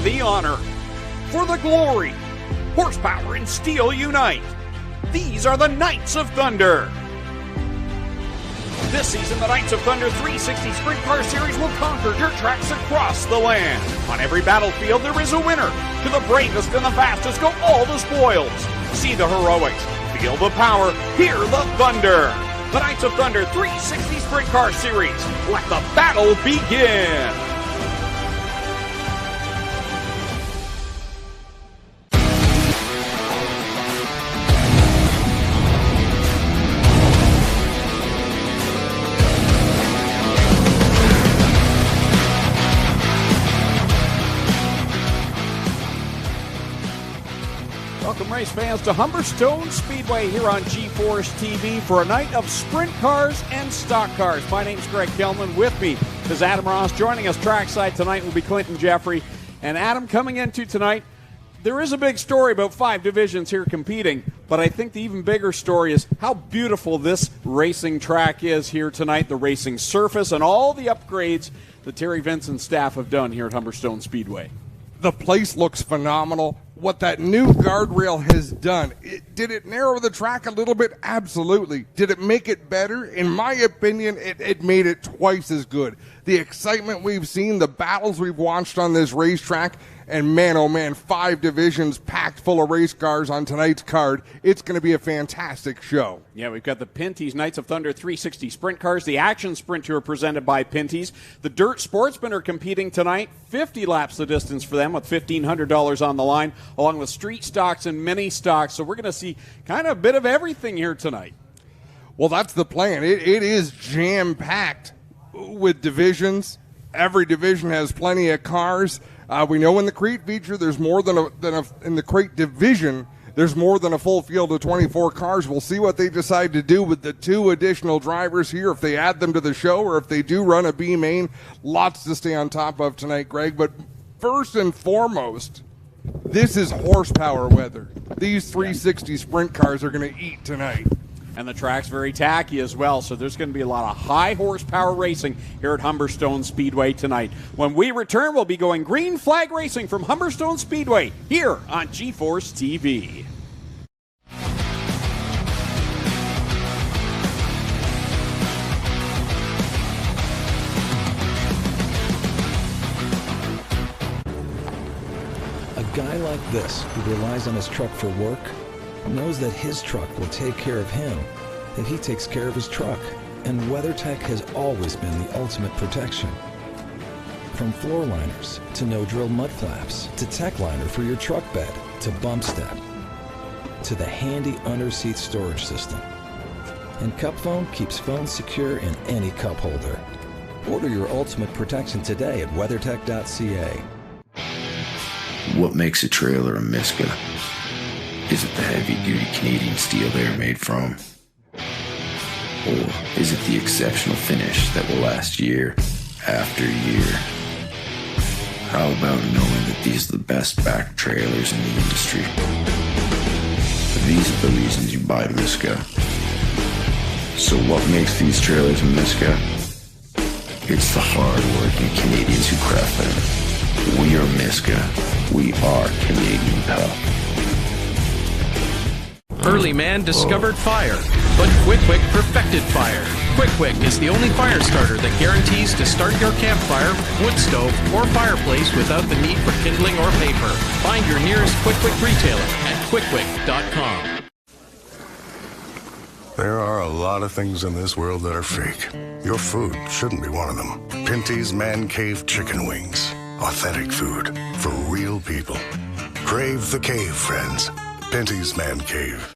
the honor. For the glory, horsepower and steel unite. These are the Knights of Thunder. This season, the Knights of Thunder 360 Sprint Car Series will conquer dirt tracks across the land. On every battlefield, there is a winner. To the bravest and the fastest go all the spoils. See the heroics, feel the power, hear the thunder. The Knights of Thunder 360 Sprint Car Series. Let the battle begin. Welcome, race fans, to Humberstone Speedway here on G-Force TV for a night of sprint cars and stock cars. My name's Greg Kelman. With me is Adam Ross. Joining us trackside tonight will be Clinton Jeffrey. And Adam, coming into tonight, there is a big story about 5 divisions here competing, but I think the even bigger story is how beautiful this racing track is here tonight, the racing surface, and all the upgrades that Terry Vincent's staff have done here at Humberstone Speedway. The place looks phenomenal. What that new guardrail has done, did it narrow the track a little bit? Absolutely. Did it make it better? In my opinion, it made it twice as good. The excitement we've seen, the battles we've watched on this racetrack, and man, oh man, 5 divisions packed full of race cars on tonight's card. It's going to be a fantastic show. Yeah, we've got the Pinty's Knights of Thunder 360 Sprint Cars, the Action Sprint Tour presented by Pinty's. The Dirt Sportsmen are competing tonight, 50 laps the distance for them with $1,500 on the line, along with street stocks and mini stocks. So we're going to see kind of a bit of everything here tonight. Well, that's the plan. It is jam-packed with divisions. Every division has plenty of cars. We know in the crate feature there's more than in the crate division, there's more than a full field of 24 cars. We'll see what they decide to do with the 2 additional drivers here, if they add them to the show or if they do run a B main. Lots to stay on top of tonight, Greg. But first and foremost, this is horsepower weather. These 360 sprint cars are going to eat tonight. And the track's very tacky as well, so there's going to be a lot of high horsepower racing here at Humberstone Speedway tonight. When we return, we'll be going green flag racing from Humberstone Speedway here on G-Force TV. A guy like this, who relies on his truck for work, knows that his truck will take care of him if he takes care of his truck. And WeatherTech has always been the ultimate protection. From floor liners to no-drill mud flaps to tech liner for your truck bed to bump step to the handy under-seat storage system. And Cup Phone keeps phones secure in any cup holder. Order your ultimate protection today at WeatherTech.ca. What makes a trailer a Miska? Is it the heavy-duty Canadian steel they are made from? Or is it the exceptional finish that will last year after year? How about knowing that these are the best back trailers in the industry? These are the reasons you buy Miska. So what makes these trailers a Miska? It's the hard-working Canadians who craft them. We are Miska. We are Canadian tough. Early man discovered fire, but Quick Wick perfected fire. Quick Wick is the only fire starter that guarantees to start your campfire, wood stove, or fireplace without the need for kindling or paper. Find your nearest Quick Wick retailer at quickwick.com. There are a lot of things in this world that are fake. Your food shouldn't be one of them. Pinty's Man Cave Chicken Wings. Authentic food for real people. Crave the cave, friends. Pinty's Man Cave.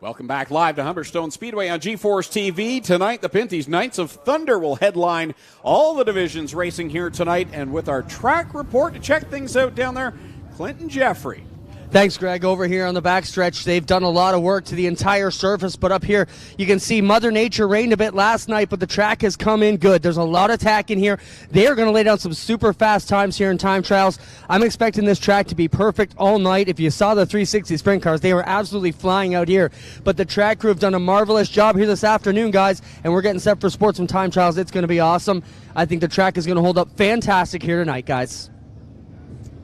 Welcome back live to Humberstone Speedway on G-Force TV. Tonight, the Pinty's Knights of Thunder will headline all the divisions racing here tonight. And with our track report to check things out down there, Clinton Jeffrey. Thanks, Greg. Over here on the backstretch, they've done a lot of work to the entire surface, but up here you can see Mother Nature rained a bit last night, but the track has come in good. There's a lot of tack in here. They are going to lay down some super fast times here in time trials. I'm expecting this track to be perfect all night. If you saw the 360 sprint cars, they were absolutely flying out here, but the track crew have done a marvelous job here this afternoon, guys, and we're getting set for Sportsman time trials. It's going to be awesome. I think the track is going to hold up fantastic here tonight, guys.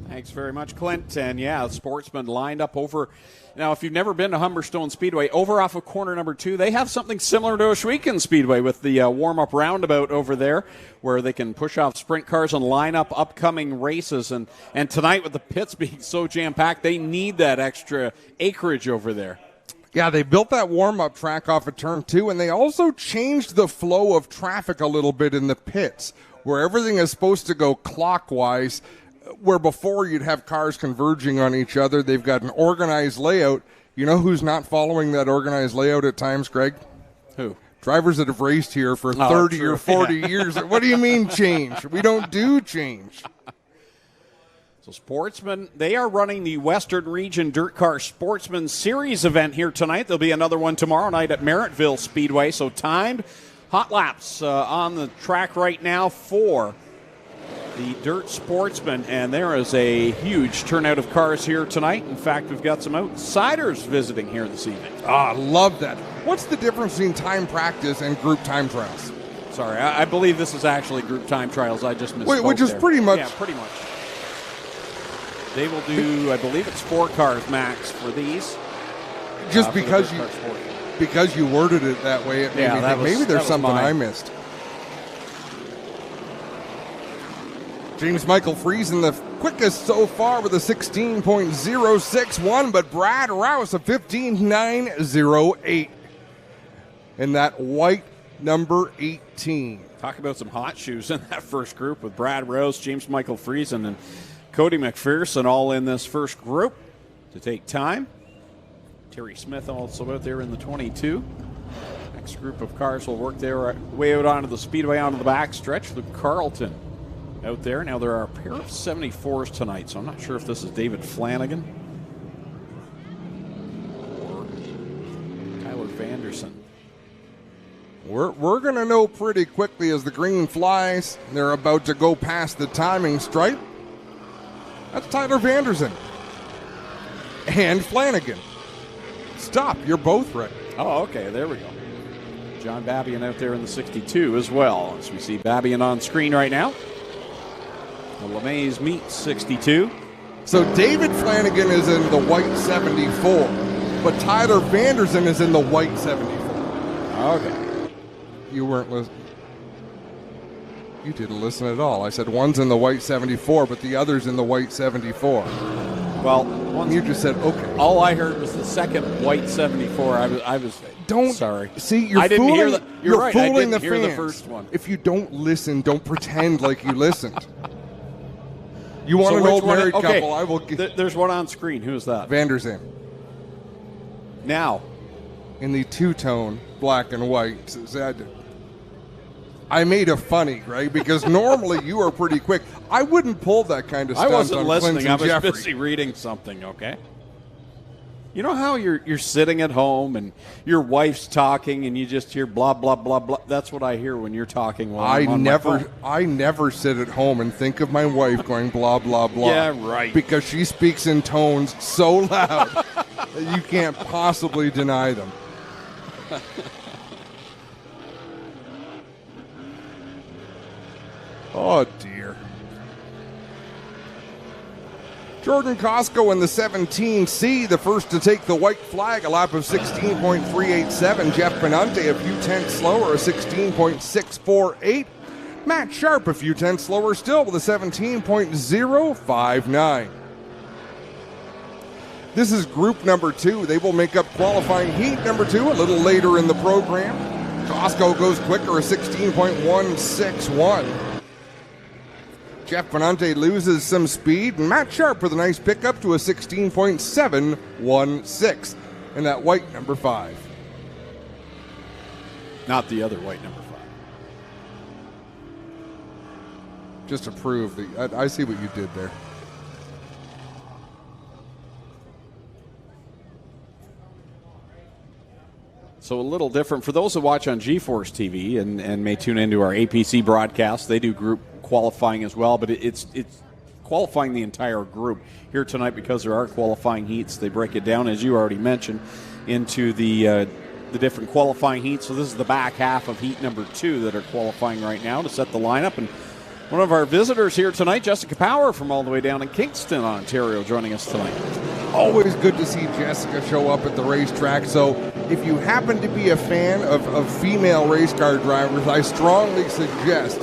Thanks very much, Clint. And yeah, Sportsman lined up over. Now, if you've never been to Humberstone Speedway, over off of corner number 2, they have something similar to Oshwegan Speedway with the warm-up roundabout over there where they can push off sprint cars and line up upcoming races. And tonight, with the pits being so jam-packed, they need that extra acreage over there. Yeah, they built that warm-up track off of turn 2, and they also changed the flow of traffic a little bit in the pits where everything is supposed to go clockwise. Where before you'd have cars converging on each other, they've got an organized layout. You know who's not following that organized layout at times, Greg? Who? Drivers that have raced here for 30 or 40 years. What do you mean change? We don't do change. So Sportsman, they are running the Western Region Dirt Car Sportsman Series event here tonight. There'll be another one tomorrow night at Merrittville Speedway. So timed hot laps on the track right now for the Dirt Sportsman, and there is a huge turnout of cars here tonight. In fact, we've got some outsiders visiting here this evening. I love that. What's the difference between time practice and group time trials? Sorry, I believe this is actually group time trials. I just misspoke. Which is there. Pretty much. Yeah, pretty much. They will do, I believe it's 4 cars max for these. Just because you worded it that way, it made me think maybe there's something I missed. James Michael Frieza, the quickest so far with a 16.061, but Brad Rouse a 15.908 in that white number 18. Talk about some hot shoes in that first group with Brad Rouse, James Michael Frieza, and Cody McPherson all in this first group to take time. Terry Smith also out there in the 22. Next group of cars will work their way out onto the speedway, onto the back stretch. Luke Carlton out there. Now there are a pair of 74s tonight, so I'm not sure if this is David Flanagan or Tyler Vanderson. We're going to know pretty quickly as the green flies. They're about to go past the timing stripe. That's Tyler Vanderson and Flanagan. Stop, you're both right. Oh, okay, there we go. John Babian out there in the 62 as well. As we see Babian on screen right now. The LeMays meet 62. So David Flanagan is in the white 74, but Tyler Vanderson is in the white 74. Okay. You weren't listening. You didn't listen at all. I said one's in the white 74, but the other's in the white 74. Well, you just said okay. All I heard was the second white 74. I was sorry. See, you're I didn't fooling, hear the. You're right. fooling I didn't the hear fans. the first one. If you don't listen, don't pretend like you listened. You want an old married couple? I will. There's one on screen. Who is that? Vanderson. Now, in the two-tone black and white. I made a funny, right? Because normally you are pretty quick. I wouldn't pull that kind of stuff. I wasn't on listening. Clint I and was Jeffrey. busy reading something. Okay. You know how you're sitting at home and your wife's talking and you just hear blah blah blah blah. That's what I hear when you're talking. While I'm on my phone. I never sit at home and think of my wife going blah blah blah. Yeah, right. Because she speaks in tones so loud that you can't possibly deny them. Oh dear. Jordan Costco in the 17C, the first to take the white flag, a lap of 16.387. Jeff Penante a few tenths slower, a 16.648. Matt Sharp a few tenths slower still with a 17.059. This is group number 2. They will make up qualifying heat number 2 a little later in the program. Costco goes quicker, a 16.161. Jeff Penante loses some speed, and Matt Sharp with a nice pickup to a 16.716 in that white number 5. Not the other white number 5. Just to prove I see what you did there. So a little different for those who watch on GeForce TV and may tune into our APC broadcast. They do group qualifying as well, but it's qualifying the entire group here tonight because there are qualifying heats. They break it down, as you already mentioned, into the different qualifying heats. So this is the back half of heat number 2 that are qualifying right now to set the lineup. And one of our visitors here tonight, Jessica Power from all the way down in Kingston, Ontario, joining us tonight. Always good to see Jessica show up at the racetrack. So if you happen to be a fan of female race car drivers, I strongly suggest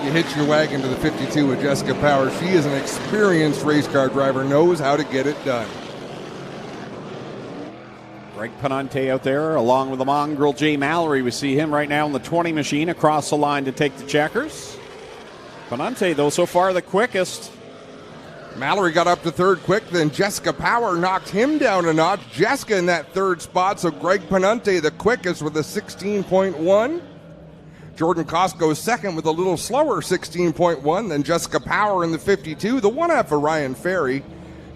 you hitch your wagon to the 52 with Jessica Power. She is an experienced race car driver, knows how to get it done. Greg Penante out there, along with the mongrel Jay Mallory. We see him right now in the 20 machine across the line to take the checkers. Penante, though, so far the quickest. Mallory got up to third quick, then Jessica Power knocked him down a notch. Jessica in that third spot, so Greg Penante the quickest with a 16.1. Jordan Costco second with a little slower 16.1. Then Jessica Power in the 52. The 1F of Ryan Ferry.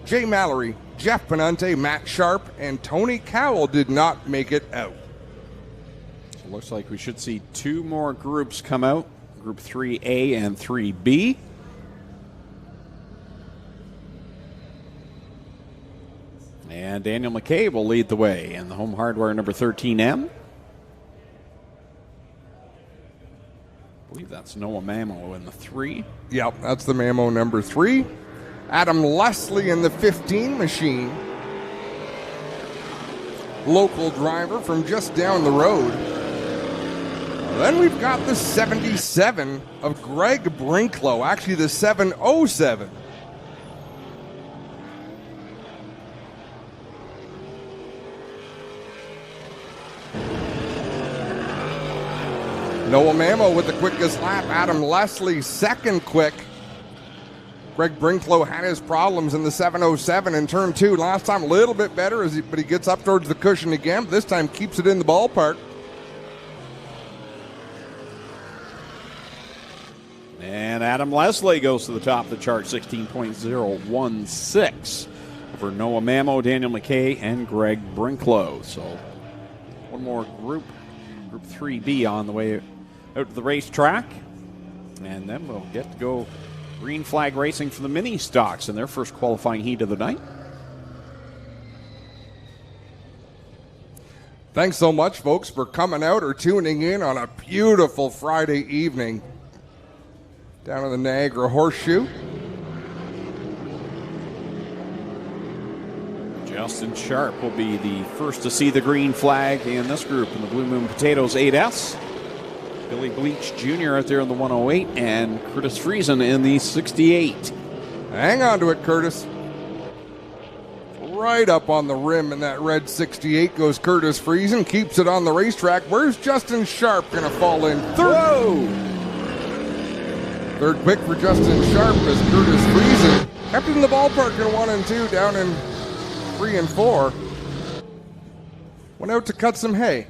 Jay Mallory, Jeff Penante, Matt Sharp, and Tony Cowell did not make it out. So it looks like we should see 2 more groups come out. Group 3A and 3B. And Daniel McKay will lead the way in the home hardware number 13M. I believe that's Noah Mamo in the 3. Yep, that's the Mamo number 3. Adam Leslie in the 15 machine. Local driver from just down the road. Then we've got the 77 of Greg Brinklow, actually the 707. Noah Mamo with the quickest lap. Adam Leslie second quick. Greg Brinklow had his problems in the 707 in turn 2. Last time a little bit better, but he gets up towards the cushion again. This time keeps it in the ballpark. And Adam Leslie goes to the top of the chart, 16.016 over Noah Mamo, Daniel McKay, and Greg Brinklow. So one more group 3B on the way out to the racetrack. And then we'll get to go green flag racing for the mini stocks in their first qualifying heat of the night. Thanks so much, folks, for coming out or tuning in on a beautiful Friday evening down in the Niagara Horseshoe. Justin Sharp will be the first to see the green flag in this group in the Blue Moon Potatoes 8S. Billy Bleach Jr. out there in the 108 and Curtis Friesen in the 68. Hang on to it, Curtis. Right up on the rim in that red 68 goes Curtis Friesen, keeps it on the racetrack. Where's Justin Sharp going to fall in? Third quick for Justin Sharp as Curtis Friesen kept it in the ballpark in 1 and 2, down in 3 and 4. Went out to cut some hay.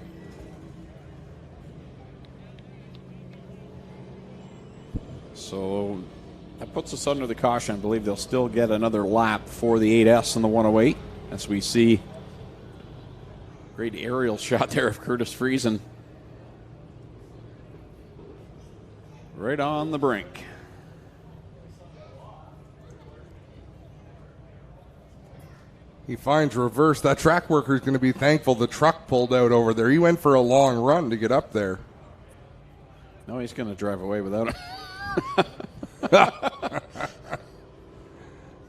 So that puts us under the caution. I believe they'll still get another lap for the 8S and the 108 as we see great aerial shot there of Curtis Friesen. Right on the brink. He finds reverse. That track worker is going to be thankful the truck pulled out over there. He went for a long run to get up there. No, he's going to drive away without him.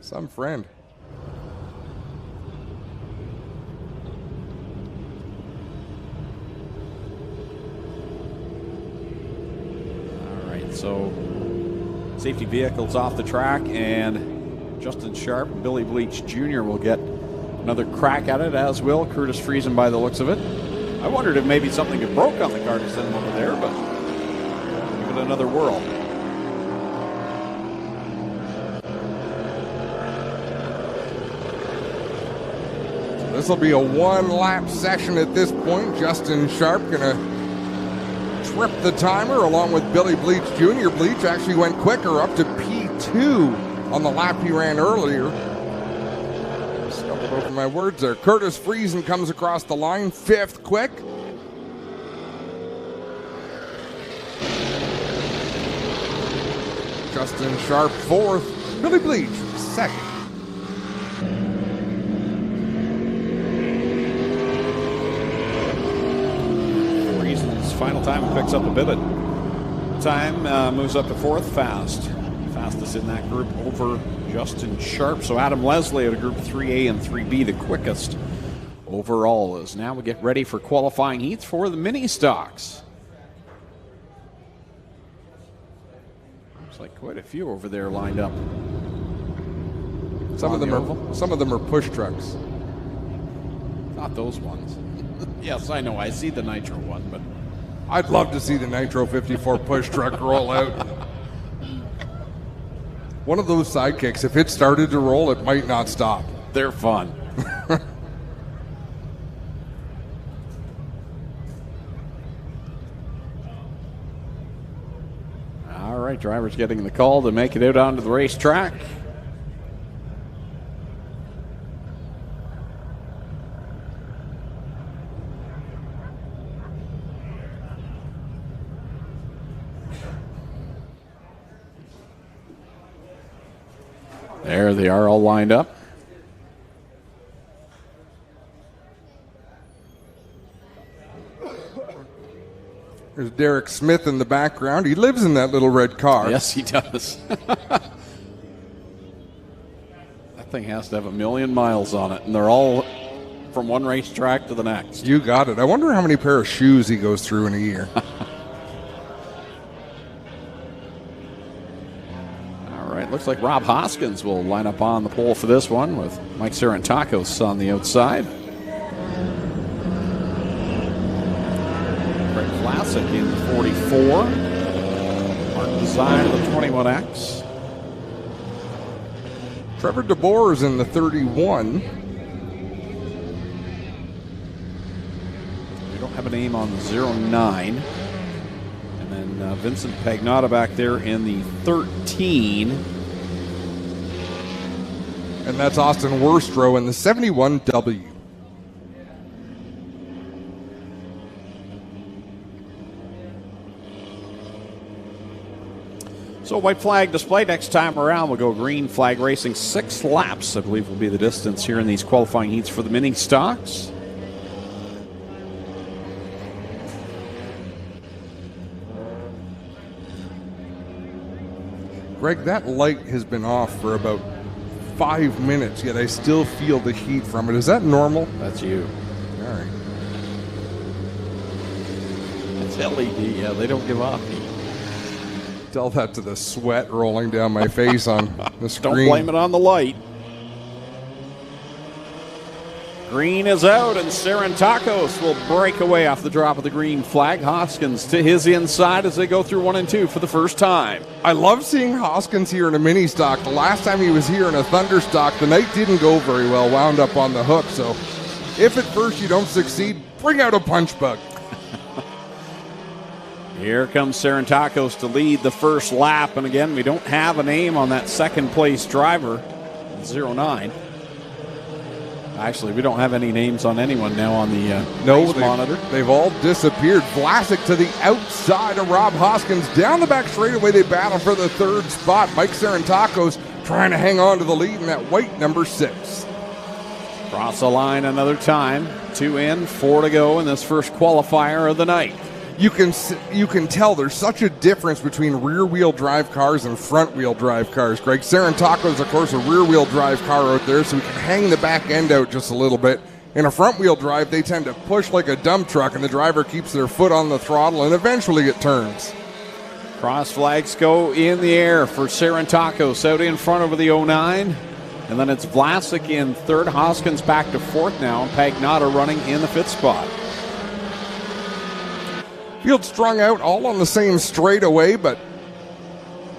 Some friend. All right, so safety vehicles off the track, and Justin Sharp and Billy Bleach Jr. will get another crack at it, as will Curtis Friesen by the looks of it. I wondered if maybe something had broke on the car to send him over there, but give it another whirl. This will be a one-lap session at this point. Justin Sharp going to trip the timer along with Billy Bleach Jr. Bleach actually went quicker up to P2 on the lap he ran earlier. Stumbled over my words there. Curtis Friesen comes across the line, 5th quick. Justin Sharp fourth. Billy Bleach second. Frieza, final time, he picks up a bit of time, moves up to fourth fastest in that group over Justin Sharp. So Adam Leslie out of Group 3A and 3B, the quickest overall. As now we get ready for qualifying heats for the mini stocks. Looks like quite a few over there lined up. Some of them are push trucks. Not those ones. Yes, I know. I see the Nitro one, but I'd love to see the Nitro 54 push truck roll out. One of those sidekicks, if it started to roll, it might not stop. they're fun. All right, drivers getting the call to make it out onto the racetrack. There they are, all lined up. There's Derek Smith in the background. He lives in that little red car. Yes, he does. That thing has to have 1 million miles on it, and they're all from one racetrack to the next. You got it. I wonder how many pair of shoes he goes through in a year. Looks like Rob Hoskins will line up on the pole for this one with Mike Sarantakos on the outside. Craig Vlasic in the 44. Mark Design of the 21X. Trevor DeBoer is in the 31. We don't have a name on the 09. And then Vincent Pagnotta back there in the 13. And that's Austin Worstrow in the 71W. So white flag display next time around. We'll go green flag racing. 6 laps, I believe, will be the distance here in these qualifying heats for the mini stocks. Greg, that light has been off for about 5 minutes, yet I still feel the heat from it. Is that normal? That's you. All right. It's LED. Yeah, they don't give off heat. Tell that to the sweat rolling down my face on the screen. Don't blame it on the light. Green is out, and Sarantakos will break away off the drop of the green flag. Hoskins to his inside as they go through 1 and 2 for the first time. I love seeing Hoskins here in a mini stock. The last time he was here in a Thunder stock, the night didn't go very well, wound up on the hook. So if at first you don't succeed, bring out a punch bug. Here comes Sarantakos to lead the first lap. And again, we don't have a name on that second place driver, 09. Actually, we don't have any names on anyone now on the race monitor. They've all disappeared. Vlasic to the outside of Rob Hoskins. Down the back straightaway, they battle for the third spot. Mike Sarantakos trying to hang on to the lead in that white number 6. Cross the line another time. 2 in, 4 to go in this first qualifier of the night. You can tell there's such a difference between rear-wheel drive cars and front-wheel drive cars, Greg. Sarantakos, of course, a rear-wheel drive car out there, so he can hang the back end out just a little bit. In a front-wheel drive, they tend to push like a dump truck, and the driver keeps their foot on the throttle, and eventually it turns. Cross flags go in the air for Sarantakos out in front over the 09. And then it's Vlasic in third. Hoskins back to fourth now, and Pagnotta running in the 5th spot. Field strung out all on the same straightaway, but a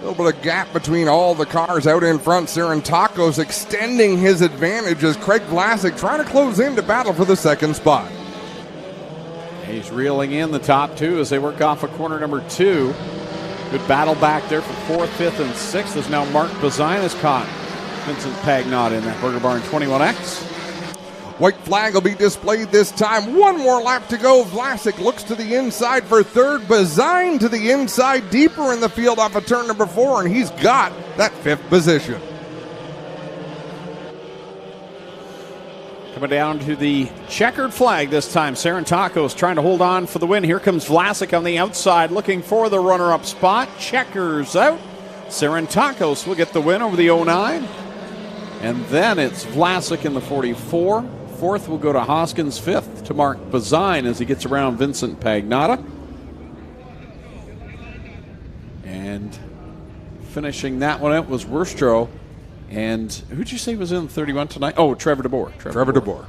little bit of gap between all the cars out in front. Sarantakos extending his advantage as Craig Vlasic trying to close in to battle for the 2nd spot. He's reeling in the top 2 as they work off of corner number 2. Good battle back there for 4th, 5th, and 6th as now Mark Bazine has caught Vincent Pagnotta in that Burger Barn 21X. White flag will be displayed this time. One more lap to go. Vlasic looks to the inside for third. Bazine to the inside, deeper in the field off of turn number 4, and he's got that 5th position. Coming down to the checkered flag this time. Sarantakos trying to hold on for the win. Here comes Vlasic on the outside looking for the runner-up spot. Checkers out. Sarantakos will get the win over the 09. And then it's Vlasic in the 44. Fourth will go to Hoskins. Fifth to Mark Bazine as he gets around Vincent Pagnotta. And finishing that one out was Wurstro. And who'd you say was in 31 tonight? Oh, Trevor DeBoer. Trevor DeBoer.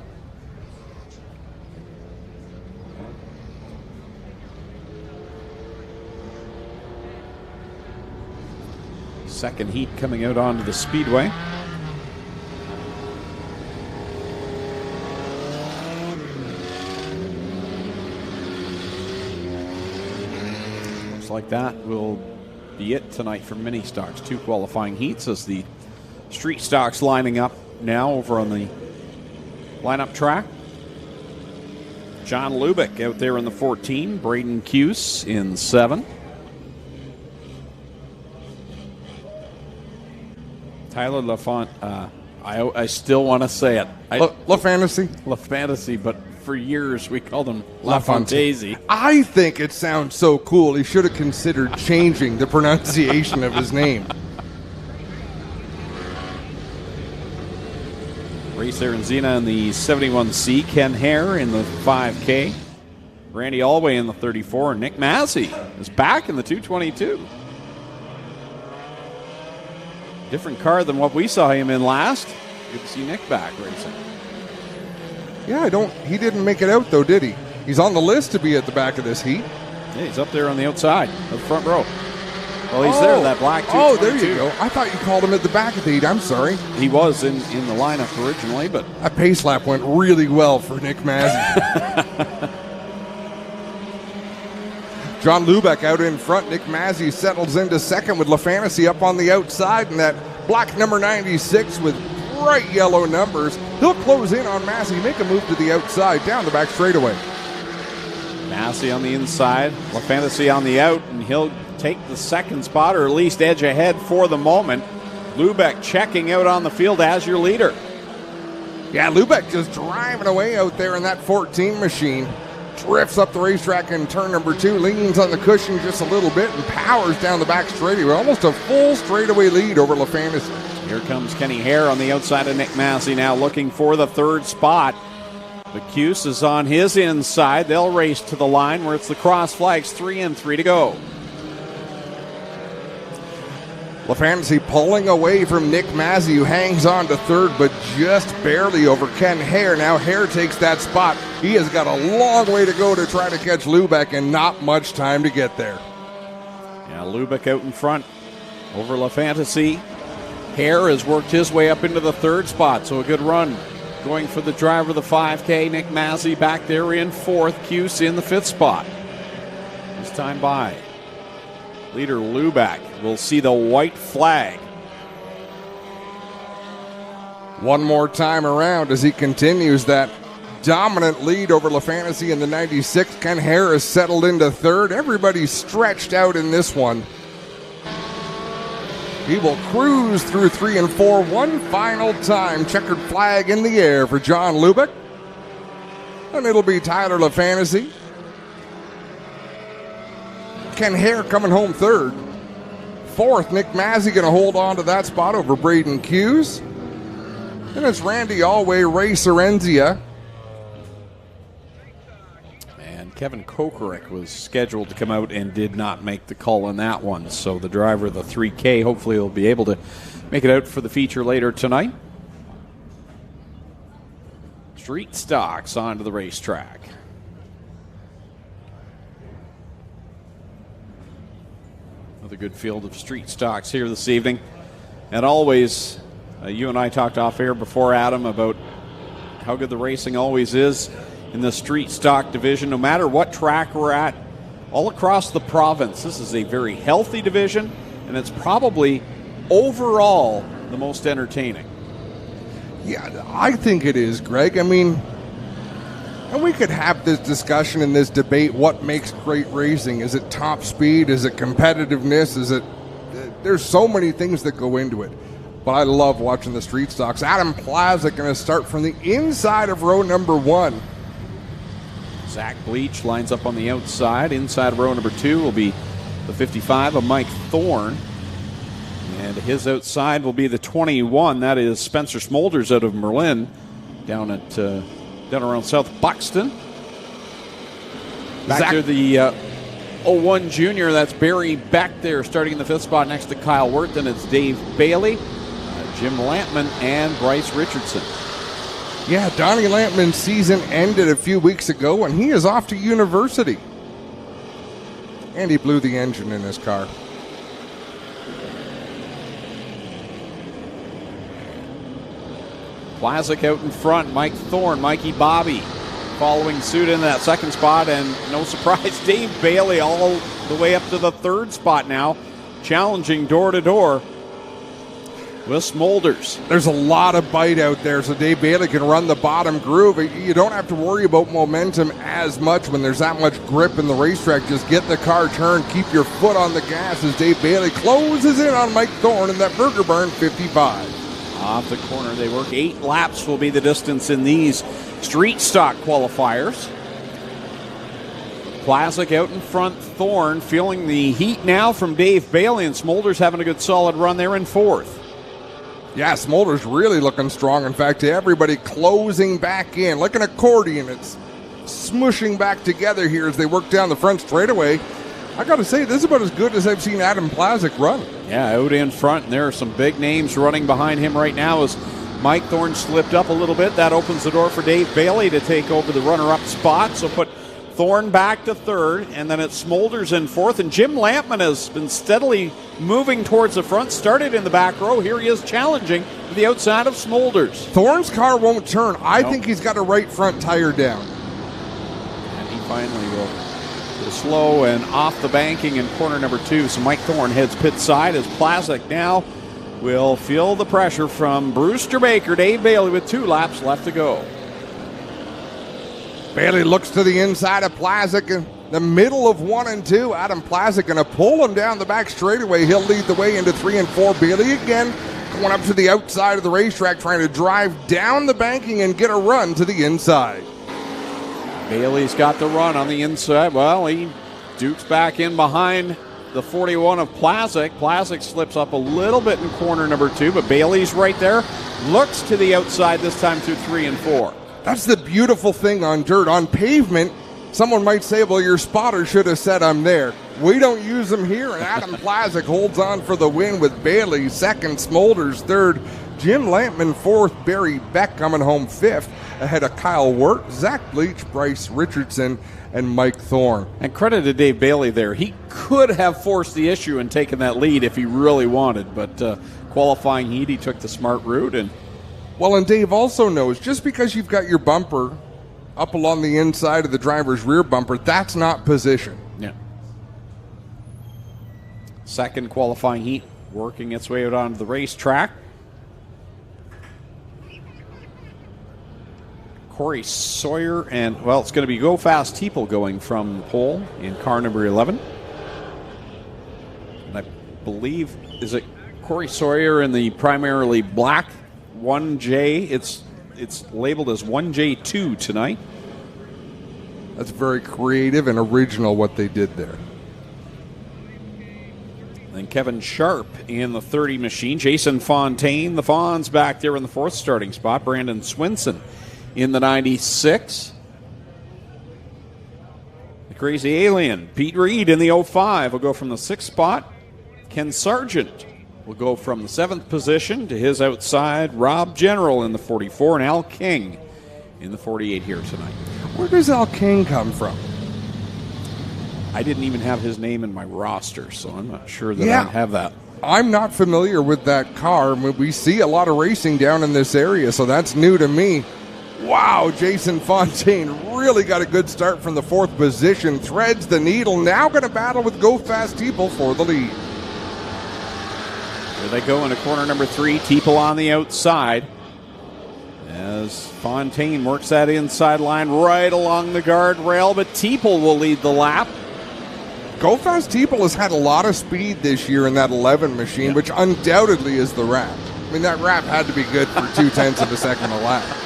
Second heat coming out onto the speedway. Looks like that will be it tonight for mini stocks. 2 qualifying heats as the street stocks lining up now over on the lineup track. John Lubick out there in the 14. Braden Cuse in 7. Tyler LaFont, I still want to say it. LaFantasy? LaFantasy, but for years we called him LaFantasi. I think it sounds so cool. He should have considered changing the pronunciation of his name. Racer and Zena in the 71C. Ken Hare in the 5K. Randy Alway in the 34. Nick Massey is back in the 222. Different car than what we saw him in last. Good to see Nick back racing. Yeah, he didn't make it out though, did he? He's on the list to be at the back of this heat. Yeah, he's up there on the outside of the front row. Well, he's there, that black 222. Oh, there you go. I thought you called him at the back of the heat. I'm sorry. He was in the lineup originally, but that pace lap went really well for Nick Massey. John Lubeck out in front. Nick Massey settles into second with LaFantasy up on the outside, and that black number 96 with bright yellow numbers. He'll close in on Massey, make a move to the outside, down the back straightaway. Massey on the inside, LaFantasy on the out, and he'll take the second spot, or at least edge ahead for the moment. Lubeck checking out on the field as your leader. Yeah, Lubeck just driving away out there in that 14 machine. Drifts up the racetrack in turn number 2, leans on the cushion just a little bit, and powers down the back straightaway. Almost a full straightaway lead over LaFantasy. Here comes Kenny Hare on the outside of Nick Massey now, looking for the third spot. The Cuse is on his inside. They'll race to the line where it's the cross flags, 3 and 3 to go. LaFantasy pulling away from Nick Massey, who hangs on to third, but just barely over Ken Hare. Now Hare takes that spot. He has got a long way to go to try to catch Lubeck, and not much time to get there. Yeah, Lubeck out in front over LaFantasy. Hare has worked his way up into the third spot, so a good run going for the driver of the 5K. Nick Massey back there in fourth. Cuse in the 5th spot. This time by leader Lubeck. We'll see the white flag. One more time around as he continues that dominant lead over LaFantasy in the 96. Ken Harris settled into third. Everybody's stretched out in this one. He will cruise through 3 and 4 one final time. Checkered flag in the air for John Lubeck. And it'll be Tyler LaFantasy. Ken Hare coming home third. Fourth, Nick Massey going to hold on to that spot over Braden Cuse. And it's Randy Alway, Ray Sorrenzia. And Kevin Kokorick was scheduled to come out and did not make the call on that one. So the driver of the 3K hopefully will be able to make it out for the feature later tonight. Street stocks onto the racetrack. A good field of street stocks here this evening. And always, you and I talked off air before, Adam, about how good the racing always is in the street stock division, no matter what track we're at, all across the province. This is a very healthy division, and it's probably overall the most entertaining. Yeah, I think it is, Greg. I mean, and we could have this discussion and this debate, what makes great racing? Is it top speed? Is it competitiveness? There's so many things that go into it. But I love watching the street stocks. Adam Plaza going to start from the inside of row number 1. Zach Bleach lines up on the outside. Inside row number 2 will be the 55 of Mike Thorne. And his outside will be the 21. That is Spencer Smolders out of Merlin down around South Buxton. Back to the 01 junior. That's Barry Beck there starting in the 5th spot next to Kyle Wirth. And it's Dave Bailey, Jim Lampman, and Bryce Richardson. Yeah, Donnie Lampman's season ended a few weeks ago, and he is off to university. And he blew the engine in his car. Plazik out in front. Mike Thorne, Mikey Bobby following suit in that 2nd spot. And no surprise, Dave Bailey all the way up to the 3rd spot now, challenging door to door with Smolders. There's a lot of bite out there, so Dave Bailey can run the bottom groove. You don't have to worry about momentum as much when there's that much grip in the racetrack. Just get the car turned, keep your foot on the gas as Dave Bailey closes in on Mike Thorne in that Burger Barn 55. Off the corner they work. 8 laps will be the distance in these street stock qualifiers. Plazik out in front. Thorne feeling the heat now from Dave Bailey, and Smolders having a good solid run there in 4th. Yeah, Smolders really looking strong. In fact, everybody closing back in like an accordion. It's smushing back together here as they work down the front straightaway. I got to say, this is about as good as I've seen Adam Plazik run. Yeah, out in front, and there are some big names running behind him right now as Mike Thorne slipped up a little bit. That opens the door for Dave Bailey to take over the runner-up spot. So put Thorne back to 3rd, and then it's Smolders in 4th. And Jim Lampman has been steadily moving towards the front, started in the back row. Here he is challenging to the outside of Smolders. Thorne's car won't turn. I think he's got a right front tire down. And he finally will go slow and off the banking in corner number 2. So Mike Thorne heads pit side as Plazik now will feel the pressure from Brewster Baker. Dave Bailey with 2 laps left to go. Bailey looks to the inside of Plazik in the middle of 1 and 2. Adam Plazik going to pull him down the back straightaway. He'll lead the way into 3 and 4. Bailey again going up to the outside of the racetrack, trying to drive down the banking and get a run to the inside. Bailey's got the run on the inside. Well, he dukes back in behind the 41 of Plazik. Plazik slips up a little bit in corner number 2, but Bailey's right there. Looks to the outside this time through 3 and 4. That's the beautiful thing on dirt. On pavement, someone might say, well, your spotter should have said I'm there. We don't use them here, and Adam Plazik holds on for the win with Bailey 2nd, Smolders 3rd, Jim Lampman 4th, Barry Beck coming home 5th, ahead of Kyle Wirth, Zach Bleach, Bryce Richardson, and Mike Thorne. And credit to Dave Bailey there. He could have forced the issue and taken that lead if he really wanted, but qualifying heat, he took the smart route. Well, and Dave also knows, just because you've got your bumper up along the inside of the driver's rear bumper, that's not position. Yeah. 2nd qualifying heat working its way out onto the racetrack. Corey Sawyer and, well, it's going to be Go Fast Teeple going from the pole in car number 11. And I believe, is it Corey Sawyer in the primarily black 1J? It's labeled as 1J2 tonight. That's very creative and original what they did there. And Kevin Sharp in the 30 machine. Jason Fontaine, the Fonz back there in the 4th starting spot. Brandon Swinson in the 96. The Crazy Alien, Pete Reed in the 05 will go from the 6th spot. Ken Sargent will go from the 7th position to his outside. Rob General in the 44 and Al King in the 48 here tonight. Where does Al King come from? I didn't even have his name in my roster, so I'm not sure that I have that. I'm not familiar with that car. We see a lot of racing down in this area, so that's new to me. Wow, Jason Fontaine really got a good start from the 4th position. Threads the needle. Now going to battle with Go Fast Teeple for the lead. Here they go into corner number 3. Teeple on the outside. as Fontaine works that inside line right along the guardrail, but Teeple will lead the lap. Go Fast Teeple has had a lot of speed this year in that 11 machine, which undoubtedly is the wrap. I mean, that wrap had to be good for 0.2 of a second a lap.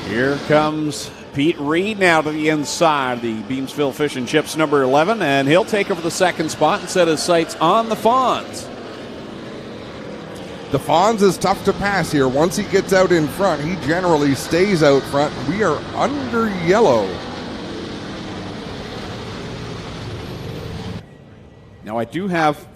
Here comes Pete Reed now to the inside, the Beamsville Fish and Chips number 11, and he'll take over the second spot and set his sights on the Fonz. The Fonz is tough to pass here. Once he gets out in front, he generally stays out front. We are under yellow. Now I do have,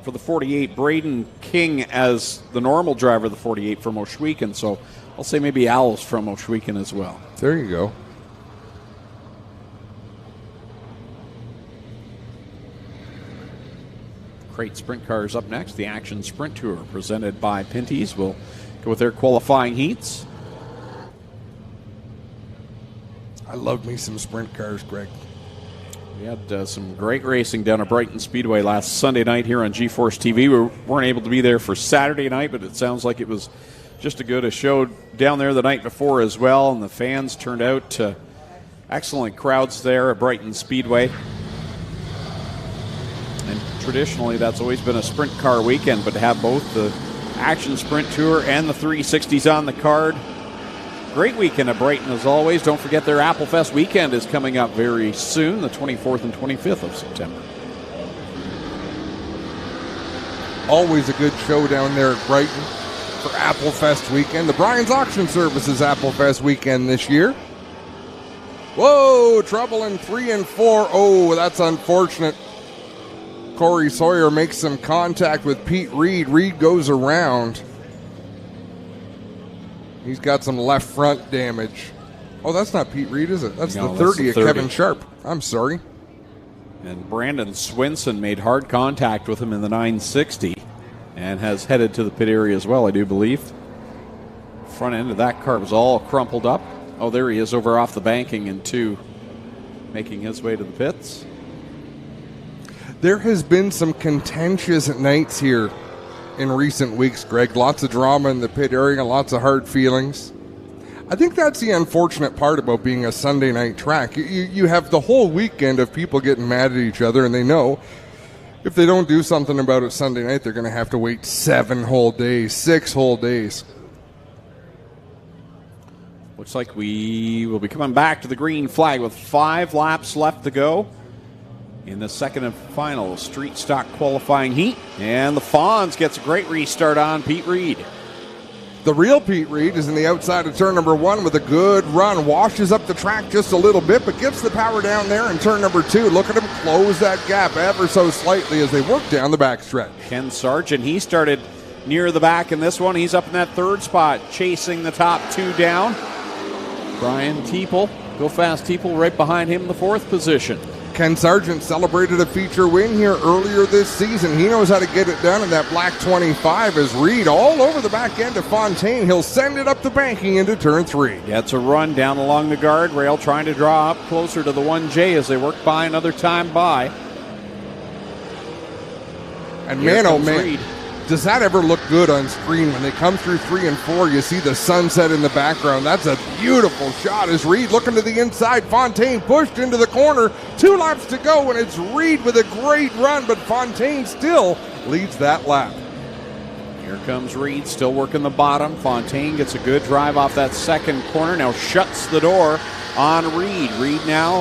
for the 48, Braden King as the normal driver of the 48 from Oshwegan, so I'll say maybe Al's from Oshwegan as well. There you go. Crate Sprint Cars up next. The Action Sprint Tour presented by Pinty's will go with their qualifying heats. I love me some sprint cars, Greg. We had some great racing down at Brighton Speedway last Sunday night here on G-Force TV. We weren't able to be there for Saturday night, but it sounds like it was just as good a show down there the night before as well, and the fans turned out. Excellent crowds there at Brighton Speedway. And traditionally, that's always been a sprint car weekend, but to have both the Action Sprint Tour and the 360s on the card, great weekend at Brighton as always. Don't forget their Applefest weekend is coming up very soon, the 24th and 25th of September. Always a good show down there at Brighton for Applefest weekend. The Brian's Auction Services Applefest weekend this year. Whoa, trouble in 3 and 4. Oh, that's unfortunate. Corey Sawyer makes some contact with Pete Reed. Reed goes around. He's got some left front damage. Oh, that's not Pete Reed, is it? That's No, the that's 30 the of 30. Kevin Sharp. I'm sorry. And Brandon Swinson made hard contact with him in the 960 and has headed to the pit area as well, I do believe. Front end of that car was all crumpled up. Oh, there he is over off the banking in 2, making his way to the pits. There has been some contentious nights here in recent weeks, Greg. Lots of drama in the pit area, lots of hard feelings. I think that's the unfortunate part about being a Sunday night track. You have the whole weekend of people getting mad at each other, and they know if they don't do something about it Sunday night, they're going to have to wait 7 whole days, 6 whole days. Looks like we will be coming back to the green flag with 5 laps left to go in the second and final street stock qualifying heat. And the Fonz gets a great restart on Pete Reed. The real Pete Reed is in the outside of turn number 1 with a good run. Washes up the track just a little bit, but gets the power down there in turn number 2. Look at him close that gap ever so slightly as they work down the backstretch. Ken Sargent, he started near the back in this one. He's up in that 3rd spot, chasing the top 2 down. Brian Teeple, Go Fast Teeple right behind him in the 4th position. Ken Sargent celebrated a feature win here earlier this season. He knows how to get it done in that black 25 as Reed all over the back end of Fontaine. He'll send it up the banking into turn 3. Gets a run down along the guardrail, trying to draw up closer to the 1J as they work by another time by. And Here man, oh comes man, Reed. does that ever look good on screen when they come through 3 and 4? You see the sunset in the background. That's a beautiful shot as Reed looking to the inside. Fontaine pushed into the corner. 2 laps to go, and it's Reed with a great run, but Fontaine still leads that lap. Here comes Reed, still working the bottom. Fontaine gets a good drive off that second corner. Now shuts the door on Reed. Reed now,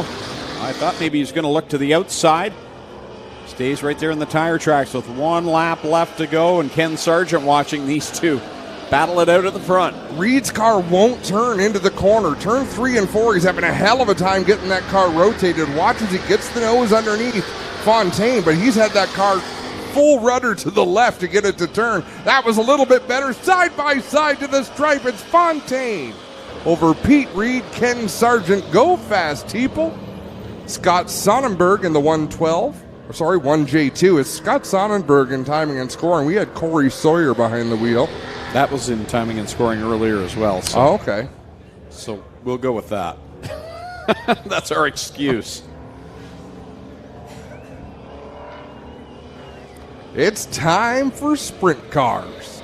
I thought maybe he's going to look to the outside. Stays right there in the tire tracks with 1 lap left to go, and Ken Sargent watching these two battle it out at the front. Reed's car won't turn into the corner. Turn 3 and 4, he's having a hell of a time getting that car rotated. Watch as he gets the nose underneath Fontaine, but he's had that car full rudder to the left to get it to turn. That was a little bit better. Side by side to the stripe, it's Fontaine over Pete Reed, Ken Sargent. Go Fast Teeple. Scott Sonnenberg in the 112. 1J2 is Scott Sonnenberg in timing and scoring. We had Corey Sawyer behind the wheel. That was in timing and scoring earlier as well. So, okay. So we'll go with that. That's our excuse. It's time for sprint cars.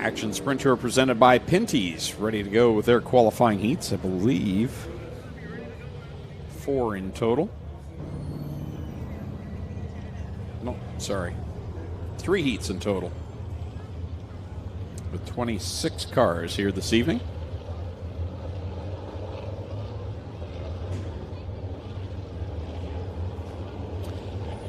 Action Sprint Tour presented by Pinty's, ready to go with their qualifying heats. I believe 4 in total. No, sorry. 3 heats in total, with 26 cars here this evening.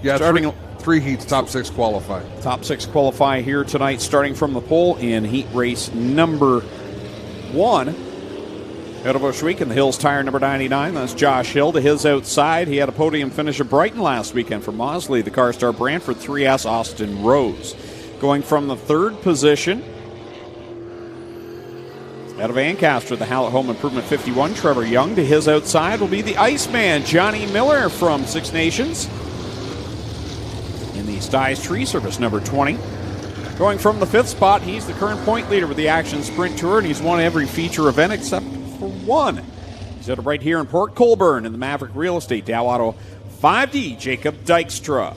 Yeah, starting 3 heats, top 6 qualify. Top 6 qualify here tonight, starting from the pole in heat race number 1. Out of Bushwick in the Hills tire number 99. That's Josh Hill to his outside. He had a podium finish at Brighton last weekend for Mosley. The car star Brantford 3S Austin Rose. Going from the 3rd position, out of Ancaster, the Hallett Home Improvement 51, Trevor Young. To his outside will be the Iceman, Johnny Miller from Six Nations. In the Styes Tree Service, number 20. Going from the 5th spot, he's the current point leader with the Action Sprint Tour, and he's won every feature event except for 1. He's out of right here in Port Colborne in the Maverick Real Estate Dow Auto 5D, Jacob Dykstra.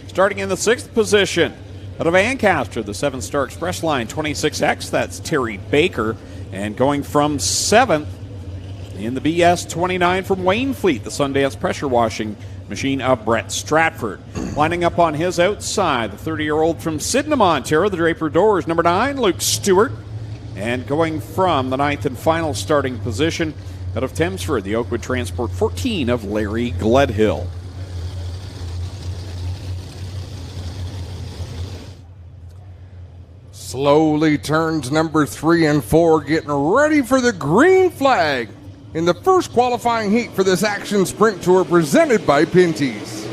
Starting in the 6th position, out of Ancaster, the 7-Star Express Line 26X, that's Terry Baker. And going from 7th in the BS 29 from Waynefleet, the Sundance pressure washing machine of Brett Stratford. Lining up on his outside, the 30-year-old from Sydenham, Ontario, the Draper Doors, number 9, Luke Stewart. And going from the 9th and final starting position, out of Thamesford, the Oakwood Transport 14 of Larry Gledhill. Slowly turns number 3 and 4, getting ready for the green flag in the first qualifying heat for this Action Sprint Tour presented by Pinty's.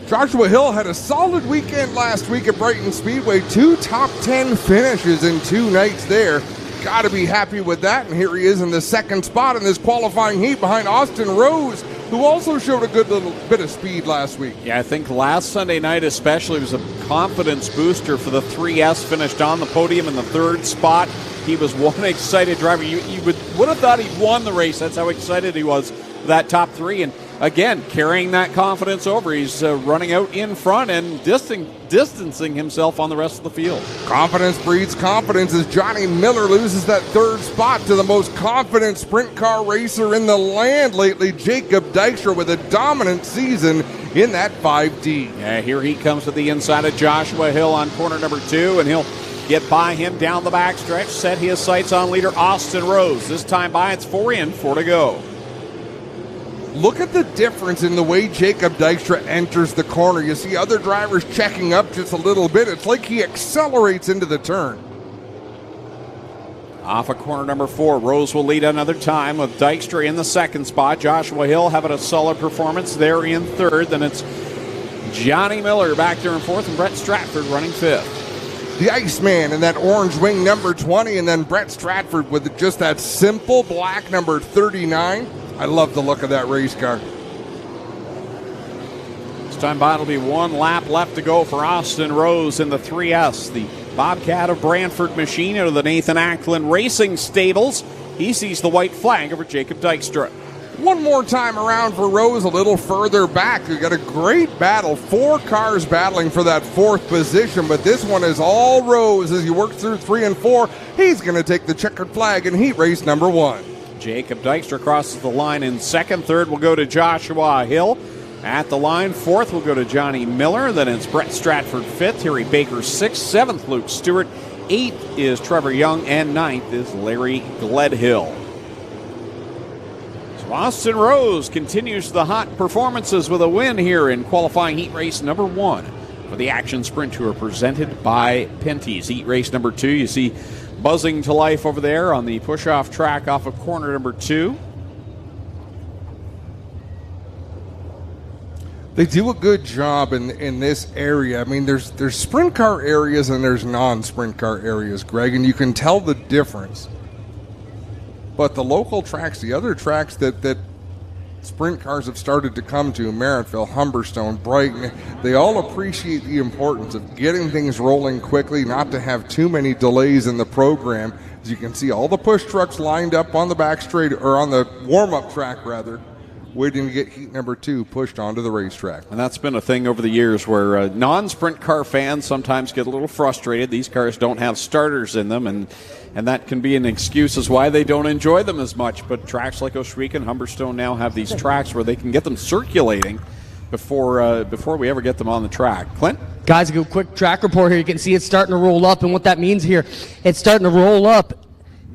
Joshua Hill had a solid weekend last week at Brighton Speedway. 2 top 10 finishes in 2 nights there. Got to be happy with that. And here he is in the 2nd spot in this qualifying heat behind Austin Rose, who also showed a good little bit of speed last week. Yeah, I think last Sunday night especially was a confidence booster for the 3S. Finished on the podium in the 3rd spot. He was one excited driver. You would have thought he'd won the race. That's how excited he was for that top 3. And again, carrying that confidence over. He's running out in front and distancing himself on the rest of the field. Confidence breeds confidence as Johnny Miller loses that 3rd spot to the most confident sprint car racer in the land lately, Jacob Dykstra, with a dominant season in that 5D. Yeah, here he comes to the inside of Joshua Hill on corner number 2, and he'll get by him down the backstretch, set his sights on leader Austin Rose. This time by, it's 4 in, 4 to go. Look at the difference in the way Jacob Dykstra enters the corner. You see other drivers checking up just a little bit. It's like he accelerates into the turn. Off of corner number 4, Rose will lead another time with Dykstra in the 2nd spot. Joshua Hill having a solid performance there in 3rd. Then it's Johnny Miller back there in 4th, and Brett Stratford running 5th. The Iceman in that orange wing number 20, and then Brett Stratford with just that simple black number 39. I love the look of that race car. This time by, it'll be 1 lap left to go for Austin Rose in the 3S. The Bobcat of Brantford machine out of the Nathan Ackland Racing Stables. He sees the white flag over Jacob Dykstra. One more time around for Rose, a little further back. We got a great battle. 4 cars battling for that 4th position, but this one is all Rose as he works through 3 and 4. He's going to take the checkered flag in heat race number 1. Jacob Dykstra crosses the line in 2nd. 3rd will go to Joshua Hill. At the line, 4th will go to Johnny Miller. Then it's Brett Stratford 5th. Terry Baker 6th. 7th, Luke Stewart. 8th is Trevor Young. And 9th is Larry Gledhill. So Austin Rose continues the hot performances with a win here in qualifying heat race number 1 for the Action Sprint Tour presented by Pinty's. Heat race number 2, you see buzzing to life over there on the push-off track off of corner number 2. They do a good job in this area. I mean, there's sprint car areas and there's non-sprint car areas, Greg, and you can tell the difference. But the local tracks, the other tracks that sprint cars have started to come to, Merrittville, Humberstone, Brighton, they all appreciate the importance of getting things rolling quickly, not to have too many delays in the program. As you can see, all the push trucks lined up on the back straight, or on the warm-up track rather, waiting to get heat number 2 pushed onto the racetrack. And that's been a thing over the years where non-sprint car fans sometimes get a little frustrated. These cars don't have starters in them, and that can be an excuse as why they don't enjoy them as much. But tracks like Oswego and Humberstone now have these tracks where they can get them circulating before we ever get them on the track. Clint? Guys, a quick track report here. You can see it's starting to roll up, and what that means here, it's starting to roll up,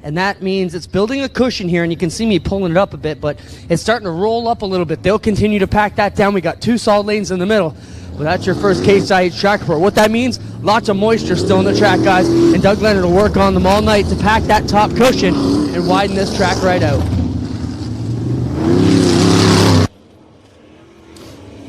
and that means it's building a cushion here, and you can see me pulling it up a bit, but it's starting to roll up a little bit. They'll continue to pack that down. We got 2 solid lanes in the middle. Well, that's your first Case IH track report. What that means, lots of moisture still in the track, guys, and Doug Leonard will work on them all night to pack that top cushion and widen this track right out.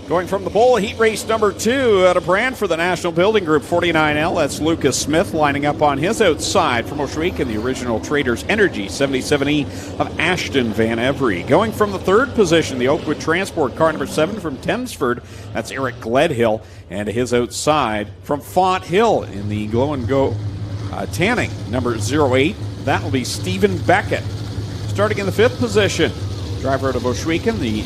Going from the pole, heat race number 2 out of Brand for the National Building Group 49L. That's Lucas Smith lining up on his outside from Oswego in the original Traders Energy 77E of Ashton Van Every. Going from the 3rd position, the Oakwood Transport car number 7 from Thamesford. That's Eric Gledhill, and his outside from Font Hill in the Glow and Go Tanning number 08. That will be Stephen Beckett. Starting in the 5th position, driver out of Oswego, the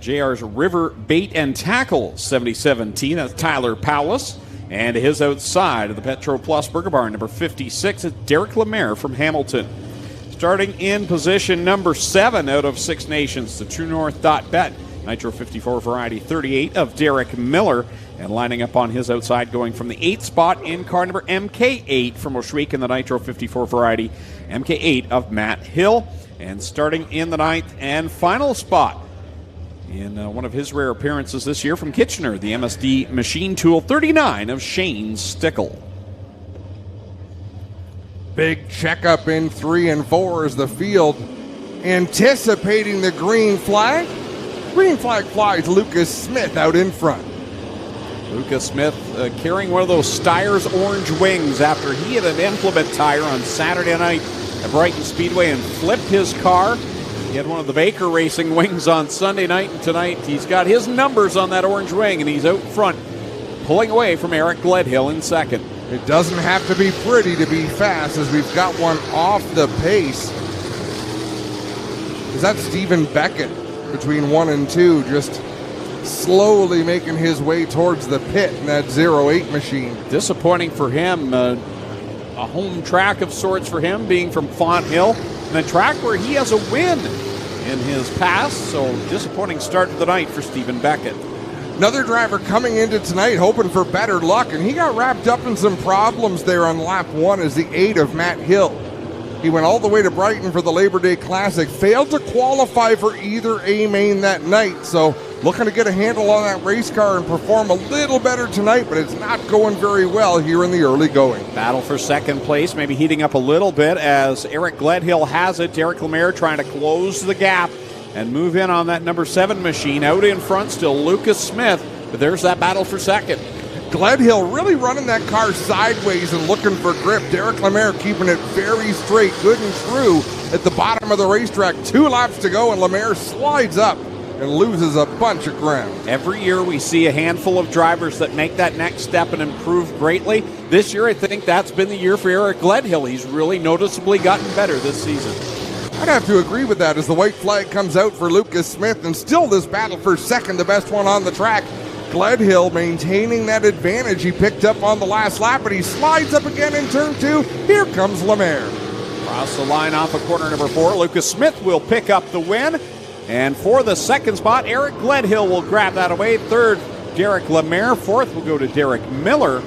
JR's River Bait and Tackle 7017. That's Tyler Powlis. And his outside of the Petro Plus Burger Barn, number 56, is Derek Lemaire from Hamilton. Starting in position number 7 out of Six Nations, the True North.bet Nitro 54 Variety 38 of Derek Miller. And lining up on his outside, going from the 8th spot in car number MK8 from Oswego in the Nitro 54 Variety, MK8 of Matt Hill. And starting in the 9th and final spot, in one of his rare appearances this year from Kitchener, the MSD Machine Tool 39 of Shane Stickle. Big checkup in 3 and 4 as the field anticipating the green flag. Green flag flies Lucas Smith out in front. Lucas Smith carrying one of those Steyer's orange wings after he hit an implement tire on Saturday night at Brighton Speedway and flipped his car. He had one of the Baker Racing wings on Sunday night, and tonight he's got his numbers on that orange wing, and he's out front, pulling away from Eric Gledhill in 2nd. It doesn't have to be pretty to be fast, as we've got one off the pace. Is that Stephen Beckett between 1 and 2, just slowly making his way towards the pit in that 08 machine. Disappointing for him. A home track of sorts for him, being from Font Hill, and a track where he has a win in his past. So disappointing start to the night for Stephen Beckett. Another driver coming into tonight hoping for better luck, and he got wrapped up in some problems there on lap 1 as the 8 of Matt Hill. He went all the way to Brighton for the Labor Day Classic, failed to qualify for either A main that night, so looking to get a handle on that race car and perform a little better tonight, but it's not going very well here in the early going. Battle for 2nd place, maybe heating up a little bit as Eric Gledhill has it. Derek Lemaire trying to close the gap and move in on that number 7 machine. Out in front still Lucas Smith, but there's that battle for 2nd. Gledhill really running that car sideways and looking for grip. Derek Lemaire keeping it very straight, good and true at the bottom of the racetrack. 2 laps to go, and Lemaire slides up and loses a bunch of ground. Every year we see a handful of drivers that make that next step and improve greatly. This year I think that's been the year for Eric Gledhill. He's really noticeably gotten better this season. I'd have to agree with that as the white flag comes out for Lucas Smith, and still this battle for 2nd, the best one on the track. Gledhill maintaining that advantage he picked up on the last lap, but he slides up again in turn 2. Here comes Lemaire. Across the line off of corner number 4, Lucas Smith will pick up the win. And for the 2nd spot, Eric Gledhill will grab that away. 3rd, Derek Lemaire. 4th will go to Derek Miller.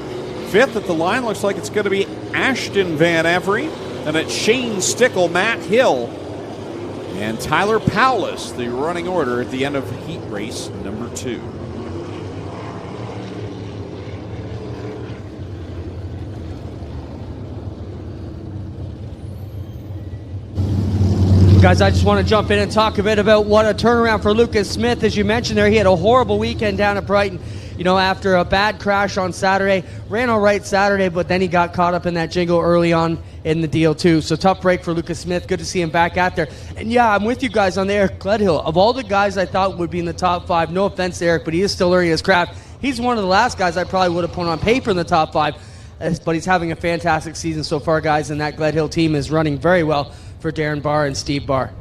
5th at the line looks like it's going to be Ashton Van Every. And it's Shane Stickle, Matt Hill, and Tyler Powlis, the running order at the end of heat race number 2. Guys, I just want to jump in and talk a bit about what a turnaround for Lucas Smith. As you mentioned there, he had a horrible weekend down at Brighton. You know, after a bad crash on Saturday, ran all right Saturday, but then he got caught up in that jingle early on in the deal too. So tough break for Lucas Smith. Good to see him back out there. And yeah, I'm with you guys on the Eric Gledhill. Of all the guys I thought would be in the top 5, no offense to Eric, but he is still learning his craft. He's one of the last guys I probably would have put on paper in the top 5, but he's having a fantastic season so far, guys, and that Gledhill team is running very well for Darren Barr and Steve Barr.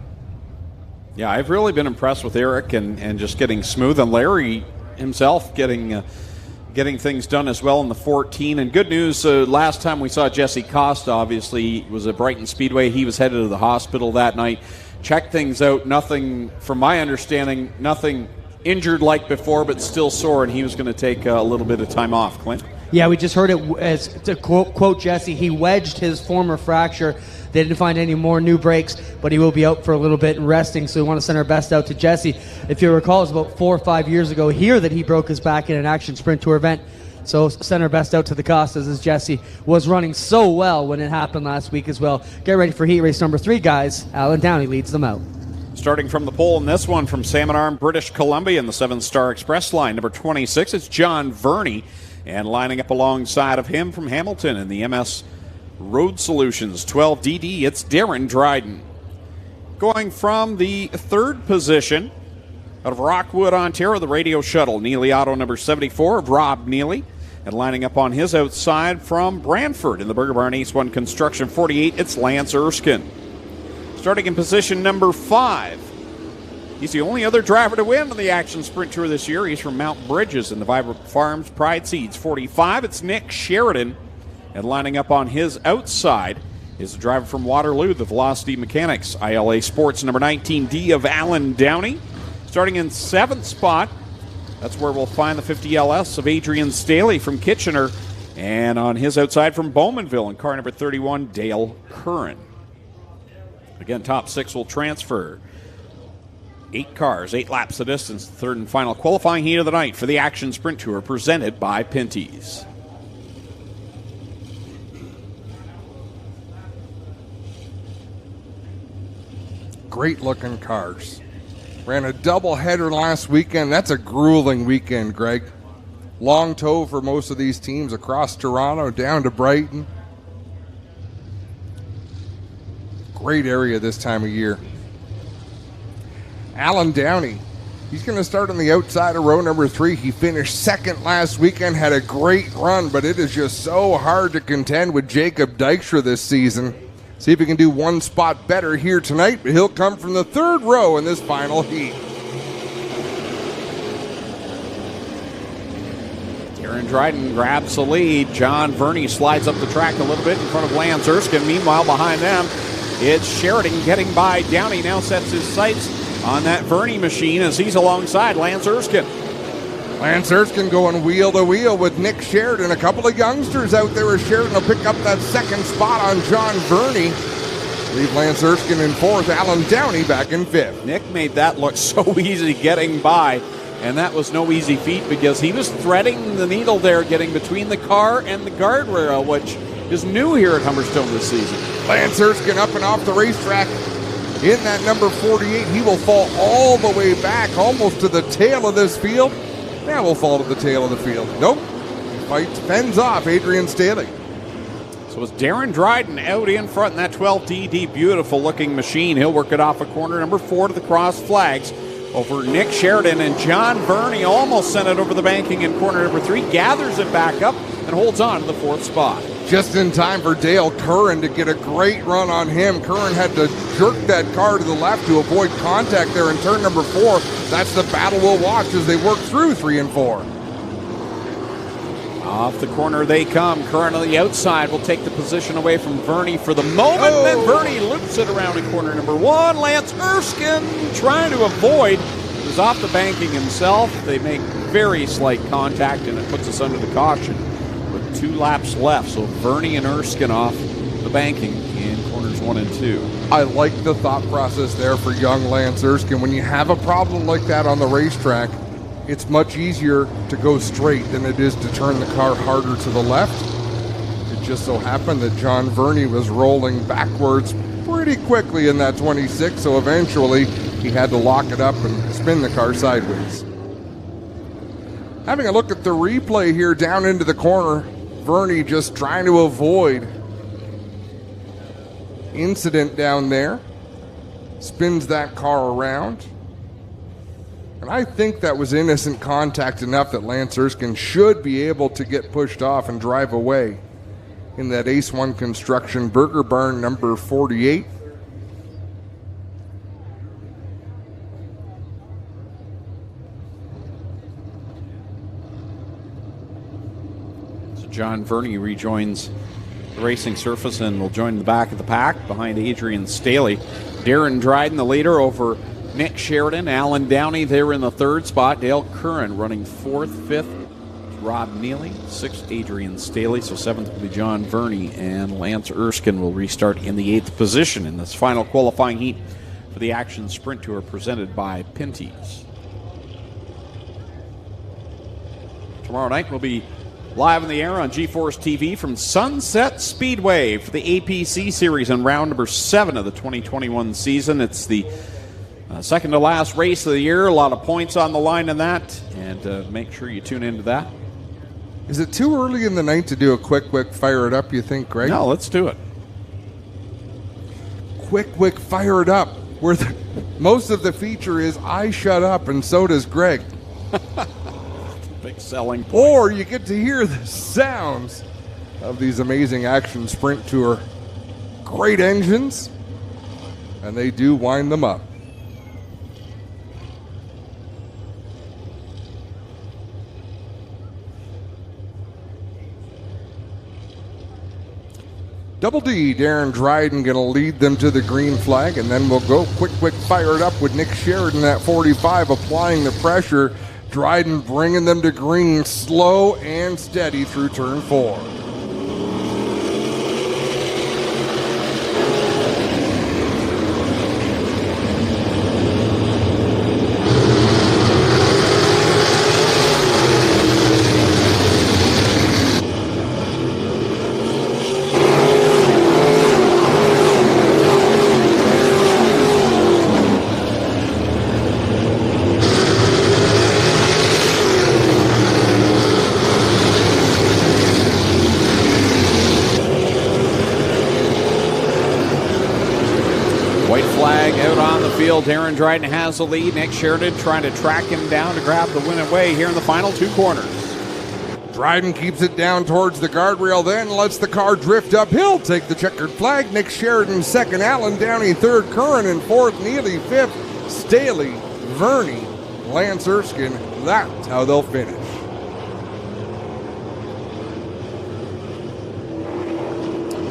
Yeah, I've really been impressed with Eric and just getting smooth, and Larry himself getting things done as well in the 14. And good news, last time we saw Jesse Costa, obviously, was at Brighton Speedway. He was headed to the hospital that night. Checked things out. Nothing, from my understanding, nothing injured like before, but still sore, and he was going to take a little bit of time off. Clint? Yeah, we just heard it, as to quote Jesse, he wedged his former fracture. They didn't find any more new breaks, but he will be out for a little bit and resting, so we want to send our best out to Jesse. If you recall, it was about 4 or 5 years ago here that he broke his back in an Action Sprint Tour event. So send our best out to the Costas, as Jesse was running so well when it happened last week as well. Get ready for heat race number 3, guys. Alan Downey leads them out. Starting from the pole in this one from Salmon Arm, British Columbia in the 7-Star Express line, number 26, it's John Verney. And lining up alongside of him from Hamilton in the MS Road Solutions 12DD, it's Darren Dryden. Going from the 3rd position out of Rockwood, Ontario, the Radio Shuttle, Neely Auto number 74 of Rob Neely. And lining up on his outside from Brantford in the Burger Barn Ace 1 Construction 48, it's Lance Erskine. Starting in position number 5. He's the only other driver to win on the Action Sprint Tour this year. He's from Mount Bridges in the Vibrant Farms Pride Seeds 45. It's Nick Sheridan. And lining up on his outside is the driver from Waterloo, the Velocity Mechanics, ILA Sports number 19D of Alan Downey. Starting in 7th spot, that's where we'll find the 50 LS of Adrian Staley from Kitchener. And on his outside from Bowmanville in car number 31, Dale Curran. Again, top 6 will transfer. 8 cars, 8 laps the distance, the 3rd and final qualifying heat of the night for the Action Sprint Tour presented by Pinty's. Great looking cars. Ran a doubleheader last weekend. That's a grueling weekend, Greg. Long tow for most of these teams across Toronto down to Brighton. Great area this time of year. Alan Downey, he's going to start on the outside of row number 3. He finished 2nd last weekend, had a great run, but it is just so hard to contend with Jacob Dykstra this season. See if he can do one spot better here tonight, but he'll come from the 3rd row in this final heat. Darren Dryden grabs the lead. John Verney slides up the track a little bit in front of Lance Erskine. Meanwhile, behind them, it's Sheridan getting by Downey. Now sets his sights on that Verney machine as he's alongside Lance Erskine. Lance Erskine going wheel to wheel with Nick Sheridan. A couple of youngsters out there as Sheridan will pick up that 2nd spot on John Verney. Leave Lance Erskine in 4th, Alan Downey back in 5th. Nick made that look so easy getting by, and that was no easy feat because he was threading the needle there, getting between the car and the guardrail, which is new here at Humberstone this season. Lance Erskine up and off the racetrack. In that number 48, he will fall all the way back, almost to the tail of this field. Now we'll fall to the tail of the field. Nope. Fends off Adrian Staley. So it's Darren Dryden out in front in that 12DD, beautiful looking machine. He'll work it off of corner number 4 to the cross flags over Nick Sheridan, and John Verney almost sent it over the banking in corner number 3, gathers it back up and holds on to the 4th spot. Just in time for Dale Curran to get a great run on him. Curran had to jerk that car to the left to avoid contact there in turn number 4. That's the battle we'll watch as they work through 3 and 4. Off the corner they come. Curran on the outside will take the position away from Verney for the moment. Oh. Then Verney loops it around in corner number 1. Lance Erskine trying to avoid. He was off the banking himself. They make very slight contact, and it puts us under the caution. 2 laps left, so Verney and Erskine off the banking in corners 1 and 2. I like the thought process there for young Lance Erskine. When you have a problem like that on the racetrack, it's much easier to go straight than it is to turn the car harder to the left. It just so happened that John Verney was rolling backwards pretty quickly in that 26, so eventually he had to lock it up and spin the car sideways. Having a look at the replay here down into the corner, Verney just trying to avoid incident down there. Spins that car around. And I think that was innocent contact enough that Lance Erskine should be able to get pushed off and drive away in that Ace 1 Construction Burger Barn number 48. John Verney rejoins the racing surface and will join the back of the pack behind Adrian Staley. Darren Dryden, the leader, over Nick Sheridan. Alan Downey there in the third spot. Dale Curran running fourth. Fifth, Rob Neely. Sixth, Adrian Staley. So seventh will be John Verney, and Lance Erskine will restart in the eighth position in this final qualifying heat for the Action Sprint Tour presented by Pinty's. Tomorrow night we'll be live in the air on GeForce TV from Sunset Speedway for the APC Series on round number 7 of the 2021 season. It's the second to last race of the year. A lot of points on the line in that, and make sure you tune into that. Is it too early in the night to do a quick fire it up, you think, Greg? No, let's do it. Quick fire it up, where most of the feature is I shut up and so does Greg. Big selling point. Or you get to hear the sounds of these amazing Action Sprint Tour great engines, and they do wind them up. Double D, Darren Dryden going to lead them to the green flag, and then we'll go quick fire it up with Nick Sheridan at 45 applying the pressure. Dryden bringing them to green slow and steady through turn 4. Darren Dryden has the lead. Nick Sheridan trying to track him down to grab the win away here in the final 2 corners. Dryden keeps it down towards the guardrail, then lets the car drift uphill. Take the checkered flag. Nick Sheridan second, Alan Downey third, Curran in fourth, Neely fifth, Staley, Verney, Lance Erskine. That's how they'll finish.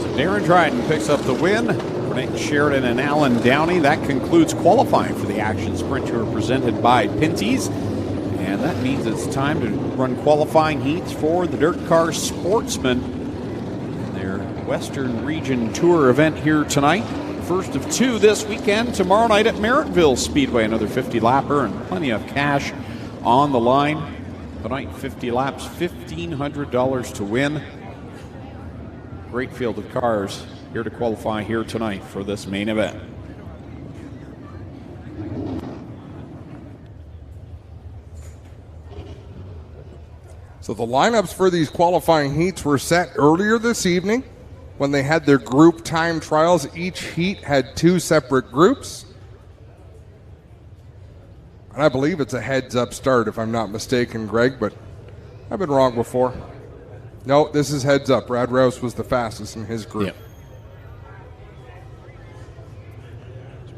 So Darren Dryden picks up the win. Nick Sheridan and Alan Downey. That concludes qualifying for the Action Sprint Tour presented by Pinty's. And that means it's time to run qualifying heats for the Dirt Car Sportsman in their Western Region Tour event here tonight. First of 2 this weekend. Tomorrow night at Merrittville Speedway. Another 50-lapper and plenty of cash on the line. Tonight, 50 laps, $1,500 to win. Great field of cars here to qualify here tonight for this main event. So the lineups for these qualifying heats were set earlier this evening when they had their group time trials. Each heat had 2 separate groups. And I believe it's a heads-up start, if I'm not mistaken, Greg, but I've been wrong before. No, this is heads up. Brad Rouse was the fastest in his group. Yep.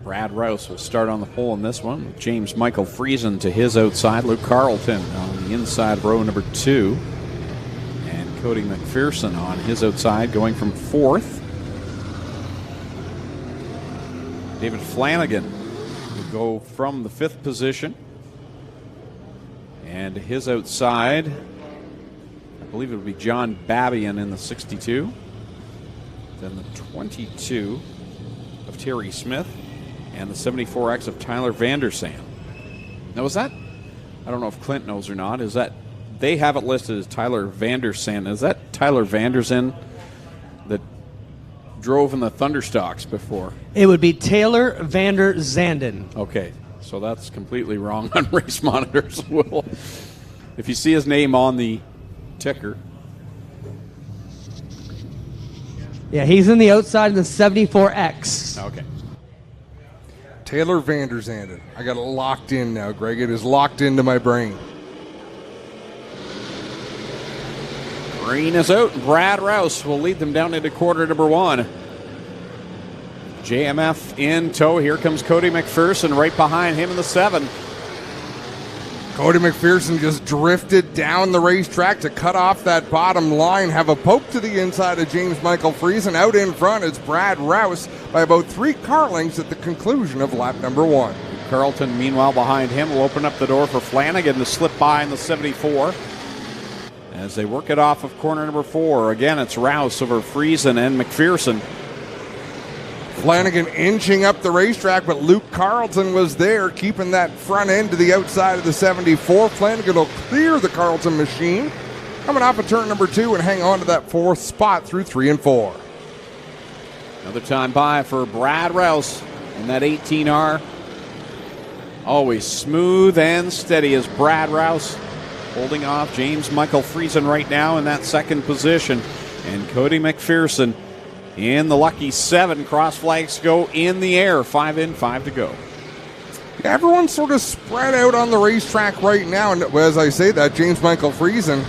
Brad Rouse will start on the pole in this one. James Michael Frieza to his outside. Luke Carlton on the inside row number 2. And Cody McPherson on his outside going from 4th. David Flanagan will go from the 5th position. And his outside, I believe it will be John Babian in the 62. Then the 22 of Terry Smith. And the 74X of Tyler Vandersand. Now, is that, I don't know if Clint knows or not, is that, they have it listed as Tyler Vandersand. Is that Tyler Vandersand that drove in the Thunderstocks before? It would be Taylor Vanderzanden. Okay, so that's completely wrong on Race Monitors. Will, if you see his name on the ticker. Yeah, he's in the outside of the 74X. Okay. Taylor Vanderzanden. I got it locked in now, Greg. It is locked into my brain. Green is out. Brad Rouse will lead them down into quarter number 1. JMF in tow. Here comes Cody McPherson right behind him in the 7. Cody McPherson just drifted down the racetrack to cut off that bottom line, have a poke to the inside of James Michael Frieza, and out in front is Brad Rouse by about 3 car lengths at the conclusion of lap number 1. Carlton, meanwhile, behind him will open up the door for Flanagan to slip by in the 74 as they work it off of corner number 4. Again, it's Rouse over Friesen and McPherson. Flanagan inching up the racetrack, but Luke Carlton was there, keeping that front end to the outside of the 74. Flanagan will clear the Carlton machine, coming off of turn number 2 and hang on to that 4th spot through 3 and 4. Another time by for Brad Rouse in that 18R. Always smooth and steady as Brad Rouse holding off James Michael Friesen right now in that 2nd position. And Cody McPherson in the lucky 7. Cross flags go in the air. 5 in, 5 to go. Everyone's sort of spread out on the racetrack right now. And as I say that, James Michael Friesen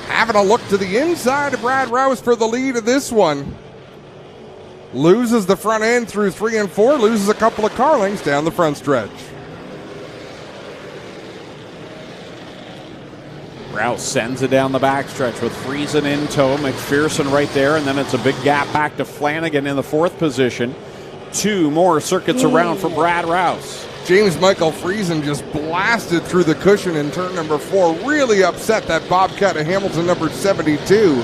having a look to the inside of Brad Rouse for the lead of this one. Loses the front end through 3 and 4. Loses a couple of car lengths down the front stretch. Rouse sends it down the backstretch with Friesen in tow, McPherson right there, and then it's a big gap back to Flanagan in the 4th position. 2 more circuits around for Brad Rouse. James Michael Friesen just blasted through the cushion in turn number 4. Really upset that Bobcat of Hamilton number 72.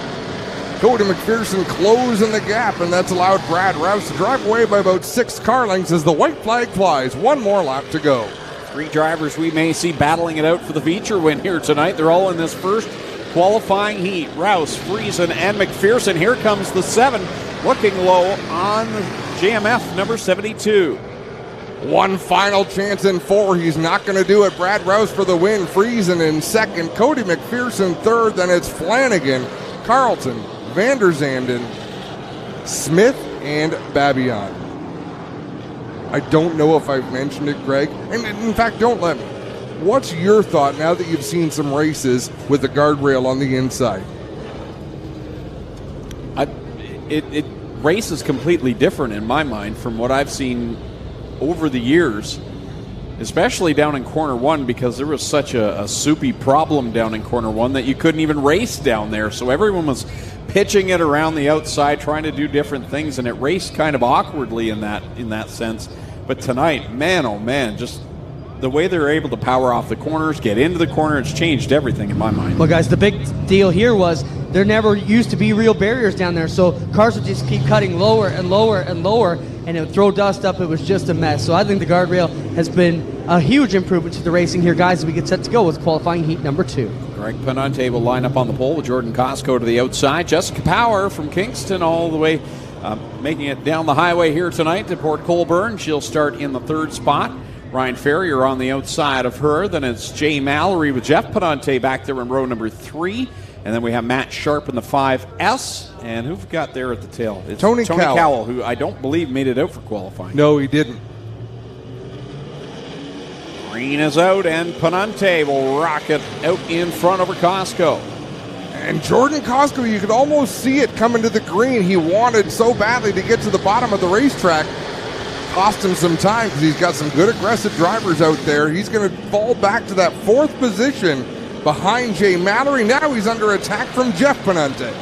Cody McPherson closing the gap, and that's allowed Brad Rouse to drive away by about 6 car lengths as the white flag flies. 1 more lap to go. 3 drivers we may see battling it out for the feature win here tonight. They're all in this first qualifying heat. Rouse, Friesen, and McPherson. Here comes the 7, looking low on JMF number 72. One final chance in 4. He's not going to do it. Brad Rouse for the win. Friesen in 2nd. Cody McPherson 3rd. Then it's Flanagan, Carlton, Van der Zanden, Smith, and Babian. I don't know if I've mentioned it, Greg. And in fact, don't let me. What's your thought now that you've seen some races with the guardrail on the inside? Race is completely different in my mind from what I've seen over the years, especially down in corner 1, because there was such a soupy problem down in corner 1 that you couldn't even race down there. So everyone was pitching it around the outside, trying to do different things, and it raced kind of awkwardly in that sense. But tonight, man, oh man, just the way they're able to power off the corners, get into the corner, it's changed everything in my mind. Well, guys, the big deal here was there never used to be real barriers down there, so cars would just keep cutting lower and lower and lower, and it would throw dust up. It was just a mess. So I think the guardrail has been a huge improvement to the racing here, guys, as we get set to go with qualifying heat number 2. Greg Penante will line up on the pole with Jordan Costco to the outside. Jessica Power from Kingston all the way making it down the highway here tonight to Port Colborne. She'll start in the 3rd spot. Ryan Ferrier on the outside of her. Then it's Jay Mallory with Jeff Penante back there in row number 3. And then we have Matt Sharp in the 5S. And who've got there at the tail? It's Tony Cowell, who I don't believe made it out for qualifying. No, he didn't. Green is out, and Penante will rock it out in front over Costco. And Jordan Costco, you could almost see it coming to the green. He wanted so badly to get to the bottom of the racetrack. Cost him some time because he's got some good aggressive drivers out there. He's going to fall back to that 4th position behind Jay Mallory. Now he's under attack from Jeff Penante.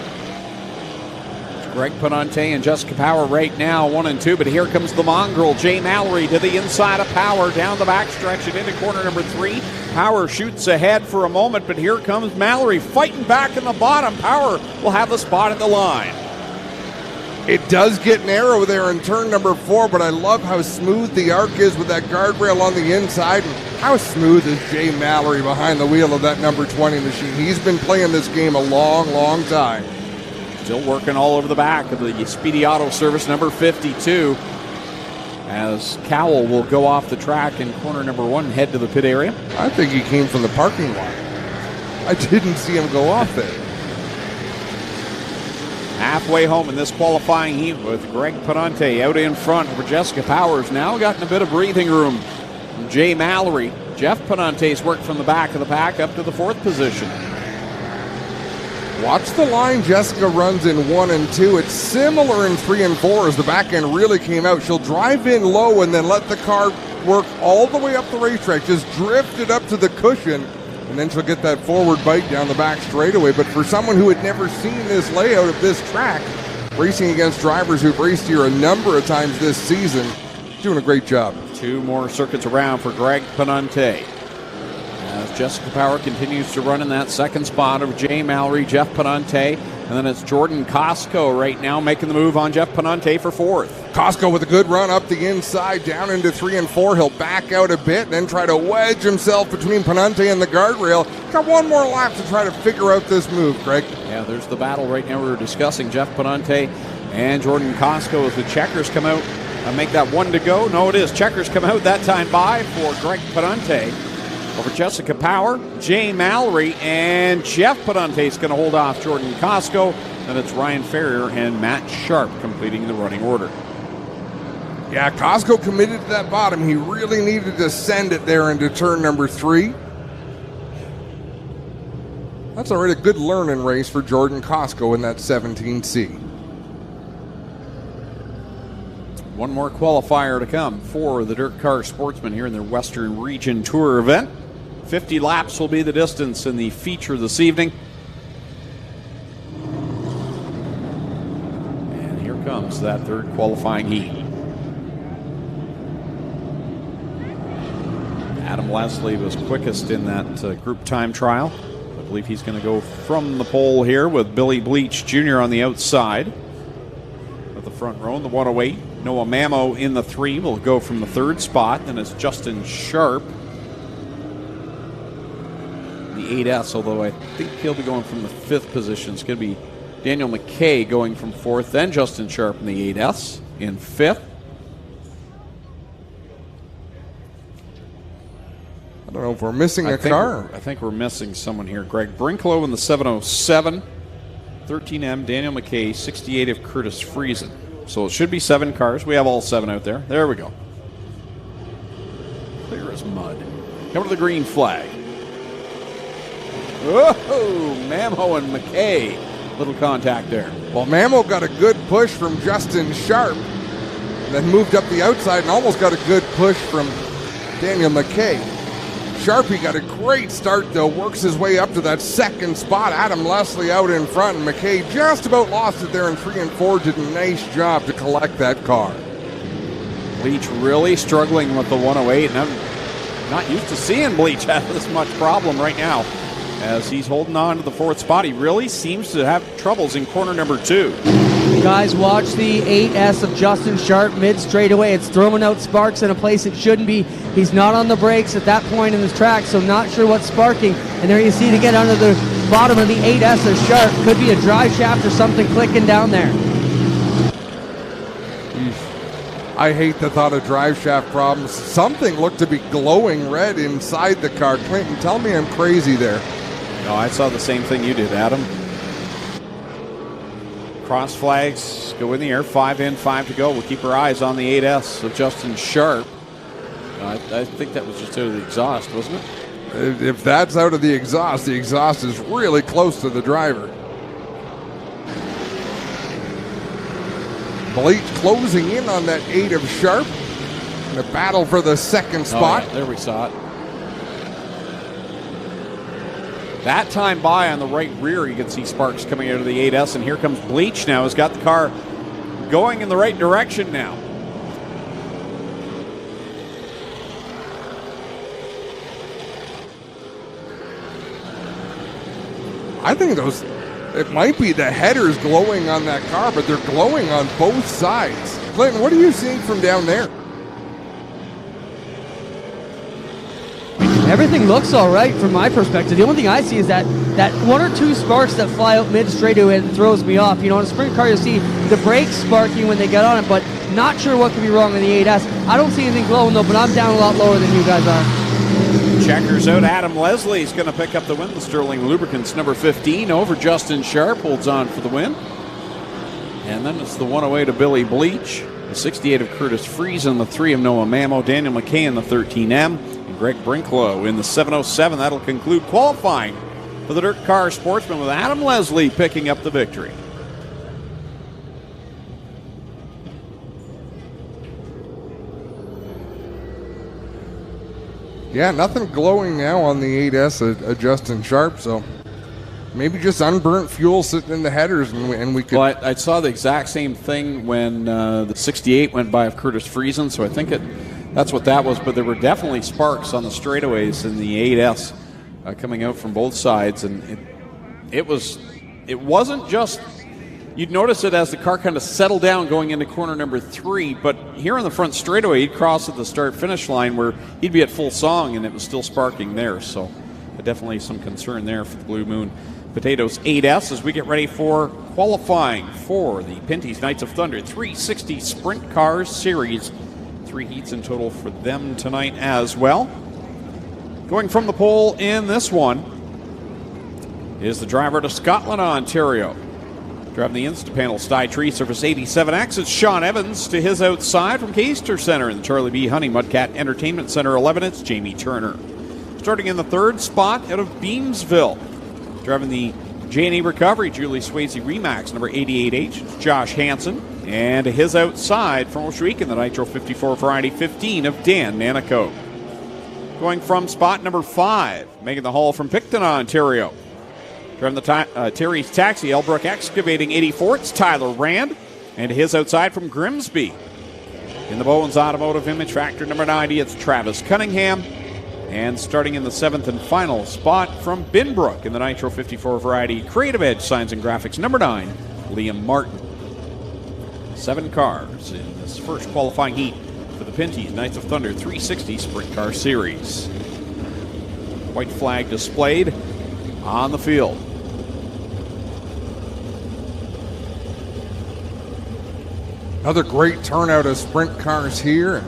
Greg Penante and Jessica Power right now, 1 and 2, but here comes the mongrel, Jay Mallory, to the inside of Power, down the backstretch and into corner number 3. Power shoots ahead for a moment, but here comes Mallory fighting back in the bottom. Power will have the spot at the line. It does get narrow there in turn number 4, but I love how smooth the arc is with that guardrail on the inside. And how smooth is Jay Mallory behind the wheel of that number 20 machine? He's been playing this game a long, long time. Still working all over the back of the Speedy Auto Service number 52 as Cowell will go off the track in corner number 1 and head to the pit area. I think he came from the parking lot. I didn't see him go off there. Halfway home in this qualifying heat with Greg Penante out in front for Jessica Powers. Now gotten a bit of breathing room from Jay Mallory. Jeff Penante's worked from the back of the pack up to the 4th position. Watch the line Jessica runs in 1 and 2. It's similar in 3 and 4 as the back end really came out. She'll drive in low and then let the car work all the way up the racetrack, just drifted up to the cushion, and then she'll get that forward bite down the back straightaway. But for someone who had never seen this layout of this track, racing against drivers who've raced here a number of times this season, doing a great job. 2 more circuits around for Greg Penante. As Jessica Power continues to run in that second spot of Jay Mallory, Jeff Penante, and then it's Jordan Costco right now making the move on Jeff Penante for 4th. Costco with a good run up the inside, down into 3 and 4. He'll back out a bit, then try to wedge himself between Penante and the guardrail. Got one more lap to try to figure out this move, Greg. Yeah, there's the battle right now we were discussing. Jeff Penante and Jordan Costco as the checkers come out. Make that 1 to go. No, it is. Checkers come out that time by for Greg Penante over Jessica Power, Jay Mallory, and Jeff Penante is going to hold off Jordan Costco. Then it's Ryan Ferrier and Matt Sharp completing the running order. Yeah, Costco committed to that bottom. He really needed to send it there into turn number 3. That's already a good learning race for Jordan Costco in that 17C. One more qualifier to come for the Dirt Car Sportsmen here in their Western Region Tour event. 50 laps will be the distance in the feature this evening. And here comes that third qualifying heat. Adam Leslie was quickest in that group time trial. I believe he's going to go from the pole here with Billy Bleach Jr. on the outside. At the front row in the 108. Noah Mamo in the 3 will go from the 3rd spot. Then it's Justin Sharp. The 8S, although I think he'll be going from the 5th position. It's going to be Daniel McKay going from 4th. Then Justin Sharp in the 8S in 5th. I don't know if we're missing a car. I think we're missing someone here. Greg Brinklow in the 707. 13M, Daniel McKay, 68 of Curtis Frieza. So it should be 7 cars. We have all 7 out there. There we go. Clear as mud. Come to the green flag. Whoa, Mamo and McKay. Little contact there. Well, Mamo got a good push from Justin Sharp, then moved up the outside and almost got a good push from Daniel McKay. Sharpie got a great start, though, works his way up to that 2nd spot. Adam Leslie out in front, and McKay just about lost it there in 3 and 4. Did a nice job to collect that car. Bleach really struggling with the 108, and I'm not used to seeing Bleach have this much problem right now. As he's holding on to the 4th spot, he really seems to have troubles in corner number 2. Guys, watch the 8S of Justin Sharp mid straightaway. It's throwing out sparks in a place it shouldn't be. He's not on the brakes at that point in this track, so not sure what's sparking. And there you see to get under the bottom of the 8S of Sharp. Could be a drive shaft or something clicking down there. I hate the thought of drive shaft problems. Something looked to be glowing red inside the car. Clinton, tell me I'm crazy there. No, I saw the same thing you did, Adam. Cross flags go in the air. 5 in, 5 to go. We'll keep our eyes on the 8S of Justin Sharp. I think that was just out of the exhaust, wasn't it? If that's out of the exhaust is really close to the driver. Bleach closing in on that 8 of Sharp. In a battle for the 2nd spot. Oh, yeah, there we saw it. That time by on the right rear, you can see sparks coming out of the 8S, and here comes Bleach now. Has got the car going in the right direction now. I think it might be the headers glowing on that car, but they're glowing on both sides. Clinton, what are you seeing from down there? Everything looks all right from my perspective. The only thing I see is that 1 or 2 sparks that fly out mid straightaway and throws me off. You know, in a sprint car, you'll see the brakes sparking when they get on it, but not sure what could be wrong with the 8S. I don't see anything glowing, though, but I'm down a lot lower than you guys are. Checkers out. Adam Leslie's going to pick up the win. The Sterling Lubricants number 15 over Justin Sharp holds on for the win. And then it's the 108 of Billy Bleach, the 68 of Curtis Frieza, and the 3 of Noah Mamo, Daniel McKay in the 13M, and Greg Brinklow in the 707. That'll conclude qualifying for the Dirt Car Sportsman with Adam Leslie picking up the victory. Yeah, nothing glowing now on the 8S at Justin Sharp, so maybe just unburnt fuel sitting in the headers, and we could... Well, I saw the exact same thing when the 68 went by of Curtis Friesen, so I think that's what that was, but there were definitely sparks on the straightaways in the 8S coming out from both sides, and it wasn't just... You'd notice it as the car kind of settled down going into corner number 3, but here on the front straightaway, he'd cross at the start-finish line where he'd be at full song, and it was still sparking there. So definitely some concern there for the Blue Moon Potatoes 8S as we get ready for qualifying for the Pinty's Knights of Thunder 360 Sprint Cars Series. 3 heats in total for them tonight as well. Going from the pole in this one is the driver to Scotland, Ontario. Driving the Instapanel Sty Tree Surface 87X, it's Sean Evans. To his outside from Caister Center in the Charlie B. Honey Mudcat Entertainment Center 11, it's Jamie Turner. Starting in the 3rd spot out of Beamsville. Driving the J&E Recovery Julie Swayze Remax number 88H, it's Josh Hansen. And to his outside from Oshweek in the Nitro 54 Variety 15 of Dan Nanico. Going from spot number 5, making the haul from Picton, Ontario. Driving the Terry's Taxi, Elbrook Excavating 84, it's Tyler Rand. And to his outside from Grimsby. In the Bowens Automotive Image Factor number 90, it's Travis Cunningham. And starting in the 7th and final spot from Binbrook in the Nitro 54 Variety Creative Edge Signs and Graphics number 9, Liam Martin. 7 cars in this first qualifying heat for the Pinty's Knights of Thunder 360 Sprint Car Series. White flag displayed on the field. Another great turnout of sprint cars here.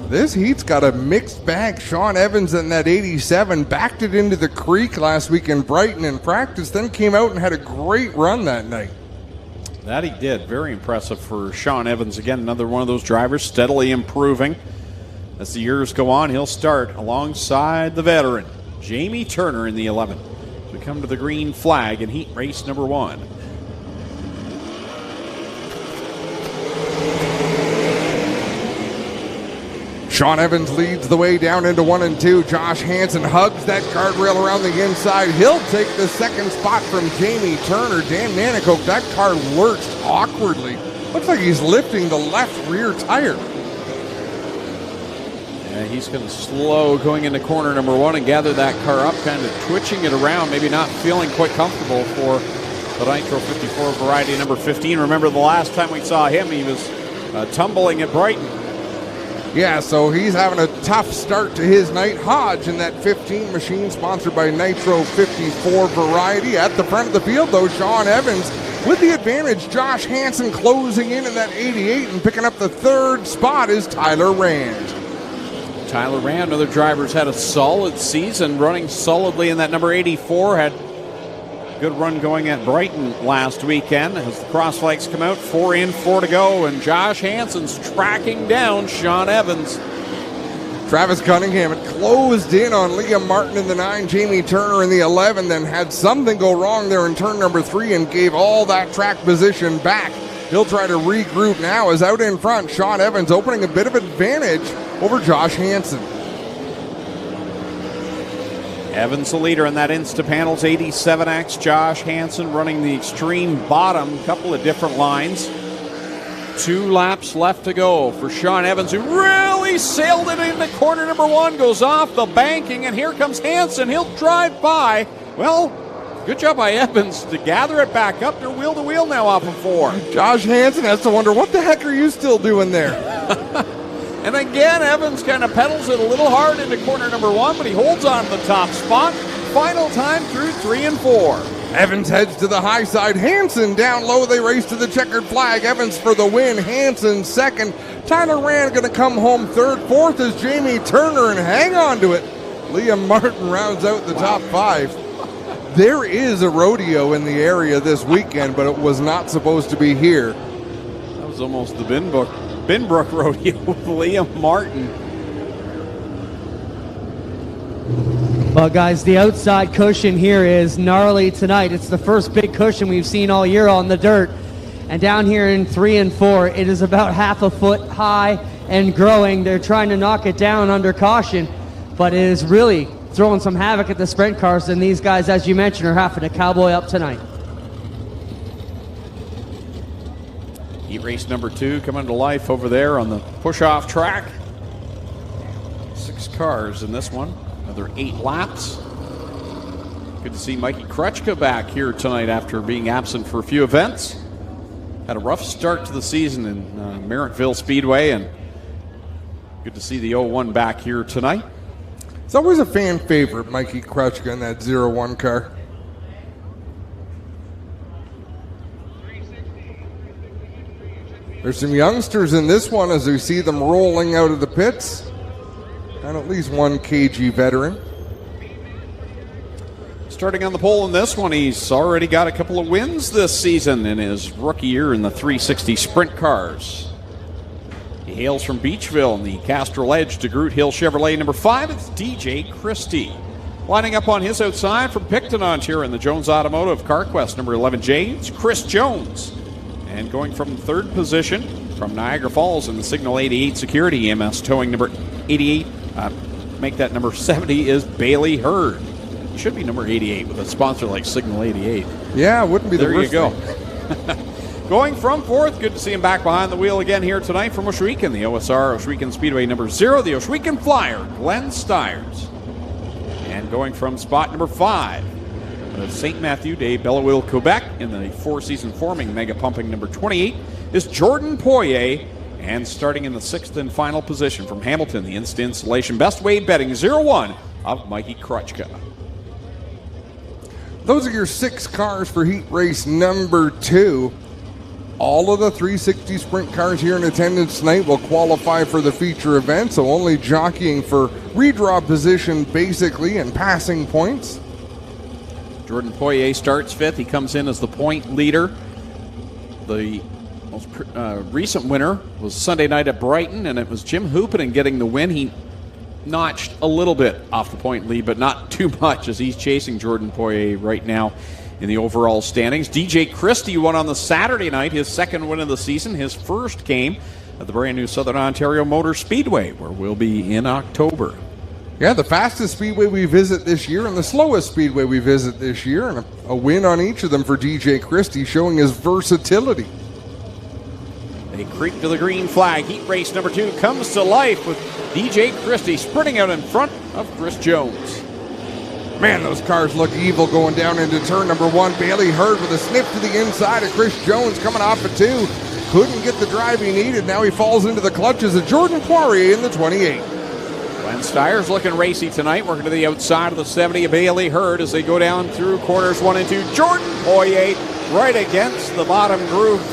This heat's got a mixed bag. Sean Evans in that 87 backed it into the creek last week in Brighton in practice, then came out and had a great run that night. That he did. Very impressive for Sean Evans. Again, another one of those drivers steadily improving. As the years go on, he'll start alongside the veteran, Jamie Turner in the 11. As we come to the green flag in heat race number 1. Sean Evans leads the way down into 1 and 2. Josh Hansen hugs that guardrail around the inside. He'll take the 2nd spot from Jamie Turner. Dan Nanico, that car lurched awkwardly. Looks like he's lifting the left rear tire. Yeah, he's going to slow going into corner number 1 and gather that car up, kind of twitching it around, maybe not feeling quite comfortable for the Nitro 54 Variety number 15. Remember the last time we saw him, he was tumbling at Brighton. Yeah, so he's having a tough start to his night. Hodge in that 15 machine sponsored by Nitro 54 Variety. At the front of the field, though, Sean Evans with the advantage. Josh Hansen closing in that 88 and picking up the 3rd spot is Tyler Rand. Tyler Rand, other drivers had a solid season, running solidly in that number 84. Had a good run going at Brighton last weekend. As the cross flags come out, 4 in, 4 to go, and Josh Hansen's tracking down Sean Evans. Travis Cunningham had closed in on Liam Martin in the 9, Jamie Turner in the 11, then had something go wrong there in turn number 3 and gave all that track position back. He'll try to regroup now as out in front, Sean Evans opening a bit of advantage over Josh Hansen. Evans the leader in that Instapanels 87X. Josh Hansen running the extreme bottom, couple of different lines. 2 laps left to go for Sean Evans, who really sailed it into corner number 1, goes off the banking, and here comes Hansen. He'll drive by. Well, good job by Evans to gather it back up. They're wheel to wheel now off of 4. Josh Hansen has to wonder, what the heck are you still doing there? And again, Evans kind of pedals it a little hard into corner number 1, but he holds on to the top spot. Final time through 3 and 4. Evans heads to the high side. Hansen down low. They race to the checkered flag. Evans for the win. Hansen 2nd. Tyler Rand going to come home 3rd. 4th is Jamie Turner, and hang on to it. Liam Martin rounds out the top 5. There is a rodeo in the area this weekend, but it was not supposed to be here. That was almost the Binbrook rodeo with Liam Martin. Well, guys, the outside cushion here is gnarly tonight. It's the first big cushion we've seen all year on the dirt. And down here in 3 and 4, it is about half a foot high and growing. They're trying to knock it down under caution, but it is really throwing some havoc at the sprint cars, and these guys, as you mentioned, are having to cowboy up tonight. Heat race number 2 coming to life over there on the push-off track. 6 cars in this one, another 8 laps. Good to see Mikey Krutchka back here tonight after being absent for a few events. Had a rough start to the season in Merrittville Speedway, and good to see the 01 back here tonight. It's always a fan favorite, Mikey Krutchka in that 01 car. There's some youngsters in this one as we see them rolling out of the pits, and at least one KG veteran. Starting on the pole in this one, he's already got a couple of wins this season in his rookie year in the 360 sprint cars. He hails from Beachville in the Castrol Edge to Groot Hill Chevrolet number 5. It's DJ Christie. Lining up on his outside from Picton, Ontario in the Jones Automotive CarQuest number 11J, it's Chris Jones. And going from third position from Niagara Falls in the Signal 88 Security EMS towing number 88, make that number 70, is Bailey Hurd. Should be number 88 with a sponsor like Signal 88. Yeah, it wouldn't be the worst. There you go. Going from fourth, good to see him back behind the wheel again here tonight from Ohsweken, the OSR Ohsweken Speedway number 0, the Ohsweken Flyer, Glenn Stiers. And going from spot number 5, St. Matthew de Belleville, Quebec, in the four-season forming mega pumping number 28, is Jordan Poirier. And starting in the 6th and final position from Hamilton, the Insta Installation Best Wade Betting 01 of Mikey Krutchka. Those are your 6 cars for heat race number 2. All of the 360 sprint cars here in attendance tonight will qualify for the feature event, so only jockeying for redraw position basically and passing points. Jordan Poirier starts 5th. He comes in as the point leader. The most recent winner was Sunday night at Brighton, and it was Jim Hoopinen getting the win. He notched a little bit off the point lead, but not too much, as he's chasing Jordan Poirier right now in the overall standings. DJ Christie won on the Saturday night, his 2nd win of the season. His first came at the brand new Southern Ontario Motor Speedway, where we'll be in October. Yeah, the fastest speedway we visit this year and the slowest speedway we visit this year, and a win on each of them for DJ Christie, showing his versatility. They creep to the green flag. Heat race number 2 comes to life with DJ Christie sprinting out in front of Chris Jones. Man, those cars look evil going down into turn number 1. Bailey Hurd with a sniff to the inside of Chris Jones coming off at 2. Couldn't get the drive he needed. Now he falls into the clutches of Jordan Poirier in the 28. Glenn Stiers looking racy tonight, working to the outside of the 70 of Bailey Hurd as they go down through corners 1 and 2. Jordan Poirier right against the bottom groove.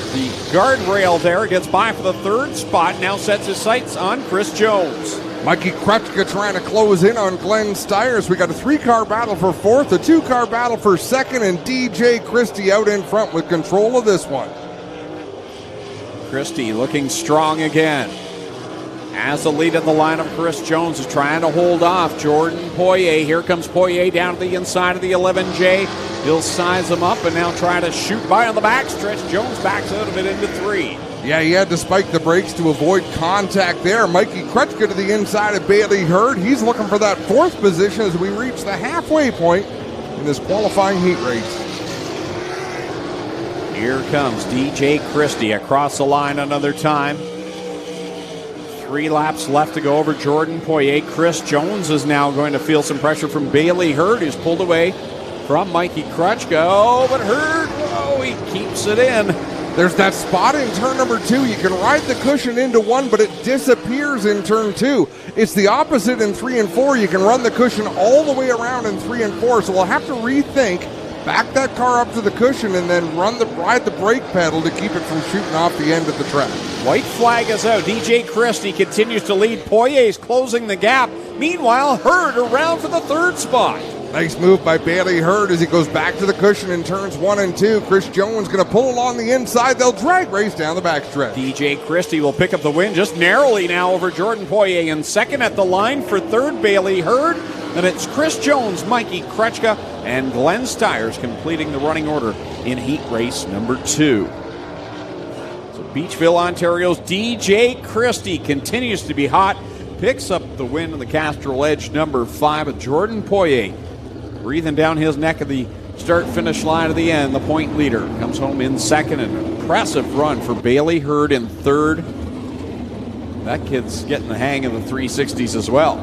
The guardrail there, gets by for the 3rd spot, now sets his sights on Chris Jones. Mikey Krutchka trying to close in on Glenn Stiers. We got a 3-car battle for 4th, a 2-car battle for 2nd, and DJ Christie out in front with control of this one. Christie looking strong again. As the lead in the lineup, Chris Jones is trying to hold off Jordan Poirier. Here comes Poirier down to the inside of the 11J. He'll size him up and now try to shoot by on the backstretch. Jones backs out of it into 3. Yeah, he had to spike the brakes to avoid contact there. Mikey Krutchka to the inside of Bailey Hurd. He's looking for that 4th position as we reach the halfway point in this qualifying heat race. Here comes DJ Christie across the line another time. 3 laps left to go over Jordan Poirier. Chris Jones is now going to feel some pressure from Bailey Hurd, who's pulled away from Mikey Krutchka. Oh, but Hurd, he keeps it in. There's that spot in turn number 2. You can ride the cushion into 1, but it disappears in turn 2. It's the opposite in 3 and 4. You can run the cushion all the way around in 3 and 4, so we'll have to rethink, back that car up to the cushion, and then ride the brake pedal to keep it from shooting off the end of the track. White flag is out. DJ Christie continues to lead. Poirier's closing the gap. Meanwhile, Hurd around for the 3rd spot. Nice move by Bailey Hurd as he goes back to the cushion in turns 1 and 2. Chris Jones going to pull along the inside. They'll drag race down the backstretch. DJ Christie will pick up the win just narrowly now over Jordan Poirier. And 2nd at the line for 3rd, Bailey Hurd. And it's Chris Jones, Mikey Krutchka, and Glenn Stiers completing the running order in heat race number 2. So Beachville, Ontario's DJ Christie continues to be hot. Picks up the win in the Castrol Edge number 5 with Jordan Poirier breathing down his neck of the start-finish line at the end. The point leader comes home in second. An impressive run for Bailey Hurd in third. That kid's getting the hang of the 360s as well.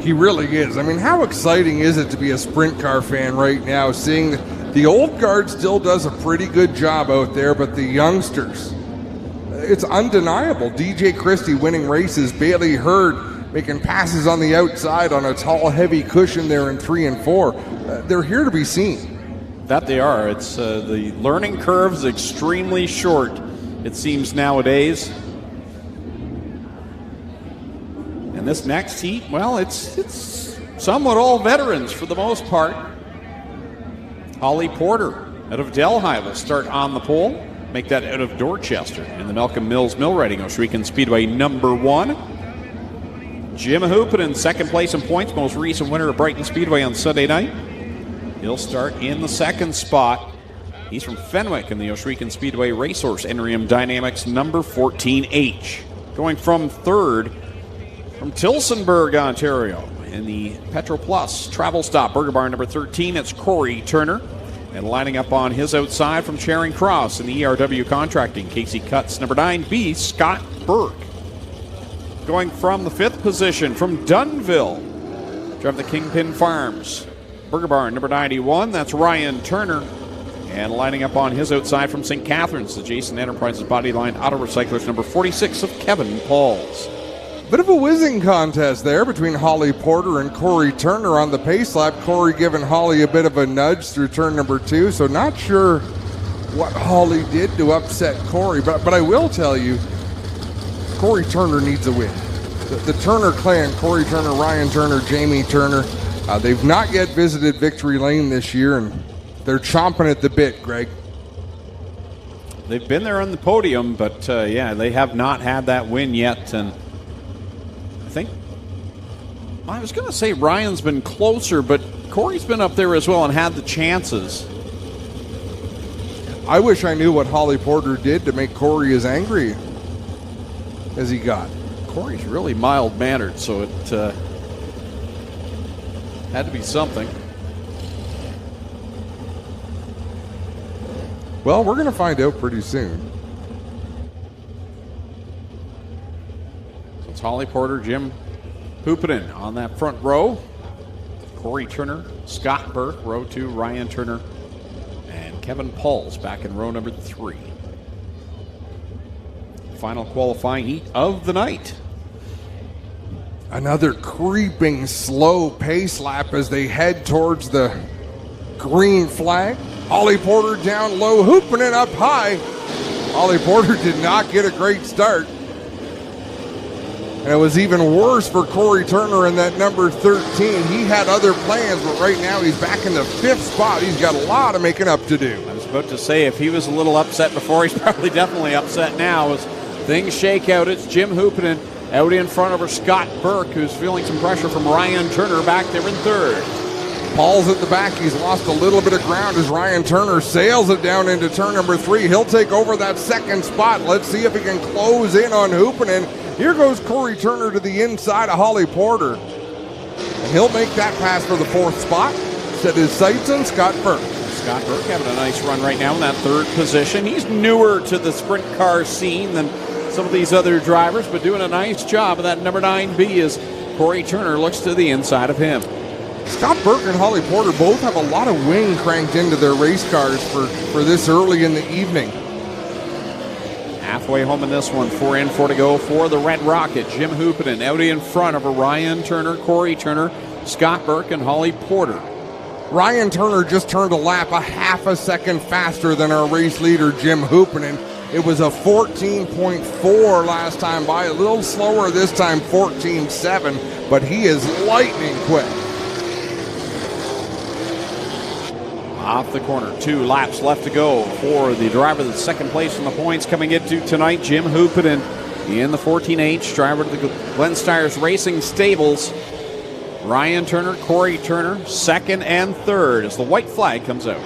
He really is. I mean, how exciting is it to be a sprint car fan right now, seeing the old guard still does a pretty good job out there, but the youngsters, it's undeniable. DJ Christie winning races, Bailey Hurd making passes on the outside on a tall, heavy cushion there in 3 and 4. They're here to be seen. That they are. It's the learning curve is extremely short, it seems nowadays. And this next heat, well, it's somewhat all veterans for the most part. Holly Porter out of Delhi will start on the pole. Make that out of Dorchester in the Malcolm Mills Millwrighting Ohsweken Speedway number 1. Jim Hoopin in second place in points, most recent winner of Brighton Speedway on Sunday night. He'll start in the second spot. He's from Fenwick in the Ohsweken Speedway Racehorse Enrium Dynamics number 14H. Going from third, from Tillsonburg, Ontario, in the Petro Plus Travel Stop Burger Bar number 13, it's Corey Turner. And lining up on his outside from Charing Cross in the ERW Contracting, Casey Cutts, number 9B, Scott Burke. Going from the 5th position from Dunnville, driving the Kingpin Farms Burger Barn, number 91, that's Ryan Turner. And lining up on his outside from St. Catharines, the Jason Enterprises Bodyline Auto Recyclers, number 46 of Kevin Pauls. Bit of a whizzing contest there between Holly Porter and Corey Turner on the pace lap. Corey giving Holly a bit of a nudge through turn number 2, so not sure what Holly did to upset Corey, but I will tell you, Corey Turner needs a win. The Turner clan, Corey Turner, Ryan Turner, Jamie Turner, they've not yet visited Victory Lane this year, and they're chomping at the bit, Greg. They've been there on the podium, but yeah, they have not had that win yet. And I think, I was going to say Ryan's been closer, but Corey's been up there as well and had the chances. I wish I knew what Holly Porter did to make Corey as angry as he got. Corey's really mild-mannered, so it had to be something. Well, we're going to find out pretty soon. So it's Holly Porter, Jim Hoopinen on that front row. Corey Turner, Scott Burke, row 2, Ryan Turner, and Kevin Pauls back in row number 3. Final qualifying heat of the night. Another creeping slow pace lap as they head towards the green flag. Holly Porter down low, hooping it up high. Holly Porter did not get a great start. And it was even worse for Corey Turner in that number 13. He had other plans, but right now he's back in the 5th spot. He's got a lot of making up to do. I was about to say, if he was a little upset before, he's probably definitely upset now as things shake out. It's Jim Hoopinen out in front over Scott Burke, who's feeling some pressure from Ryan Turner back there in 3rd. Paul's at the back. He's lost a little bit of ground as Ryan Turner sails it down into turn number 3. He'll take over that 2nd spot. Let's see if he can close in on Hoopinen. Here goes Corey Turner to the inside of Holly Porter. And he'll make that pass for the 4th spot. Set his sights on Scott Burke. Scott Burke having a nice run right now in that 3rd position. He's newer to the sprint car scene than some of these other drivers, but doing a nice job of that number 9B as Corey Turner looks to the inside of him. Scott Burke and Holly Porter both have a lot of wing cranked into their race cars for this early in the evening. Halfway home in this one, 4 in, 4 to go for the Red Rocket. Jim Hoopinen out in front of Ryan Turner, Corey Turner, Scott Burke, and Holly Porter. Ryan Turner just turned a lap a half a second faster than our race leader, Jim Hoopinen. It was a 14.4 last time by, a little slower this time, 14.7, but he is lightning quick. Off the corner, 2 laps left to go for the driver that's 2nd place in the points coming into tonight, Jim Hoopinen in the 14H, driver to the Glenn Stires Racing Stables. Ryan Turner, Corey Turner, second and third as the white flag comes out.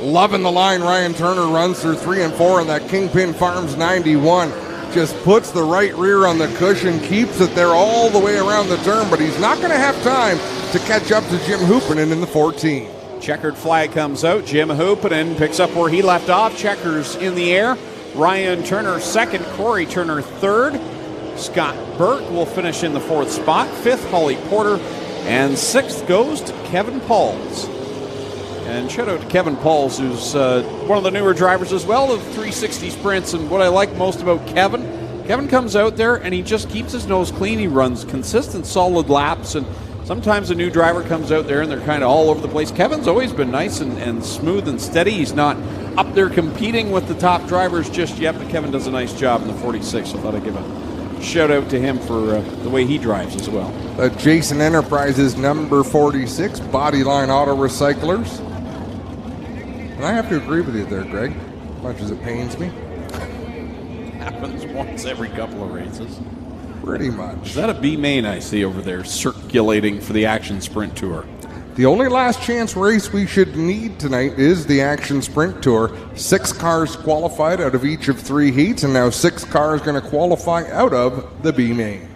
Loving the line Ryan Turner runs through 3 and 4 in that Kingpin Farms 91. Just puts the right rear on the cushion, keeps it there all the way around the turn, but he's not going to have time to catch up to Jim Hoopinen in the 14. Checkered flag comes out. Jim Hoopinen picks up where he left off. Checkers in the air. Ryan Turner second, Corey Turner third. Scott Burke will finish in the fourth spot. Fifth, Holly Porter. And sixth goes to Kevin Pauls. And shout out to Kevin Pauls, who's one of the newer drivers as well of 360 sprints. And what I like most about Kevin comes out there and he just keeps his nose clean. He runs consistent, solid laps. And sometimes a new driver comes out there and they're kind of all over the place. Kevin's always been nice and smooth and steady. He's not up there competing with the top drivers just yet, but Kevin does a nice job in the 46. So I thought I'd give a shout out to him for the way he drives as well. Jason Enterprises number 46, Bodyline Auto Recyclers. And I have to agree with you there, Greg, as much as it pains me. Happens once every couple of races. Pretty much. Is that a B main I see over there circulating for the Action Sprint Tour? The only last chance race we should need tonight is the Action Sprint Tour. 6 cars qualified out of each of 3 heats, and now 6 cars going to qualify out of the B main.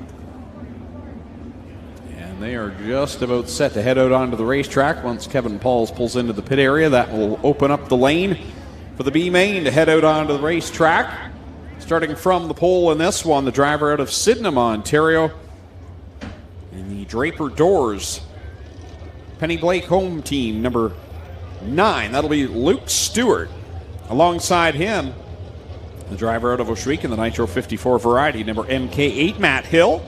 And they are just about set to head out onto the racetrack. Once Kevin Pauls pulls into the pit area, that will open up the lane for the B main to head out onto the racetrack. Starting from the pole in this one, the driver out of Sydenham, Ontario, in the Draper Doors Penny Blake home team, number 9. That'll be Luke Stewart. Alongside him, the driver out of Oshweek in the Nitro 54 variety, number MK8, Matt Hill.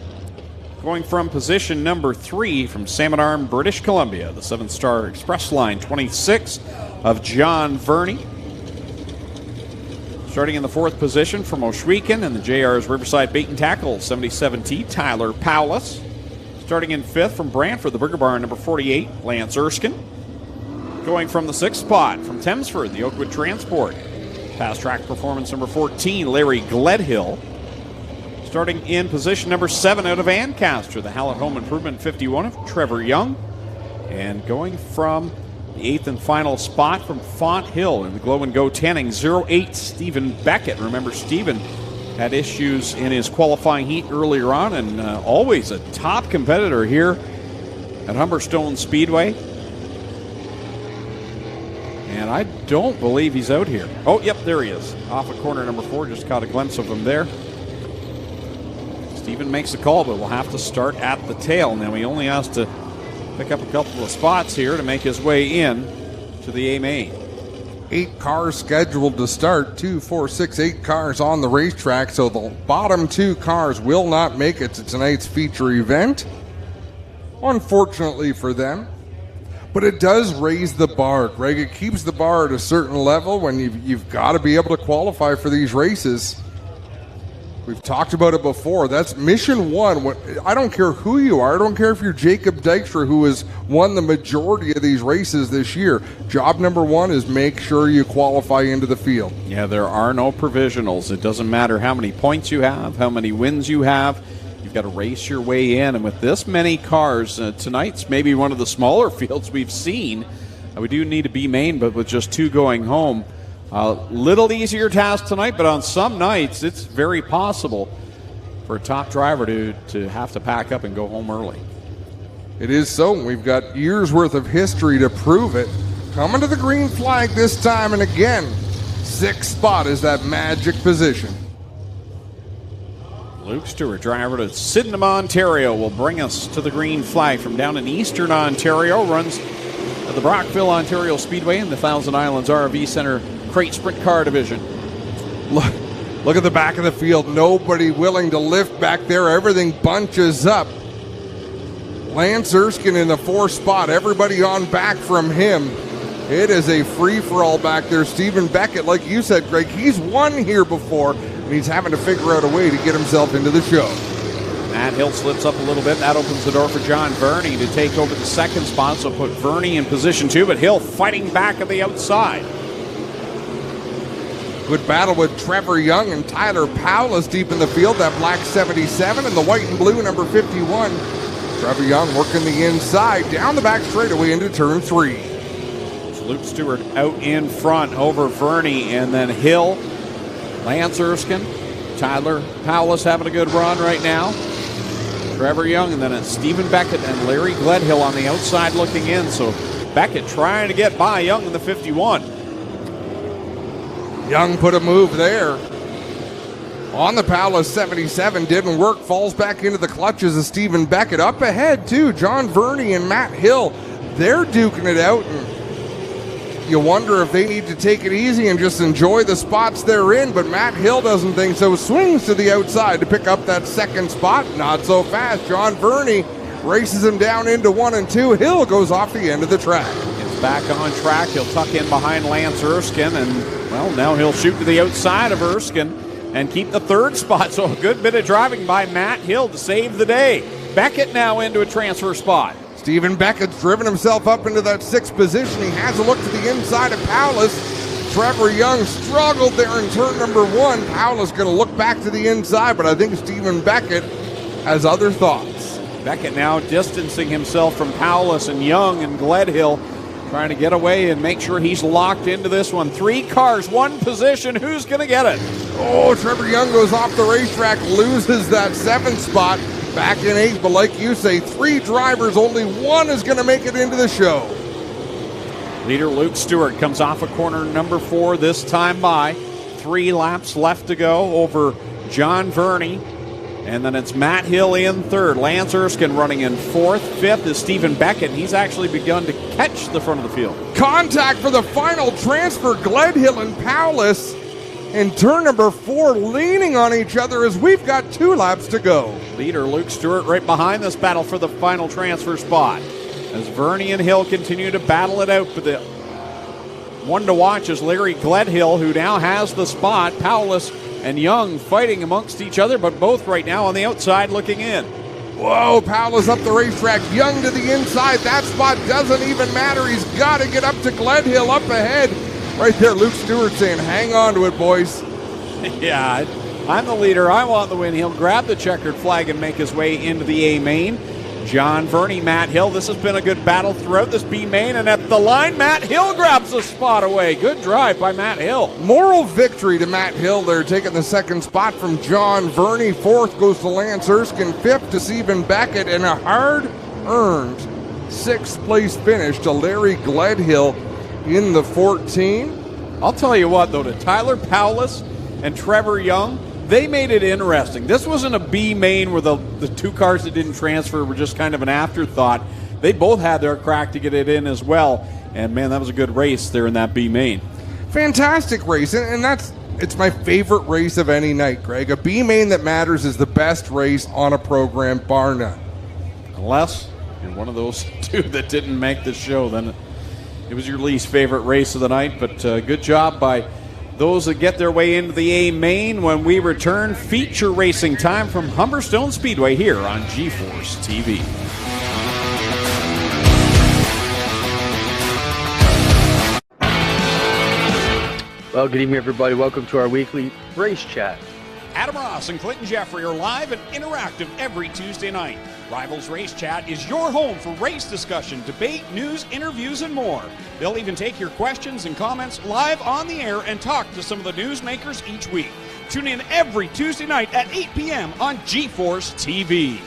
Going from position number 3 from Salmon Arm, British Columbia, the 7-Star Express Line 26 of John Verney. Starting in the 4th position from Oshweekin and the JR's Riverside Bait and Tackle 77T, Tyler Powless. Starting in 5th from Brantford, the Burger Barn, number 48, Lance Erskine. Going from the 6th spot from Thamesford, the Oakwood Transport, Fast Track Performance number 14, Larry Gledhill. Starting in position number 7 out of Ancaster, the Hallett Home Improvement 51 of Trevor Young. And going from the 8th and final spot from Font Hill in the Glow and Go Tanning, 08, Stephen Beckett. Remember, Stephen had issues in his qualifying heat earlier on, and always a top competitor here at Humberstone Speedway. And I don't believe he's out here. Oh, yep, there he is. Off of corner number 4, just caught a glimpse of him there. Stephen makes the call, but we'll have to start at the tail. Now he only has to pick up a couple of spots here to make his way in to the A main. 8 cars scheduled to start. 2, 4, 6, 8 cars on the racetrack, so the bottom 2 cars will not make it to tonight's feature event, unfortunately for them. But it does raise the bar, Greg. It keeps the bar at a certain level when you've got to be able to qualify for these races. We've talked about it before. That's mission 1. I don't care who you are. I don't care if you're Jacob Dykstra, who has won the majority of these races this year. Job number 1 is make sure you qualify into the field. Yeah, there are no provisionals. It doesn't matter how many points you have, how many wins you have. You've got to race your way in. And with this many cars, tonight's maybe one of the smaller fields we've seen. We do need a B main, but with just 2 going home, a little easier task tonight, but on some nights it's very possible for a top driver to have to pack up and go home early. It is so. We've got years worth of history to prove it. Coming to the green flag this time, and again, 6th spot is that magic position. Luke Stewart, driver to Sydenham, Ontario, will bring us to the green flag from down in eastern Ontario. Runs at the Brockville, Ontario Speedway in the Thousand Islands RV Center Crate Sprint Car Division. Look at the back of the field. Nobody willing to lift back there. Everything bunches up. Lance Erskine in the 4th spot. Everybody on back from him. It is a free-for-all back there. Stephen Beckett, like you said, Greg, he's won here before, and he's having to figure out a way to get himself into the show. Matt Hill slips up a little bit. That opens the door for John Verney to take over the 2nd spot, so put Verney in position 2, but Hill fighting back at the outside. Good battle with Trevor Young and Tyler Powless deep in the field. That black 77 and the white and blue number 51. Trevor Young working the inside, down the back straightaway into turn 3. Luke Stewart out in front over Verney, and then Hill, Lance Erskine, Tyler Powless having a good run right now. Trevor Young, and then it's Stephen Beckett and Larry Gledhill on the outside looking in. So Beckett trying to get by Young in the 51. Young put a move there on the Powless 77, didn't work, falls back into the clutches of Stephen Beckett. Up ahead too, John Verney and Matt Hill, they're duking it out, and you wonder if they need to take it easy and just enjoy the spots they're in, but Matt Hill doesn't think so. Swings to the outside to pick up that second spot. Not so fast. John Verney races him down into 1 and 2. Hill goes off the end of the track. Gets back on track. He'll tuck in behind Lance Erskine, and, well, now he'll shoot to the outside of Erskine and keep the third spot. So a good bit of driving by Matt Hill to save the day. Beckett now into a transfer spot. Stephen Beckett's driven himself up into that 6th position. He has a look to the inside of Powless. Trevor Young struggled there in turn number 1. Powless going to look back to the inside, but I think Stephen Beckett has other thoughts. Beckett now distancing himself from Powless and Young and Gledhill, trying to get away and make sure he's locked into this one. 3 cars, 1 position. Who's going to get it? Oh, Trevor Young goes off the racetrack, loses that 7th spot. Back in 8th, but like you say, 3 drivers, only 1 is going to make it into the show. Leader Luke Stewart comes off of corner number 4 this time by. 3 laps left to go over John Verney. And then it's Matt Hill in 3rd. Lance Erskine running in 4th. 5th is Stephen Beckett. He's actually begun to catch the front of the field. Contact for the final transfer. Gledhill and Powless in turn number 4 leaning on each other as we've got 2 laps to go. Leader Luke Stewart right behind this battle for the final transfer spot. As Verney and Hill continue to battle it out, but the one to watch is Larry Gledhill, who now has the spot. Powless and Young fighting amongst each other, but both right now on the outside looking in. Whoa, Powless up the racetrack, Young to the inside. That spot doesn't even matter. He's got to get up to Gledhill up ahead. Right there, Luke Stewart saying, hang on to it, boys. Yeah, I'm the leader. I want the win. He'll grab the checkered flag and make his way into the A main. John Verney, Matt Hill. This has been a good battle throughout this B main. And at the line, Matt Hill grabs the spot away. Good drive by Matt Hill. Moral victory to Matt Hill there, taking the 2nd spot from John Verney. 4th goes to Lance Erskine. 5th to Stephen Beckett. And a hard-earned 6th place finish to Larry Gledhill in the 14. I'll tell you what, though, to Tyler Powless and Trevor Young, they made it interesting. This wasn't a B main where the 2 cars that didn't transfer were just kind of an afterthought. They both had their crack to get it in as well. And, man, that was a good race there in that B main. Fantastic race, and it's my favorite race of any night, Greg. A B main that matters is the best race on a program, bar none. Unless you're one of those 2 that didn't make the show, then it was your least favorite race of the night, but good job by those that get their way into the A main. When we return, feature racing time from Humberstone Speedway here on G-Force TV. Well, good evening, everybody. Welcome to our weekly race chat. Adam Ross and Clinton Jeffrey are live and interactive every Tuesday night. Rivals Race Chat is your home for race discussion, debate, news, interviews, and more. They'll even take your questions and comments live on the air and talk to some of the newsmakers each week. Tune in every Tuesday night at 8 p.m. on G-Force TV.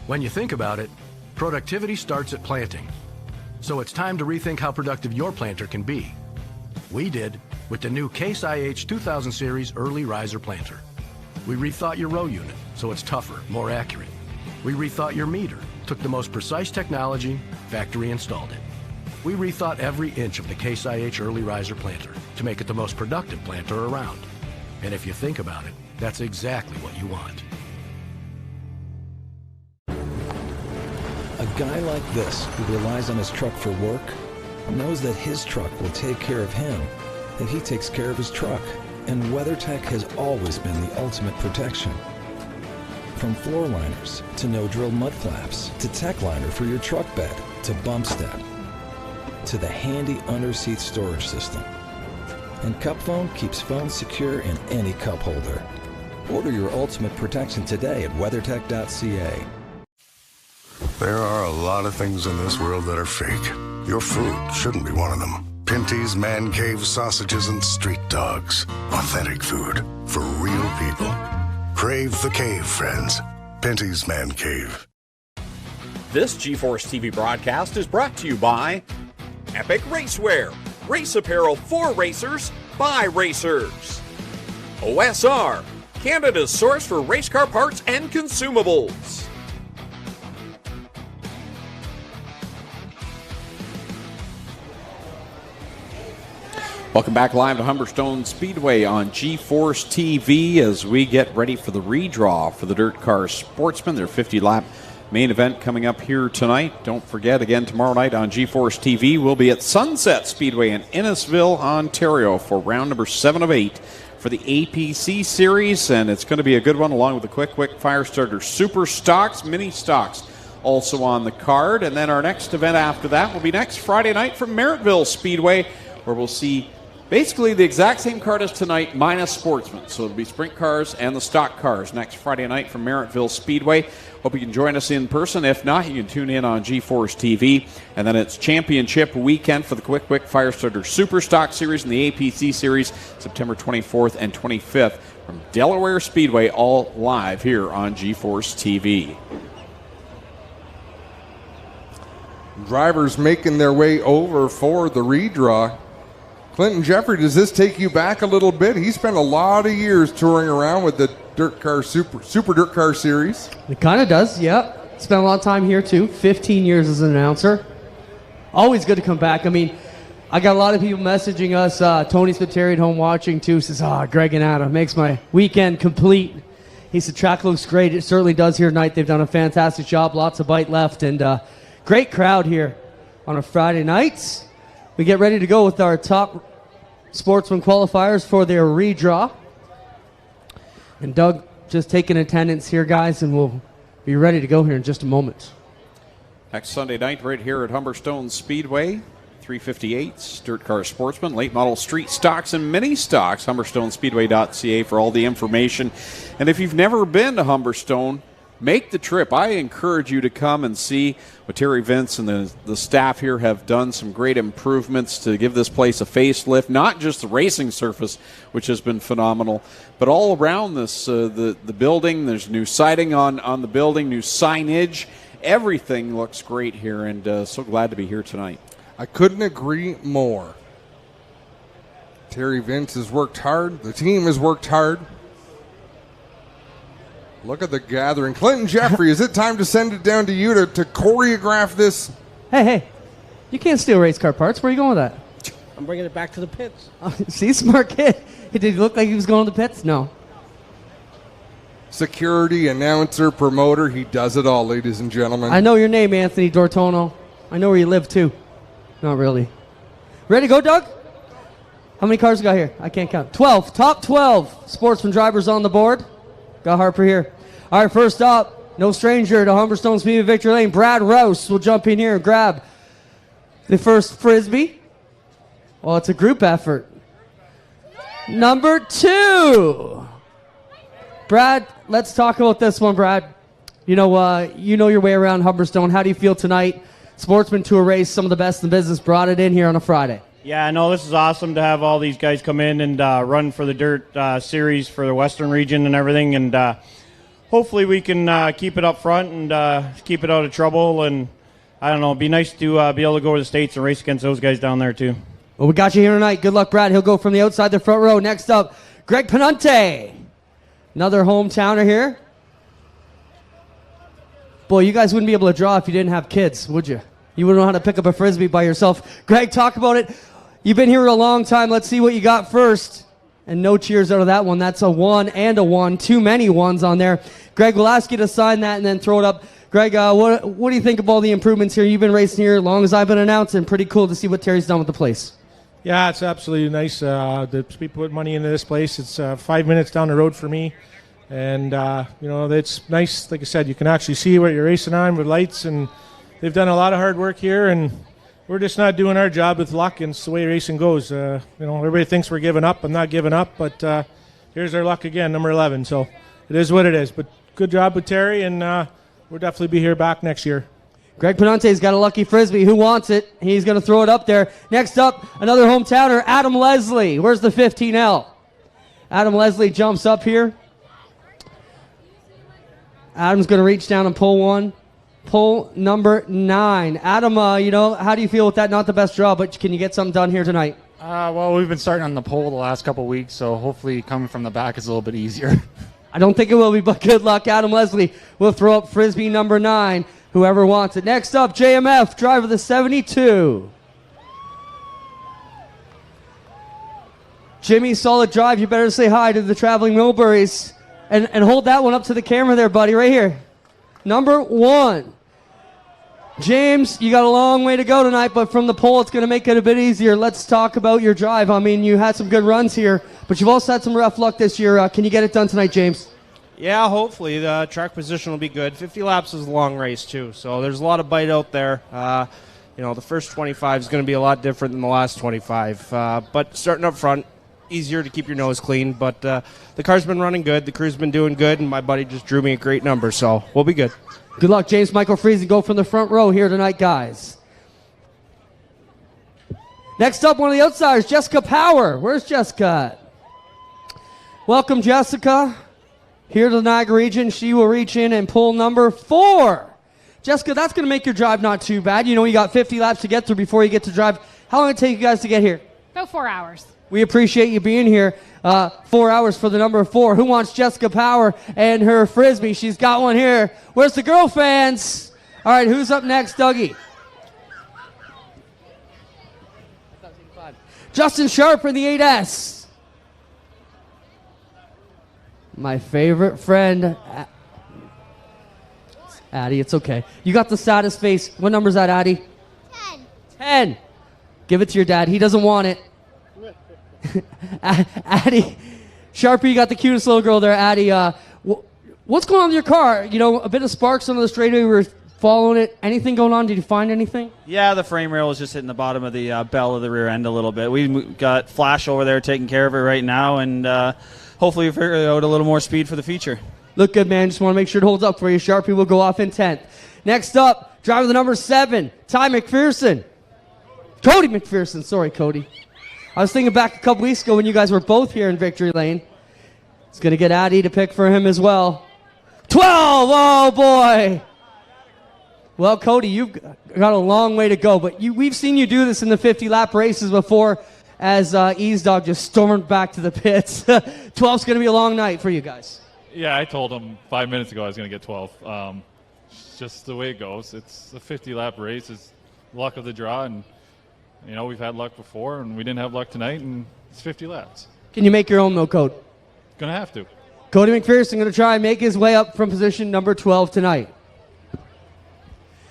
When you think about it, productivity starts at planting. So it's time to rethink how productive your planter can be. We did with the new Case IH 2000 Series Early Riser Planter. We rethought your row unit so it's tougher, more accurate. We rethought your meter, took the most precise technology, factory installed it. We rethought every inch of the Case IH Early Riser Planter to make it the most productive planter around. And if you think about it, that's exactly what you want. A guy like this, who relies on his truck for work, knows that his truck will take care of him, that he takes care of his truck. And WeatherTech has always been the ultimate protection. From floor liners to no-drill mud flaps to tech liner for your truck bed to bump step to the handy under-seat storage system. And Cup Phone keeps phones secure in any cup holder. Order your ultimate protection today at WeatherTech.ca. There are a lot of things in this world that are fake. Your food shouldn't be one of them. Pinty's Man Cave sausages and street dogs. Authentic food for real people. Crave the cave, friends. Pinty's Man Cave. This G-Force TV broadcast is brought to you by Epic Racewear. Race apparel for racers by racers. OSR, Canada's source for race car parts and consumables. Welcome back live to Humberstone Speedway on G-Force TV as we get ready for the redraw for the Dirt Car Sportsman, their 50-lap main event coming up here tonight. Don't forget, again, tomorrow night on G-Force TV, we'll be at Sunset Speedway in Innisville, Ontario for round number 7 of 8 for the APC Series, and it's going to be a good one along with the Quick Firestarter Super Stocks, Mini Stocks also on the card. And then our next event after that will be next Friday night from Merrittville Speedway, where we'll see basically the exact same card as tonight, minus Sportsman. So it'll be sprint cars and the stock cars next Friday night from Merrittville Speedway. Hope you can join us in person. If not, you can tune in on G-Force TV. And then it's championship weekend for the Quick Firestarter Super Stock Series and the APC Series, September 24th and 25th from Delaware Speedway, all live here on G-Force TV. Drivers making their way over for the redraw. Clinton Jeffrey, does this take you back a little bit? He spent a lot of years touring around with the Dirt Car Super Dirt Car Series. It kind of does, yeah. Spent a lot of time here, too. 15 years as an announcer. Always good to come back. I mean, I got a lot of people messaging us. Tony Spiteri at home watching, too. Says, Greg and Adam, makes my weekend complete. He said, track looks great. It certainly does here tonight. They've done a fantastic job. Lots of bite left. And great crowd here on a Friday night. We get ready to go with our top Sportsman Qualifiers for their redraw. And Doug just taking attendance here, guys, and we'll be ready to go here in just a moment. Next Sunday night right here at Humberstone Speedway, 358s, Dirt Car Sportsman, late model street stocks and mini stocks, humberstonespeedway.ca for all the information. And if you've never been to Humberstone, make the trip. I encourage you to come and see what Terry Vince and the staff here have done. Some great improvements to give this place a facelift. Not just the racing surface, which has been phenomenal, but all around this, the building. There's new siding on the building, new signage. Everything looks great here, and so glad to be here tonight. I couldn't agree more. Terry Vince has worked hard. The team has worked hard. Look at the gathering. Clinton Jeffrey, is it time to send it down to you to choreograph this? Hey, you can't steal race car parts. Where are you going with that? I'm bringing it back to the pits. See, smart kid. Did he look like he was going to the pits? No. Security, announcer, promoter, he does it all, ladies and gentlemen. I know your name, Anthony Dortono. I know where you live, too. Not really. Ready to go, Doug? How many cars we got here? I can't count. 12. Top 12 Sportsman drivers on the board. Got Harper here. All right, first up, no stranger to Humberstone Speedway Victory Lane. Brad Rouse will jump in here and grab the first Frisbee. Well, it's a group effort. Number 2. Brad, let's talk about this one, Brad. You know your way around Humberstone. How do you feel tonight? Sportsman Tour race, some of the best in the business, brought it in here on a Friday. Yeah, no, this is awesome to have all these guys come in and run for the Dirt Series for the Western region and everything. And hopefully we can keep it up front and keep it out of trouble. And I don't know, it'd be nice to be able to go to the States and race against those guys down there too. Well, we got you here tonight. Good luck, Brad. He'll go from the outside the front row. Next up, Greg Penante. Another hometowner here. Boy, you guys wouldn't be able to draw if you didn't have kids, would you? You wouldn't know how to pick up a Frisbee by yourself. Greg, talk about it. You've been here a long time. Let's see what you got first. And no cheers out of that one. That's a 1 and a 1. Too many ones on there. Greg, we'll ask you to sign that and then throw it up. Greg, what do you think of all the improvements here? You've been racing here as long as I've been announcing. Pretty cool to see what Terry's done with the place. Yeah, it's absolutely nice to put money into this place. It's 5 minutes down the road for me. And, it's nice. Like I said, you can actually see what you're racing on with lights. And they've done a lot of hard work here. And we're just not doing our job with luck, and it's the way racing goes. Everybody thinks we're giving up. I'm not giving up, but here's our luck again, number 11. So it is what it is. But good job with Terry, and we'll definitely be here back next year. Greg Penante's got a lucky Frisbee. Who wants it? He's going to throw it up there. Next up, another hometowner, Adam Leslie. Where's the 15L? Adam Leslie jumps up here. Adam's going to reach down and pull one. Pull number 9. Adam, how do you feel with that? Not the best draw, but can you get something done here tonight? Well, we've been starting on the pole the last couple weeks, so hopefully coming from the back is a little bit easier. I don't think it will be, but good luck. Adam Leslie will throw up Frisbee number 9. Whoever wants it. Next up, JMF, driver the 72. Jimmy, solid drive. You better say hi to the traveling Milburys. And hold that one up to the camera there, buddy, right here. Number 1. James, you got a long way to go tonight, but from the pole, it's going to make it a bit easier. Let's talk about your drive. I mean, you had some good runs here, but you've also had some rough luck this year. Can you get it done tonight, James? Yeah, hopefully. The track position will be good. 50 laps is a long race, too, so there's a lot of bite out there. The first 25 is going to be a lot different than the last 25. But starting up front, easier to keep your nose clean. But the car's been running good. The crew's been doing good, and my buddy just drew me a great number, so we'll be good. Good luck, James. Michael Frieza, go from the front row here tonight, guys. Next up, one of the outsiders, Jessica Power. Where's Jessica? Welcome, Jessica. Here to the Niagara region, she will reach in and pull number 4. Jessica, that's going to make your drive not too bad. You know, you got 50 laps to get through before you get to drive. How long did it take you guys to get here? About 4 hours. We appreciate you being here. 4 hours for the number 4. Who wants Jessica Power and her Frisbee? She's got one here. Where's the girl fans? All right, who's up next, Dougie? Justin Sharp in the 8S. My favorite friend, Addie, it's okay. You got the saddest face. What number's that, Addie? 10. 10. Give it to your dad. He doesn't want it. Addie, Sharpie, you got the cutest little girl there. Addie, what's going on with your car? You know, a bit of sparks on the straightaway. We were following it. Anything going on? Did you find anything? Yeah, the frame rail was just hitting the bottom of the bell of the rear end a little bit. We got Flash over there taking care of it right now, and hopefully we figure out a little more speed for the future. Look good, man. Just want to make sure it holds up for you. Sharpie will go off in 10th. Next up, driver the number 7, Ty McPherson. Cody McPherson. Sorry, Cody. I was thinking back a couple weeks ago when you guys were both here in Victory Lane. It's going to get Addie to pick for him as well. 12! Oh, boy! Well, Cody, you've got a long way to go, but we've seen you do this in the 50-lap races before as Ease Dog just stormed back to the pits. 12's going to be a long night for you guys. Yeah, I told him 5 minutes ago I was going to get 12. It's just the way it goes. It's a 50-lap race. It's luck of the draw, and you know, we've had luck before, and we didn't have luck tonight, and it's 50 laps. Can you make your own, though, Cody? Gonna have to. Cody McPherson going to try and make his way up from position number 12 tonight.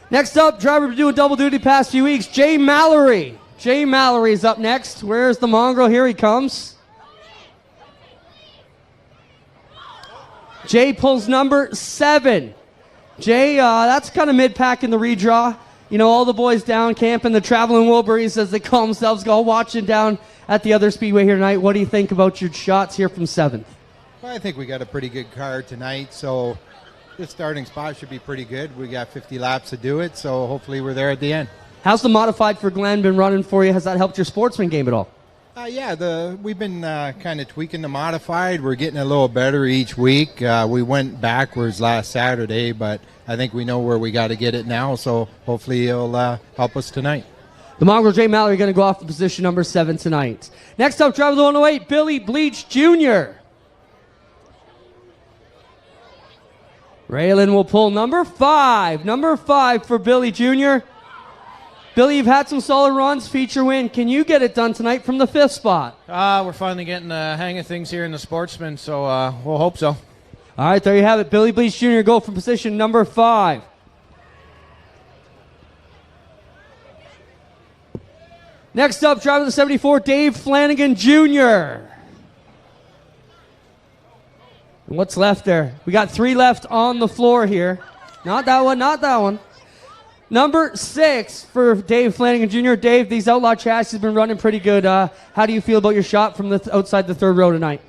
Next up, driver doing double duty past few weeks, Jay Mallory. Jay Mallory is up next. Where's the mongrel? Here he comes. Jay pulls number 7. Jay, that's kind of mid-pack in the redraw. You know, all the boys down camping, the traveling Wilburys, as they call themselves, go watching down at the other speedway here tonight. What do you think about your shots here from 7th? Well, I think we got a pretty good car tonight, so the starting spot should be pretty good. We got 50 laps to do it, so hopefully we're there at the end. How's the modified for Glenn been running for you? Has that helped your sportsman game at all? We've been kind of tweaking the modified. We're getting a little better each week. We went backwards last Saturday, but I think we know where we got to get it now, so hopefully he'll help us tonight. The mongrel Jay Mallory going to go off to position number 7 tonight. Next up, driver the 108, Billy Bleach Jr. Raylan will pull number 5. Number 5 for Billy Jr. Billy, you've had some solid runs, feature win. Can you get it done tonight from the 5th spot? We're finally getting the hang of things here in the Sportsman, so we'll hope so. All right, there you have it. Billy Bleach Jr. go from position number 5. Next up, driver the 74, Dave Flanagan Jr. And what's left there? We got 3 left on the floor here. Not that one, not that one. Number 6 for Dave Flanagan Jr. Dave, these outlaw chassis have been running pretty good. How do you feel about your shot from the outside the 3rd row tonight?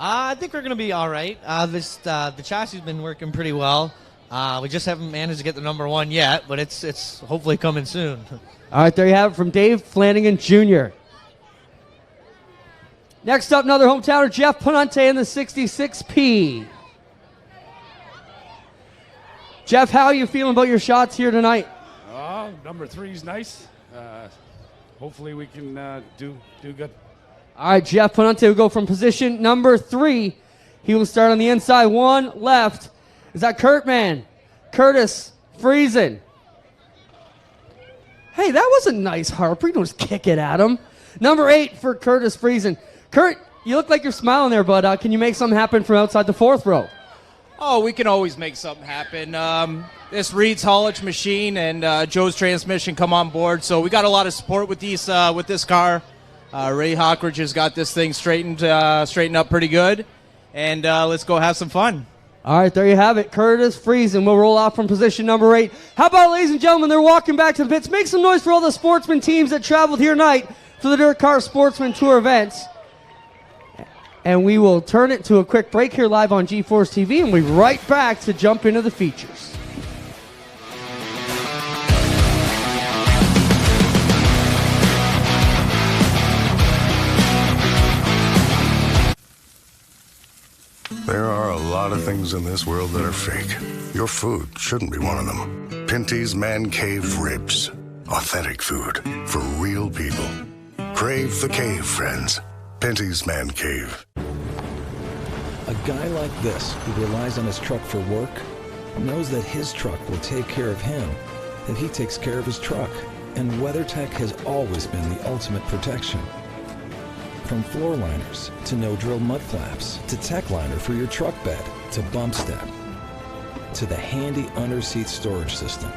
I think we're going to be all right. The chassis has been working pretty well. We just haven't managed to get the number one yet, but it's hopefully coming soon. All right, there you have it from Dave Flanagan Jr. Next up, another hometowner, Jeff Penante in the 66P. Jeff, how are you feeling about your shots here tonight? Number 3 is nice. Hopefully we can do good. All right, Jeff Penante will go from position number 3. He will start on the inside. 1 left. Is that Curtis Frieza. Hey, that was a nice Harper. You don't just kick it at him. Number 8 for Curtis Frieza. Kurt, you look like you're smiling there, but can you make something happen from outside the 4th row? Oh, we can always make something happen. This Reed's haulage machine and Joe's transmission come on board, so we got a lot of support with these with this car. Ray Hawkridge has got this thing straightened up pretty good, and let's go have some fun. All right, there you have it. Curtis Frieza will roll off from position number 8. How about, ladies and gentlemen, they're walking back to the pits. Make some noise for all the sportsman teams that traveled here tonight for the Dirt Car Sportsman Tour events. And we will turn it to a quick break here live on G-Force TV, and we'll be right back to jump into the features. There are a lot of things in this world that are fake. Your food shouldn't be one of them. Pinty's Man Cave Ribs. Authentic food for real people. Crave the cave, friends. Pinty's Man Cave. A guy like this, who relies on his truck for work, knows that his truck will take care of him, that he takes care of his truck. And WeatherTech has always been the ultimate protection. From floor liners, to no-drill mud flaps, to tech liner for your truck bed, to bump step, to the handy under-seat storage system.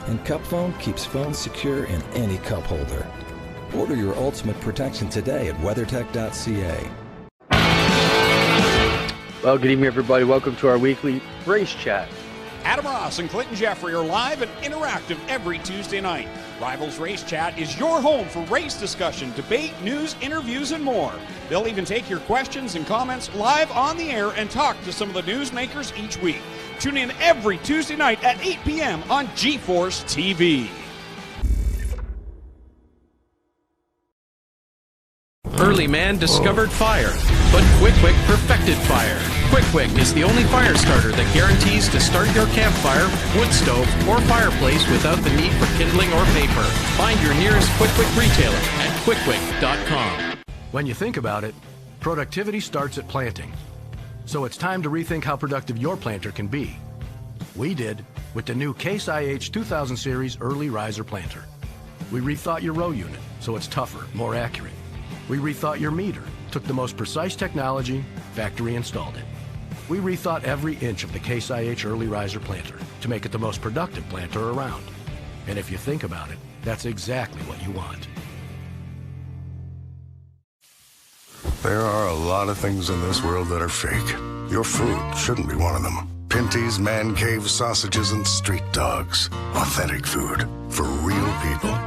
And Cup Phone keeps phones secure in any cup holder. Order your ultimate protection today at WeatherTech.ca. Well, good evening, everybody. Welcome to our weekly race chat. Adam Ross and Clinton Jeffrey are live and interactive every Tuesday night. Rivals Race Chat is your home for race discussion, debate, news, interviews, and more. They'll even take your questions and comments live on the air and talk to some of the newsmakers each week. Tune in every Tuesday night at 8 p.m. on G-Force TV. Early man discovered fire, but Quick perfected fire. Quick is the only fire starter that guarantees to start your campfire, wood stove, or fireplace without the need for kindling or paper. Find your nearest Quick retailer at quickquick.com. When you think about it, productivity starts at planting. So it's time to rethink how productive your planter can be. We did with the new Case IH 2000 Series Early Riser Planter. We rethought your row unit so it's tougher, more accurate. We rethought your meter, took the most precise technology, factory installed it. We rethought every inch of the Case IH Early Riser Planter to make it the most productive planter around. And if you think about it, that's exactly what you want. There are a lot of things in this world that are fake. Your food shouldn't be one of them. Pinty's Man Cave Sausages and Street Dogs. Authentic food for real people.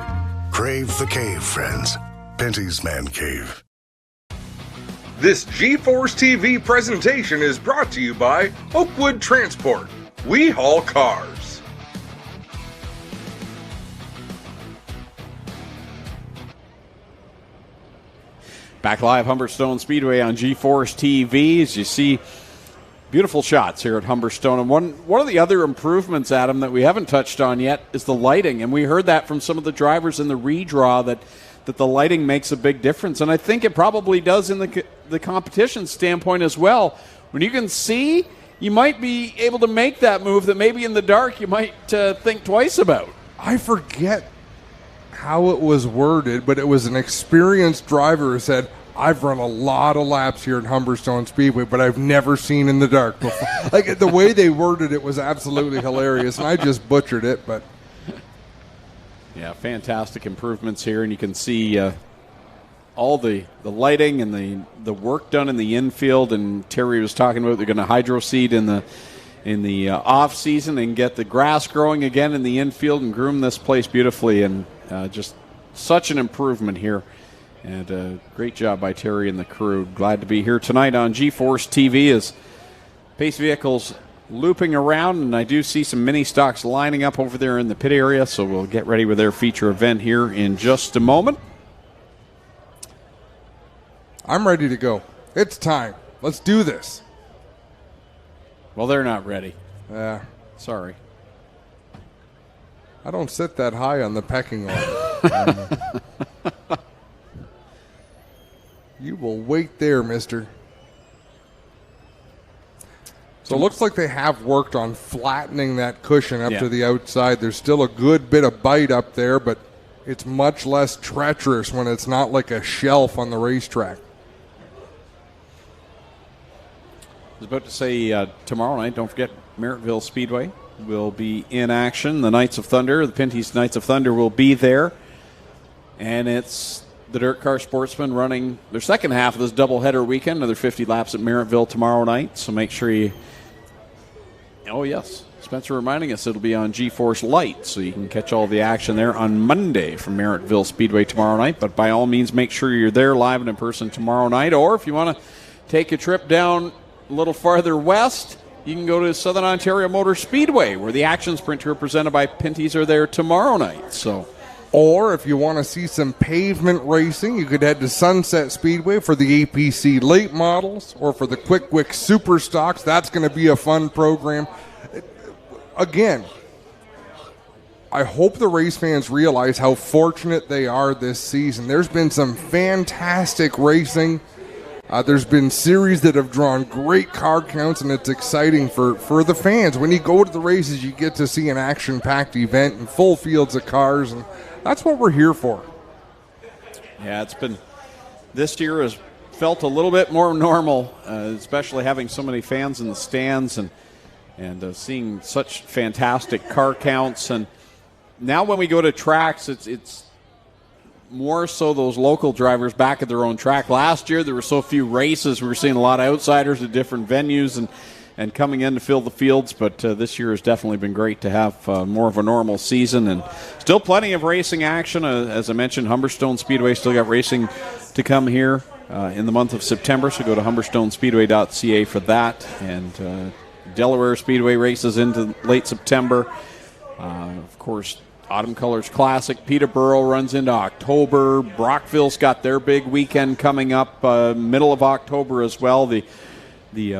Crave the cave, friends. Pinty's Man Cave. This G-Force TV presentation is brought to you by Oakwood Transport. We haul cars. Back live, Humberstone Speedway on G-Force TV. As you see, beautiful shots here at Humberstone. And one of the other improvements, Adam, that we haven't touched on yet is the lighting. And we heard that from some of the drivers in the redraw that the lighting makes a big difference. And I think it probably does in the competition standpoint as well. When you can see, you might be able to make that move that maybe in the dark you might think twice about. I forget how it was worded, but it was an experienced driver who said, I've run a lot of laps here at Humberstone Speedway, but I've never seen in the dark before. Like, the way they worded it was absolutely hilarious, and I just butchered it, but... Yeah, fantastic improvements here, and you can see all the lighting and the work done in the infield. And Terry was talking about they're going to hydro seed in the off season and get the grass growing again in the infield and groom this place beautifully. And just such an improvement here And great job by Terry and the crew. Glad to be here tonight on G-Force TV as Pace vehicles looping around, and I do see some mini stocks lining up over there in the pit area, so we'll get ready with their feature event here in just a moment. I'm ready to go. It's time. Let's do this. Well, they're not ready. Sorry. I don't sit that high on the pecking order. You will wait there, mister. So it looks like they have worked on flattening that cushion up to the outside. There's still a good bit of bite up there, but it's much less treacherous when it's not like a shelf on the racetrack. I was about to say tomorrow night, don't forget Merrittville Speedway will be in action. The Knights of Thunder, the Pinty's Knights of Thunder will be there. And it's the Dirt Car Sportsmen running their second half of this doubleheader weekend. Another 50 laps at Merrittville tomorrow night. So make sure you... Oh, yes. Spencer reminding us it'll be on G-Force Lite, so you can catch all the action there on Monday from Merrittville Speedway tomorrow night. But by all means, make sure you're there live and in person tomorrow night. Or if you want to take a trip down a little farther west, you can go to Southern Ontario Motor Speedway, where the action sprint tour presented by Pinty's are there tomorrow night. So, or if you want to see some pavement racing, you could head to Sunset Speedway for the APC late models, or for the Quick Super Stocks. That's going to be a fun program. Again, I hope the race fans realize how fortunate they are this season. There's been some fantastic racing. There's been series that have drawn great car counts, and it's exciting for the fans. When you go to the races, you get to see an action-packed event and full fields of cars, and that's what we're here for. Yeah, it's been, this year has felt a little bit more normal, especially having so many fans in the stands and seeing such fantastic car counts. And now when we go to tracks, it's more so those local drivers back at their own track. Last year there were so few races, we were seeing a lot of outsiders at different venues and coming in to fill the fields, but this year has definitely been great to have more of a normal season, and still plenty of racing action. As I mentioned, Humberstone Speedway still got racing to come here in the month of September, so go to humberstonespeedway.ca for that. And Delaware Speedway races into late September. Of course, Autumn Colors Classic, Peterborough runs into October. Brockville's got their big weekend coming up middle of October as well. The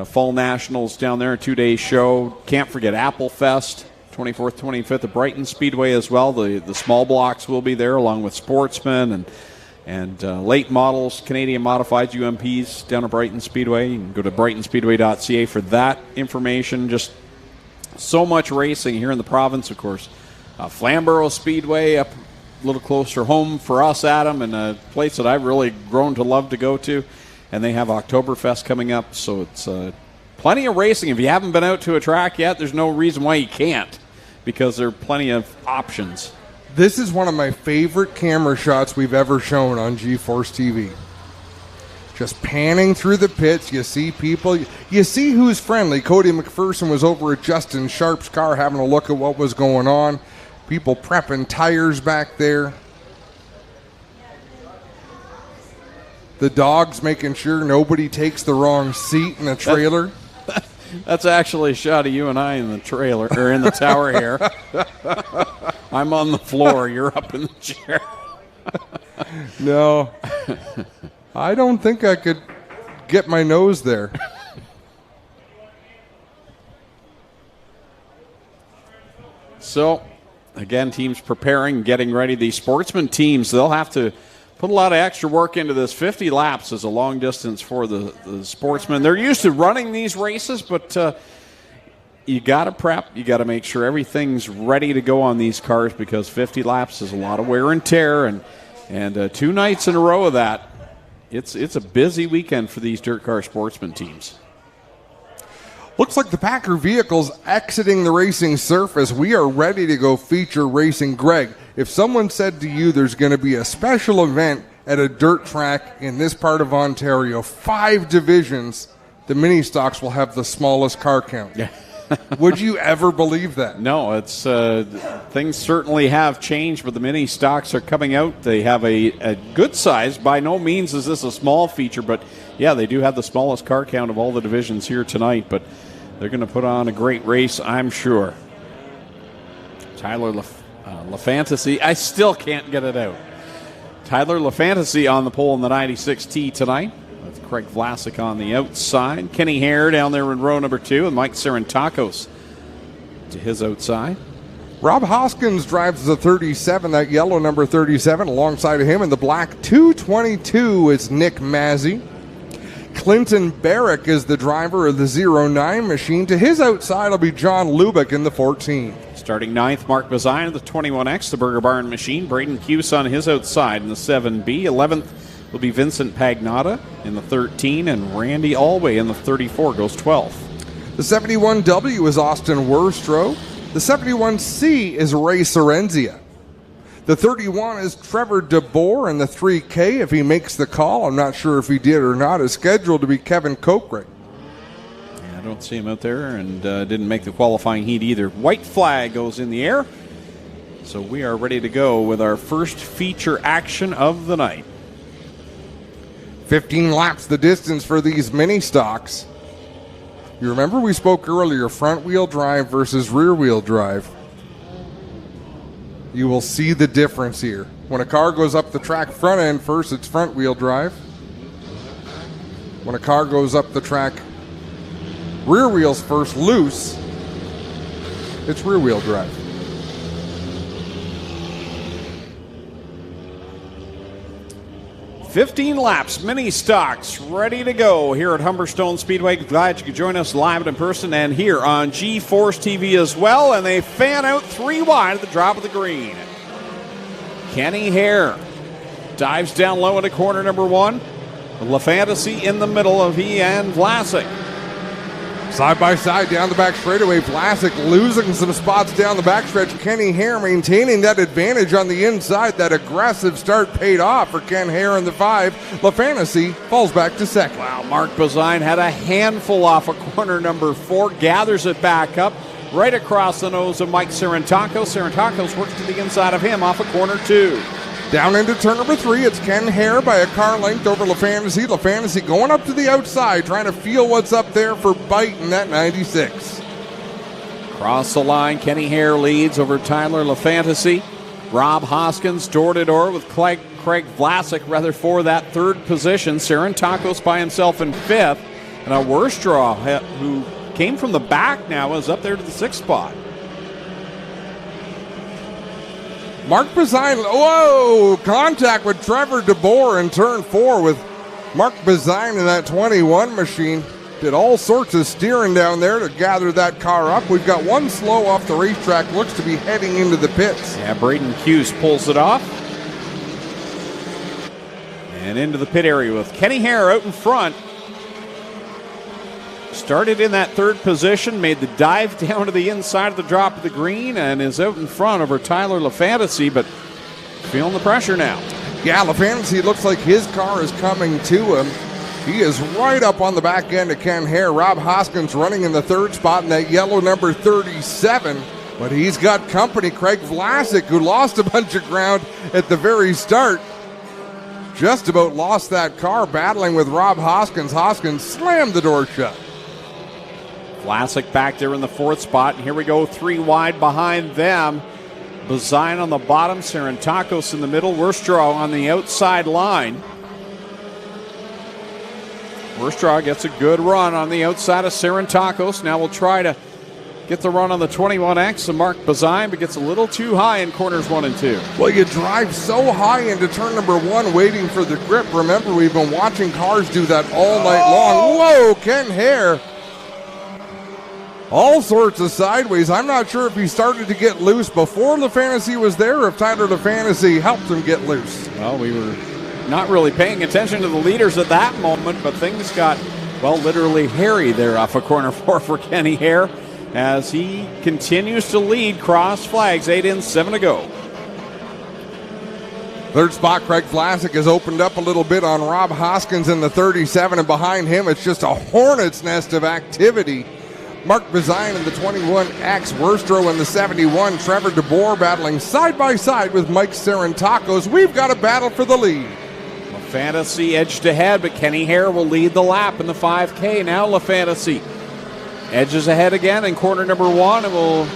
Fall Nationals down there, a 2-day show. Can't forget Apple Fest, 24th, 25th at Brighton Speedway as well. The small blocks will be there along with Sportsman and late models, Canadian Modifieds, UMPs down at Brighton Speedway. You can go to brightonspeedway.ca for that information. Just so much racing here in the province, of course. Flamborough Speedway up a little closer home for us, Adam, and a place that I've really grown to love to go to. And they have Oktoberfest coming up, so it's plenty of racing. If you haven't been out to a track yet, there's no reason why you can't, because there are plenty of options. This is one of my favorite camera shots we've ever shown on G-Force TV. Just panning through the pits, you see people, you see who's friendly. Cody McPherson was over at Justin Sharp's car having a look at what was going on. People prepping tires back there. The dog's making sure nobody takes the wrong seat in the trailer. That's actually a shot of you and I in the trailer, or in the tower here. I'm on the floor, you're up in the chair. No. I don't think I could get my nose there. So, again, teams preparing, getting ready. These sportsman teams, they'll have to put a lot of extra work into this. 50 laps is a long distance for the sportsmen. They're used to running these races, but you got to prep. You got to make sure everything's ready to go on these cars, because 50 laps is a lot of wear and tear, and 2 nights in a row of that. It's a busy weekend for these dirt car sportsman teams. Looks like the Packer vehicle's exiting the racing surface. We are ready to go feature racing. Greg, if someone said to you there's going to be a special event at a dirt track in this part of Ontario, 5 divisions, the mini stocks will have the smallest car count. Yeah. Would you ever believe that? No, it's things certainly have changed, but the mini stocks are coming out. They have a good size. By no means is this a small feature, but yeah, they do have the smallest car count of all the divisions here tonight, but they're going to put on a great race, I'm sure. Tyler LaFantasy, I still can't get it out. Tyler LaFantasy on the pole in the 96T tonight, with Craig Vlasic on the outside. Kenny Hare down there in row number 2, and Mike Serentakos to his outside. Rob Hoskins drives the 37, that yellow number 37. Alongside of him in the black 222 is Nick Mazzy. Clinton Barrick is the driver of the 09 machine. To his outside will be John Lubick in the 14. Starting 9th, Mark Bazine of the 21X, the Burger Barn machine. Braden Cuse on his outside in the 7B. 11th will be Vincent Pagnotta in the 13, and Randy Alway in the 34 goes 12th. The 71W is Austin Worstrow. The 71C is Ray Sorrenzia. The 31 is Trevor DeBoer, and the 3K, if he makes the call, I'm not sure if he did or not, is scheduled to be Kevin Kokrick. Yeah, I don't see him out there, and didn't make the qualifying heat either. White flag goes in the air. So we are ready to go with our first feature action of the night. 15 laps the distance for these mini stocks. You remember we spoke earlier, front wheel drive versus rear wheel drive. You will see the difference here. When a car goes up the track front end first, it's front wheel drive. When a car goes up the track rear wheels first loose, it's rear wheel drive. "15 laps, mini stocks, ready to go here at Humberstone Speedway. Glad you could join us live and in person and here on G-Force TV as well. And they fan out 3 wide at the drop of the green. Kenny Hare dives down low into corner number 1. LaFantasy in the middle of he and Vlasic. Side by side down the back straightaway. Vlasic losing some spots down the backstretch. Kenny Hare maintaining that advantage on the inside. That aggressive start paid off for Ken Hare in the 5. LaFantasy falls back to second. Wow, Mark Bazine had a handful off of corner number 4. Gathers it back up right across the nose of Mike Serentakos. Serentakos works to the inside of him off of corner 2. Down into turn number 3, it's Ken Hare by a car length over LaFantasy. LaFantasy going up to the outside, trying to feel what's up there for bite in that 96. Across the line, Kenny Hare leads over Tyler LaFantasy. Rob Hoskins door-to-door with Craig Vlasic, for that 3rd position. Serentakos by himself in 5th. And a Worstrow, who came from the back now, is up there to the 6th spot. Mark Bazine, contact with Trevor DeBoer in turn 4 with Mark Bazine in that 21 machine. Did all sorts of steering down there to gather that car up. We've got one slow off the racetrack, looks to be heading into the pits. Yeah, Braden Cuse pulls it off. And into the pit area with Kenny Hare out in front. Started in that 3rd position, made the dive down to the inside of the drop of the green, and is out in front over Tyler LaFantasy, but feeling the pressure now. Yeah, LaFantasy looks like his car is coming to him. He is right up on the back end of Ken Hare. Rob Hoskins running in the 3rd spot in that yellow number 37, but he's got company. Craig Vlasic, who lost a bunch of ground at the very start, just about lost that car battling with Rob Hoskins. Hoskins slammed the door shut. Vlasic back there in the 4th spot, and here we go 3 wide behind them. Bazine on the bottom, Serentakos in the middle, Worstrow on the outside line. Worstrow gets a good run on the outside of Serentakos. Now we'll try to get the run on the 21X of Mark Bazine, but gets a little too high in corners 1 and 2. Well, you drive so high into turn number 1 waiting for the grip. Remember, we've been watching cars do that all night long. Whoa, Ken Hare. All sorts of sideways. I'm not sure if he started to get loose before LaFantasy was there or if Tyler LaFantasy helped him get loose. Well, we were not really paying attention to the leaders at that moment, but things got, literally hairy there off of corner 4 for Kenny Hare as he continues to lead. Cross flags, 8 in, 7 to go. 3rd spot, Craig Vlasic has opened up a little bit on Rob Hoskins in the 37, and behind him it's just a hornet's nest of activity Mark Bazine in the 21X, Worstrow in the 71, Trevor DeBoer battling side by side with Mike Sarantakos. We've got a battle for the lead. LaFantasy edged ahead, but Kenny Hare will lead the lap in the 5K. Now LaFantasy edges ahead again in corner number 1 and will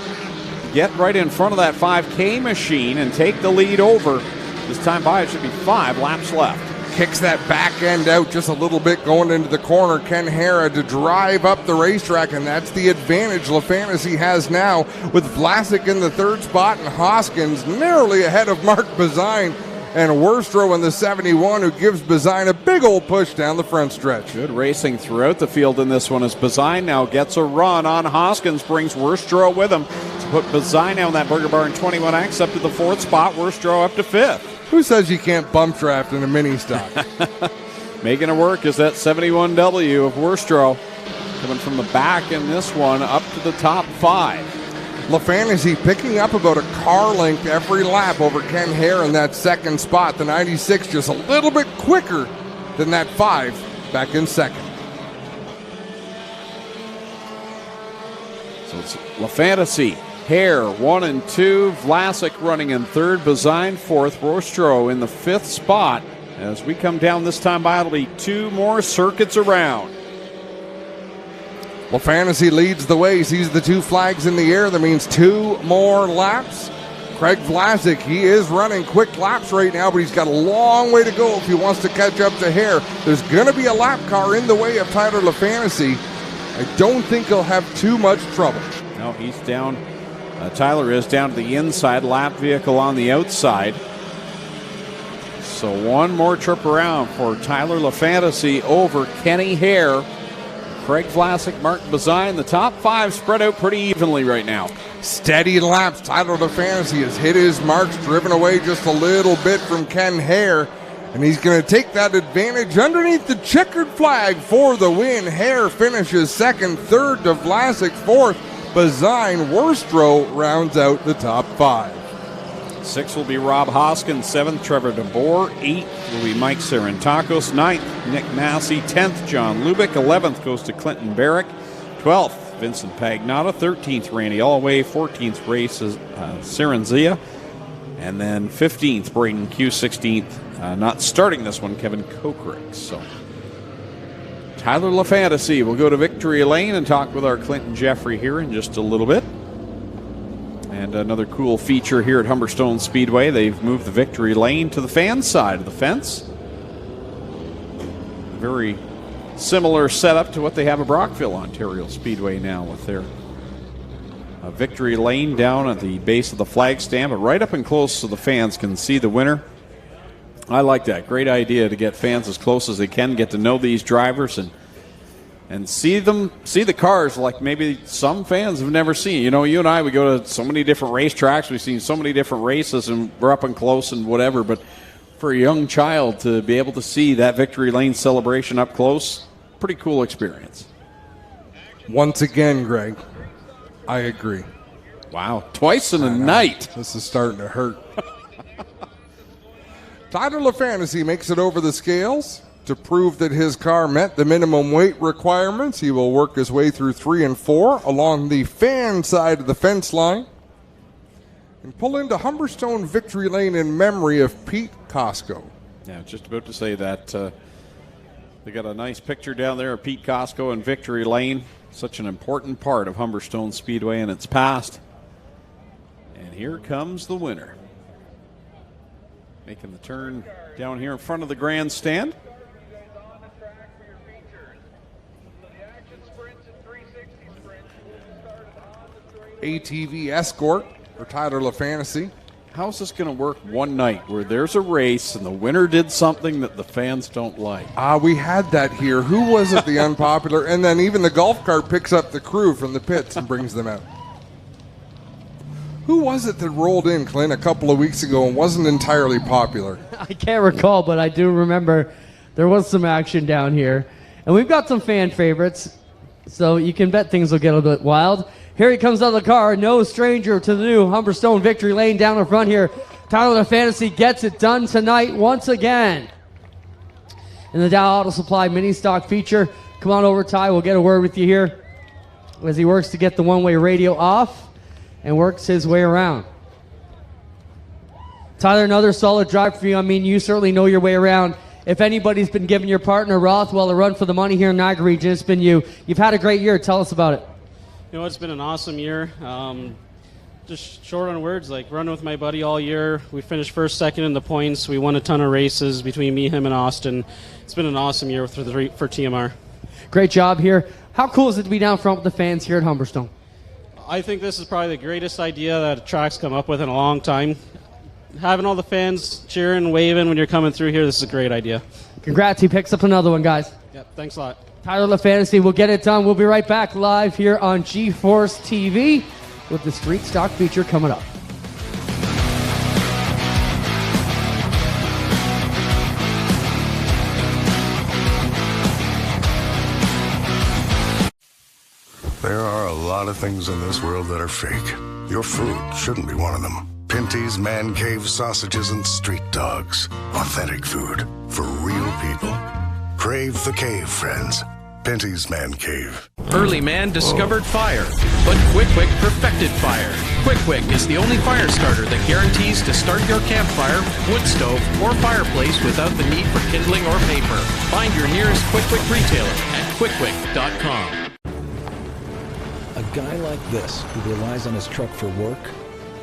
get right in front of that 5K machine and take the lead over. This time by it should be 5 laps left. Kicks that back end out just a little bit going into the corner. Ken Hare to drive up the racetrack, and that's the advantage LaFantasy has now with Vlasic in the 3rd spot and Hoskins narrowly ahead of Mark Bazine and Worstrow in the 71, who gives Bazine a big old push down the front stretch. Good racing throughout the field in this one as Bazine now gets a run on Hoskins, brings Worstrow with him to put Bazine on that Burger Barn 21X up to the 4th spot, Worstrow up to 5th. Who says you can't bump draft in a mini stock? Making it work is that 71W of Worstrow coming from the back in this one up to the top 5. LaFantasy picking up about a car length every lap over Ken Hare in that 2nd spot. The 96 just a little bit quicker than that 5 back in 2nd. So it's LaFantasy, Hare 1 and 2, Vlasic running in 3rd, Bazine 4th, Worstrow in the 5th spot. As we come down this time by, it'll be 2 more circuits around. LaFantasy leads the way, sees the 2 flags in the air. That means 2 more laps. Craig Vlasic, he is running quick laps right now, but he's got a long way to go if he wants to catch up to Hare. There's going to be a lap car in the way of Tyler LaFantasy. I don't think he'll have too much trouble. No, he's down. Tyler is down to the inside, lap vehicle on the outside. So 1 more trip around for Tyler LaFantasy over Kenny Hare. Craig Vlasic, Mark Bazine, the top 5 spread out pretty evenly right now. Steady laps. Tyler LaFantasy has hit his marks, driven away just a little bit from Ken Hare, and he's going to take that advantage underneath the checkered flag for the win. Hare finishes 2nd, 3rd to Vlasic 4th. Bazine, Worstrow rounds out the top 5. 6th will be Rob Hoskins, 7th Trevor DeBoer, 8th will be Mike Sarantakos, 9th Nick Massey, 10th John Lubick, 11th goes to Clinton Barrick, 12th Vincent Pagnotta, 13th Randy Allway, 14th race is Cerenzia, and then 15th Braden Q, 16th not starting this one Kevin Kokrick. So Tyler LaFantasy will go to victory lane and talk with our Clinton Jeffrey here in just a little bit. And another cool feature here at Humberstone Speedway, they've moved the victory lane to the fan side of the fence. Very similar setup to what they have at Brockville, Ontario Speedway now with their victory lane down at the base of the flag stand, but right up and close so the fans can see the winner. I like that. Great idea to get fans as close as they can, get to know these drivers and see the cars like maybe some fans have never seen. You know, you and I, we go to so many different racetracks, we've seen so many different races, and we're up and close and whatever, but for a young child to be able to see that victory lane celebration up close, pretty cool experience. Once again, Greg, I agree. Wow, twice in a night. This is starting to hurt. Tyler LaFantasy makes it over the scales to prove that his car met the minimum weight requirements. He will work his way through 3 and 4 along the fan side of the fence line and pull into Humberstone victory lane in memory of Pete Costco. Yeah, just about to say that. They got a nice picture down there of Pete Costco in victory lane. Such an important part of Humberstone Speedway and its past. And here comes the winner. Making the turn down here in front of the grandstand. ATV Escort for Tyler LaFantasy. How's this going to work one night where there's a race and the winner did something that the fans don't like? We had that here. Who was it, the unpopular? And then even the golf cart picks up the crew from the pits and brings them out. Who was it that rolled in, Clint, a couple of weeks ago and wasn't entirely popular? I can't recall, but I do remember there was some action down here. And we've got some fan favorites, so you can bet things will get a bit wild. Here he comes out of the car, no stranger to the new Humberstone victory lane down in front here. Tyler LaFantasy gets it done tonight once again. In the Dow Auto Supply mini stock feature. Come on over, Ty, we'll get a word with you here. as he works to get the one-way radio off and works his way around. Tyler, another solid drive for you. I mean, you certainly know your way around. If anybody's been giving your partner Rothwell a run for the money here in Niagara region, it's been you. You've had a great year. Tell us about it. You know, it's been an awesome year. Just short on words, like running with my buddy all year. We finished first, second in the points. We won a ton of races between me, him, and Austin. It's been an awesome year for TMR. Great job here. How cool is it to be down front with the fans here at Humberstone? I think this is probably the greatest idea that a track's come up with in a long time. Having all the fans cheering and waving when you're coming through here, this is a great idea. Congrats, he picks up another one, guys. Yep, thanks a lot. Tyler LaFantasy will get it done. We'll be right back live here on G-Force TV with the Street Stock feature coming up. There are a lot of things in this world that are fake. Your food shouldn't be one of them. Pinty's Man Cave sausages and street dogs. Authentic food for real people. Crave the cave, friends. Pinty's Man Cave. Early man discovered fire, but Quick Quick perfected fire. Quick Quick is the only fire starter that guarantees to start your campfire, wood stove, or fireplace without the need for kindling or paper. Find your nearest Quick Quick retailer at quickquick.com. A guy like this, who relies on his truck for work,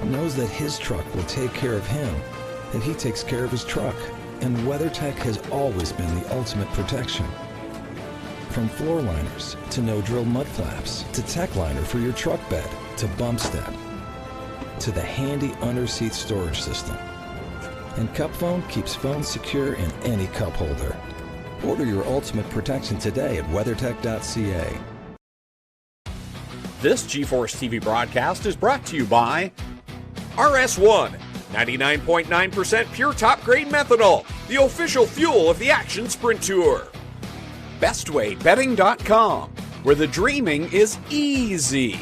knows that his truck will take care of him, that he takes care of his truck. And WeatherTech has always been the ultimate protection. From floor liners to no-drill mud flaps to tech liner for your truck bed to bump step to the handy under-seat storage system. And Cup Phone keeps phones secure in any cup holder. Order your ultimate protection today at weathertech.ca. This G-Force TV broadcast is brought to you by RS1, 99.9% pure top-grade methanol, the official fuel of the Action Sprint Tour. BestWayBetting.com, where the dreaming is easy.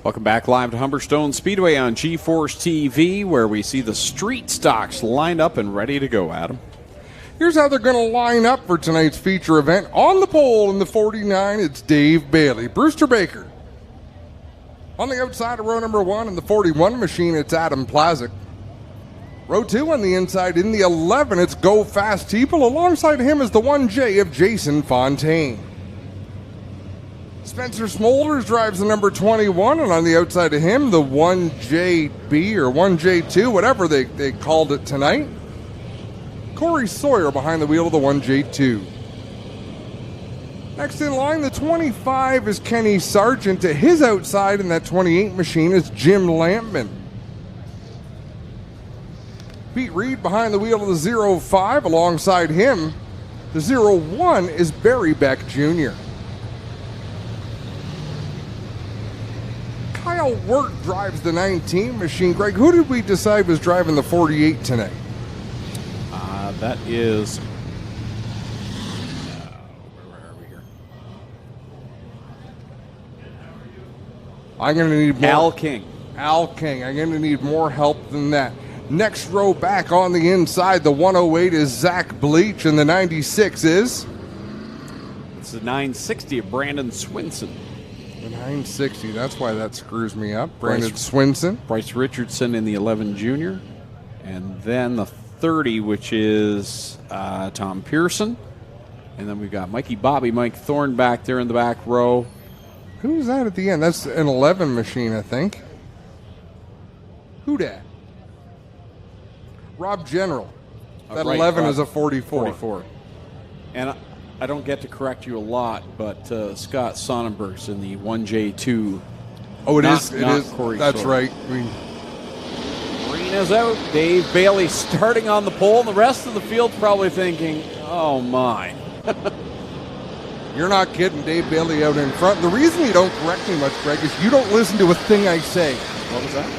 Welcome back live to Humberstone Speedway on G-Force TV, where we see the street stocks lined up and ready to go, Adam. Here's how they're going to line up for tonight's feature event. On the pole in the 49, it's Dave Bailey. Brewster Baker. On the outside of row number 1 in the 41 machine, it's Adam Plazik. Row 2 on the inside in the 11, it's Go Fast Teeple. Alongside him is the 1J of Jason Fontaine. Spencer Smolders drives the number 21, and on the outside of him, the 1JB or 1J2, whatever they called it tonight. Corey Sawyer behind the wheel of the 1J2. Next in line, the 25 is Kenny Sargent. To his outside in that 28 machine is Jim Lampman. Pete Reed behind the wheel of the 05. Alongside him, the 01 is Barry Beck Jr. Kyle Wirt drives the 19 machine. Greg, who did we decide was driving the 48 tonight? That is... where are we here? I'm going to need more. Al King. Al King. I'm going to need more help than that. Next row back on the inside, the 108 is Zach Bleach, and the 96 is? It's the 960 of Brandon Swinson. The 960, that's why that screws me up. Brandon Swinson. Bryce Richardson in the 11 junior. And then the 30, which is Tom Pearson. And then we've got Mike Thorne back there in the back row. Who's that at the end? That's an 11 machine, I think. Who dat? Rob General. That right, 11 is a 44. And I don't get to correct you a lot, but Scott Sonnenberg's in the 1J2. Oh, it is. Corey That's Sawyer. right. Arena's out. Dave Bailey starting on the pole. The rest of the field probably thinking, oh my. You're not kidding. Dave Bailey out in front. The reason you don't correct me much, Greg, is you don't listen to a thing I say. What was that?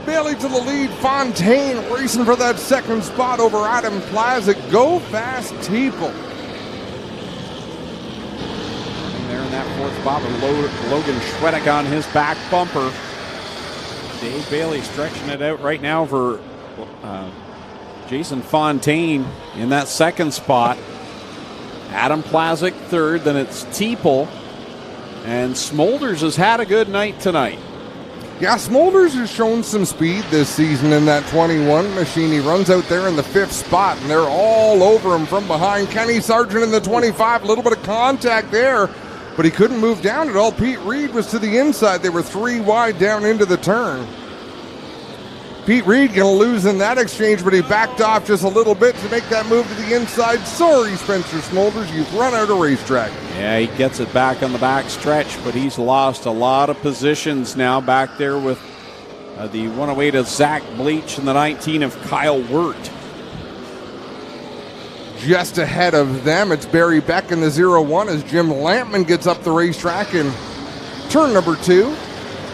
Bailey to the lead. Fontaine racing for that second spot over Adam Plazik. Go Fast Teeple. And there in that fourth spot with Logan Schwedick on his back bumper. Dave Bailey stretching it out right now for Jason Fontaine in that second spot. Adam Plazik third, then it's Teeple. And Smolders has had a good night tonight. Yeah, Smolders has shown some speed this season in that 21 machine. He runs out there in the 5th spot, and they're all over him from behind. Kenny Sargent in the 25, a little bit of contact there, but he couldn't move down at all. Pete Reed was to the inside. They were 3 wide down into the turn. Pete Reed going to lose in that exchange, but he backed off just a little bit to make that move to the inside. Sorry, Spencer Smolders, you've run out of racetrack. Yeah, he gets it back on the back stretch, but he's lost a lot of positions now back there with the 108 of Zach Bleach and the 19 of Kyle Wirt. Just ahead of them, it's Barry Beck in the 0-1 as Jim Lampman gets up the racetrack in turn number 2.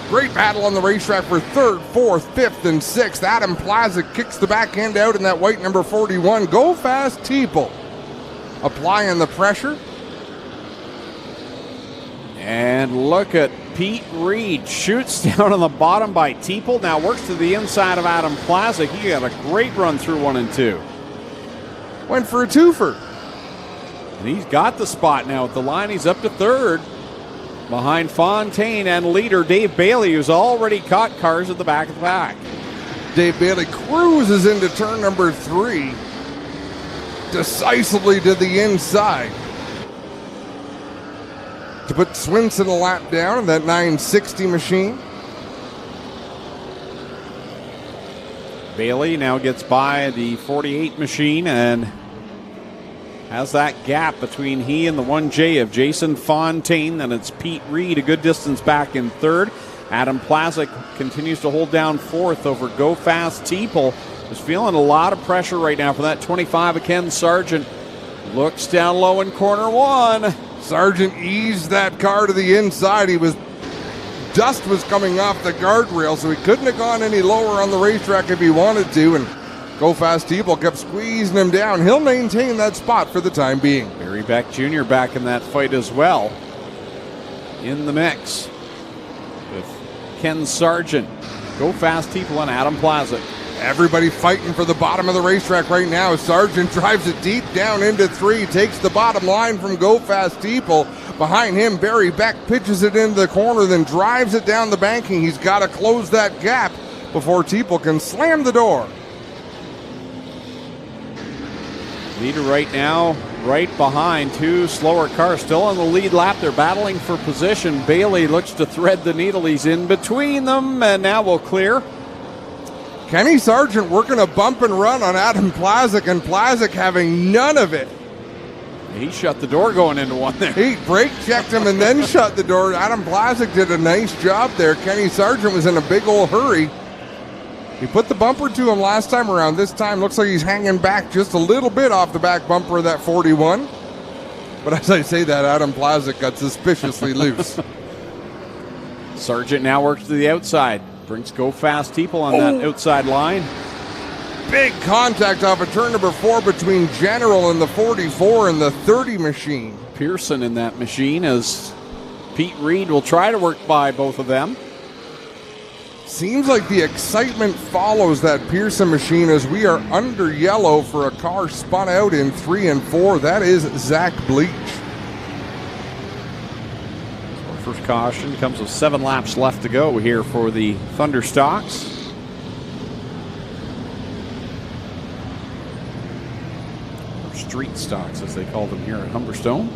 Great battle on the racetrack for 3rd, 4th, 5th, and 6th. Adam Plazik kicks the back end out in that white number 41. Go Fast Teeple applying the pressure. And look at Pete Reed. Shoots down on the bottom by Teeple. Now works to the inside of Adam Plazik. He got a great run through 1 and 2. Went for a twofer. And he's got the spot now at the line. He's up to 3rd. Behind Fontaine and leader Dave Bailey, who's already caught cars at the back of the pack. Dave Bailey cruises into turn number 3. Decisively to the inside. To put Swinson a lap down in that 960 machine. Bailey now gets by the 48 machine and has that gap between he and the 1J of Jason Fontaine. Then it's Pete Reed a good distance back in 3rd. Adam Plazik continues to hold down 4th over Go Fast Teeple. Is feeling a lot of pressure right now for that 25 of Ken Sargent. Looks down low in corner 1. Sargent eased that car to the inside. Dust was coming off the guardrail, so he couldn't have gone any lower on the racetrack if he wanted to. And Go Fast Teeple kept squeezing him down. He'll maintain that spot for the time being. Barry Beck Jr. back in that fight as well. In the mix with Ken Sargent, Go Fast Teeple, and Adam Plazik. Everybody fighting for the bottom of the racetrack right now. Sargent drives it deep down into 3, takes the bottom line from Go Fast Teeple. Behind him, Barry Beck pitches it into the corner, then drives it down the banking. He's got to close that gap before Teeple can slam the door. Leader right now, right behind 2 slower cars, still on the lead lap. They're battling for position. Bailey looks to thread the needle. He's in between them, and now we'll clear. Kenny Sargent working a bump and run on Adam Plazik, and Plazik having none of it. He shut the door going into 1 there. He brake checked him and then shut the door. Adam Plazik did a nice job there. Kenny Sargent was in a big old hurry. He put the bumper to him last time around. This time looks like he's hanging back just a little bit off the back bumper of that 41. But as I say that, Adam Plazik got suspiciously loose. Sargent now works to the outside. Brings Go Fast Teeple on that outside line. Big contact off of turn number 4 between General and the 44 and the 30 machine. Pearson in that machine as Pete Reed will try to work by both of them. Seems like the excitement follows that Pearson machine as we are under yellow for a car spun out in 3 and 4. That is Zach Bleach. So our first caution comes with 7 laps left to go here for the Thunder Stocks. Or Street Stocks, as they call them here at Humberstone.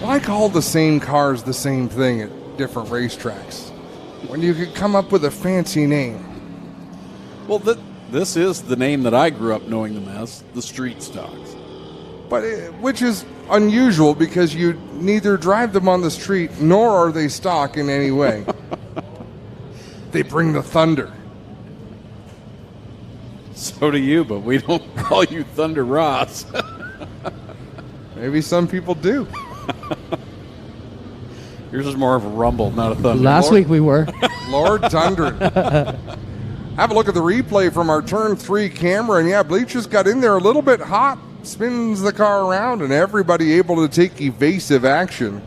Why call the same cars the same thing at different racetracks when you could come up with a fancy name? Well, this is the name that I grew up knowing them as, the Street Stocks. But which is unusual because you neither drive them on the street nor are they stock in any way. They bring the thunder. So do you, but we don't call you Thunder Ross. Maybe some people do. Yours is more of a rumble, not a thunder. Last week we were. Lord Tundra. Have a look at the replay from our turn 3 camera, and yeah, Bleach just got in there a little bit hot, spins the car around, and everybody able to take evasive action.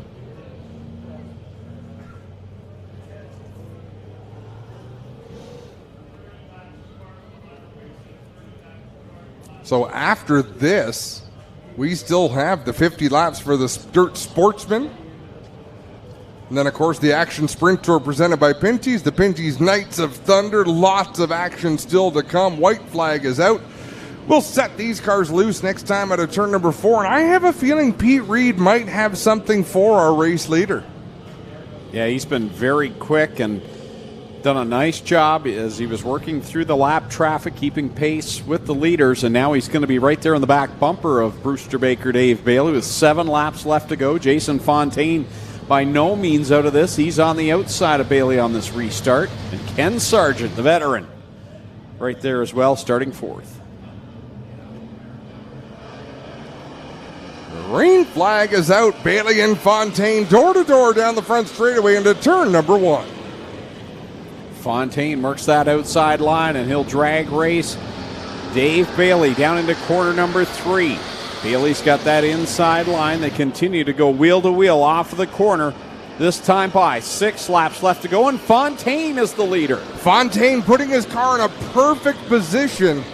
So after this, we still have the 50 laps for the Dirt Sportsman. And then, of course, the Action Sprint Tour presented by Pinty's. The Pinty's Knights of Thunder. Lots of action still to come. White flag is out. We'll set these cars loose next time at a turn number 4. And I have a feeling Pete Reed might have something for our race leader. Yeah, he's been very quick and done a nice job as he was working through the lap traffic, keeping pace with the leaders, and now he's going to be right there in the back bumper of Brewster Baker, Dave Bailey, with 7 laps left to go. Jason Fontaine by no means out of this. He's on the outside of Bailey on this restart. And Ken Sargent, the veteran, right there as well, starting 4th. The rain flag is out. Bailey and Fontaine door-to-door down the front straightaway into turn number 1. Fontaine works that outside line, and he'll drag race Dave Bailey down into corner number 3. Bailey's got that inside line. They continue to go wheel to wheel off of the corner. This time by 6 laps left to go, and Fontaine is the leader. Fontaine putting his car in a perfect position,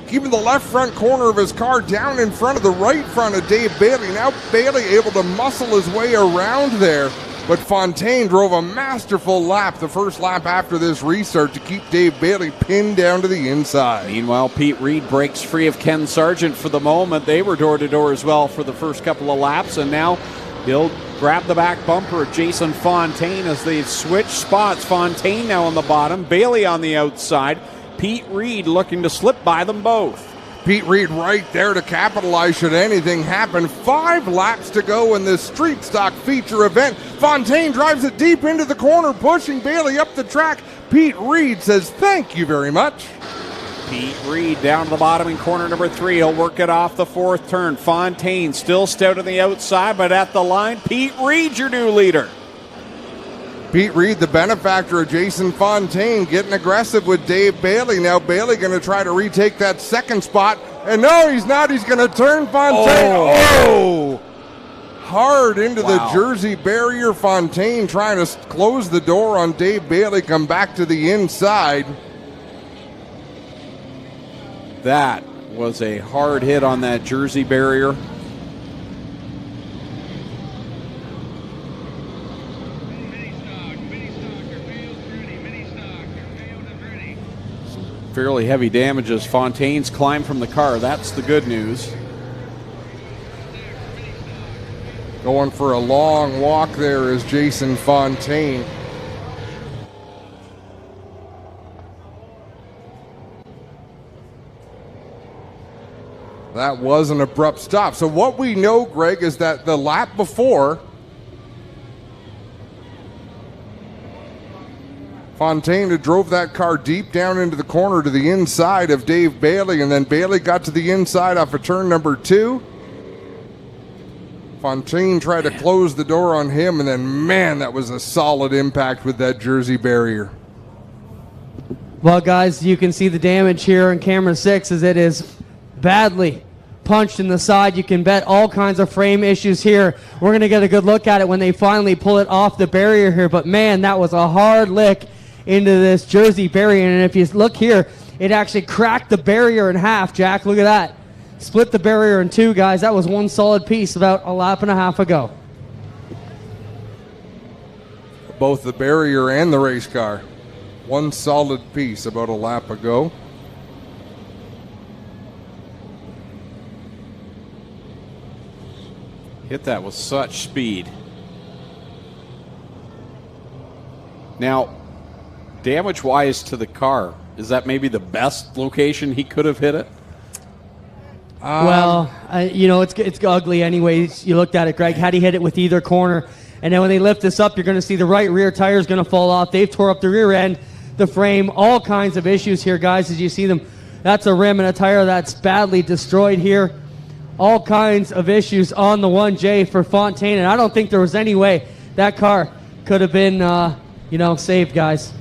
keeping the left front corner of his car down in front of the right front of Dave Bailey. Now Bailey able to muscle his way around there, but Fontaine drove a masterful lap, the first lap after this restart, to keep Dave Bailey pinned down to the inside. Meanwhile, Pete Reed breaks free of Ken Sargent for the moment. They were door-to-door as well for the first couple of laps, and now he'll grab the back bumper of Jason Fontaine as they've switched spots. Fontaine now on the bottom, Bailey on the outside. Pete Reed looking to slip by them both. Pete Reed right there to capitalize should anything happen. 5 laps to go in this street stock feature event. Fontaine drives it deep into the corner, pushing Bailey up the track. Pete Reed says thank you very much. Pete Reed down to the bottom in corner number 3. He'll work it off the 4th turn. Fontaine still stout on the outside, but at the line, Pete Reed, your new leader. Pete Reed, the benefactor of Jason Fontaine, getting aggressive with Dave Bailey. Now Bailey going to try to retake that 2nd spot. And no, he's not. He's going to turn Fontaine. Oh! Hard into the Jersey barrier. Fontaine trying to close the door on Dave Bailey. Come back to the inside. That was a hard hit on that Jersey barrier. Fairly heavy damages. Fontaine's climbed from the car. That's the good news. Going for a long walk there is Jason Fontaine. That was an abrupt stop. So what we know, Greg, is that the lap before, Fontaine had drove that car deep down into the corner to the inside of Dave Bailey, and then Bailey got to the inside off of turn number 2. Fontaine tried to close the door on him, and then, man, that was a solid impact with that Jersey barrier. Well, guys, you can see the damage here on camera 6 as it is badly punched in the side. You can bet all kinds of frame issues here. We're going to get a good look at it when they finally pull it off the barrier here, but, man, that was a hard lick into this Jersey barrier, and if you look here, it actually cracked the barrier in half. Jack, look at that. Split the barrier in 2, guys. That was one solid piece about a lap and a half ago. Both the barrier and the race car. One solid piece about a lap ago. Hit that with such speed. Now, damage-wise to the car, is that maybe the best location he could have hit it? Well, it's ugly anyways. You looked at it, Greg. Had he hit it with either corner, and then when they lift this up, you're going to see the right rear tire is going to fall off. They've tore up the rear end, the frame, all kinds of issues here, guys, as you see them. That's a rim and a tire that's badly destroyed here. All kinds of issues on the 1J for Fontaine, and I don't think there was any way that car could have been, saved, guys.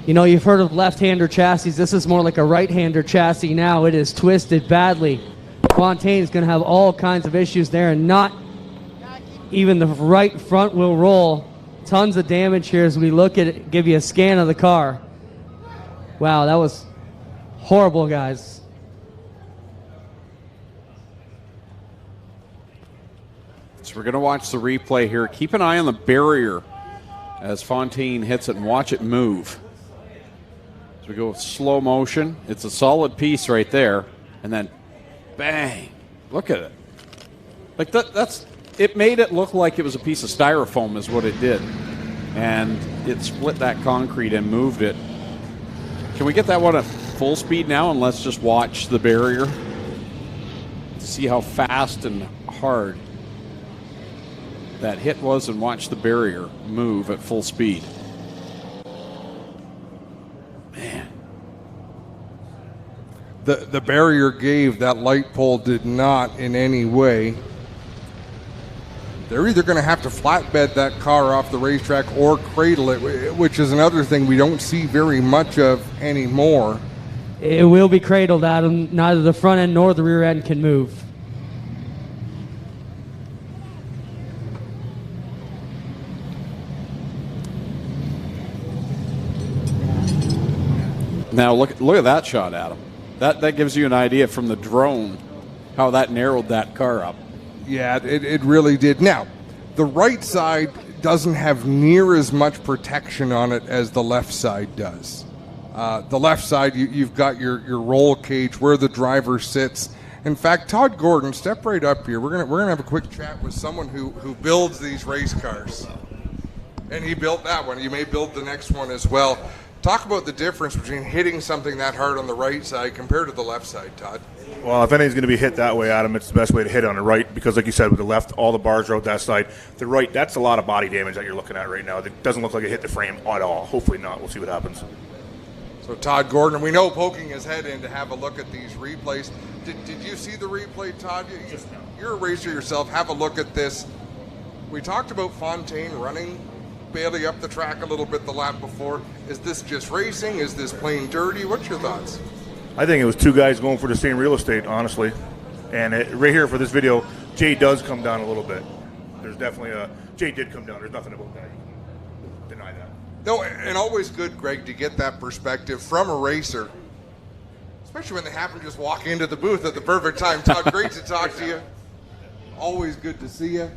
You've heard of left-hander chassis. This is more like a right-hander chassis now. It is twisted badly. Fontaine is going to have all kinds of issues there, and not even the right front will roll tons of damage here as we look at it, give you a scan of the car. Wow, that was horrible, guys. So we're going to watch the replay here. Keep an eye on the barrier as Fontaine hits it and watch it move. As we go with slow motion, it's a solid piece right there, and then bang! Look at it. Like that's it made it look like it was a piece of styrofoam is what it did, and it split that concrete and moved it. Can we get that one at full speed now, and let's just watch the barrier to see how fast and hard that hit was, and watch the barrier move at full speed. Man. The barrier gave, that light pole did not in any way. They're either going to have to flatbed that car off the racetrack or cradle it, which is another thing we don't see very much of anymore. It will be cradled, Adam. Neither the front end nor the rear end can move. Now look at that shot, Adam. That gives you an idea from the drone how that narrowed that car up. Yeah, it really did. Now, the right side doesn't have near as much protection on it as the left side does. The left side, you've got your roll cage where the driver sits. In fact, Todd Gordon, step right up here. We're gonna have a quick chat with someone who builds these race cars. And he built that one. You may build the next one as well. Talk about the difference between hitting something that hard on the right side compared to the left side, Todd. Well, if anything's going to be hit that way, Adam, it's the best way to hit on the right because, like you said, with the left, all the bars are out that side. The right, that's a lot of body damage that you're looking at right now. It doesn't look like it hit the frame at all. Hopefully not. We'll see what happens. So Todd Gordon, we know poking his head in to have a look at these replays. Did you see the replay, Todd? You're a racer yourself. Have a look at this. We talked about Fontaine running Bailey up the track a little bit the lap before. Is this just racing? Is this plain dirty? What's your thoughts? I think it was two guys going for the same real estate, honestly. And right here for this video, Jay does come down a little bit. There's definitely Jay did come down. There's nothing about that. You can deny that. No, and always good, Greg, to get that perspective from a racer, especially when they happen to just walk into the booth at the perfect time. Todd, great to talk to you. Always good to see you.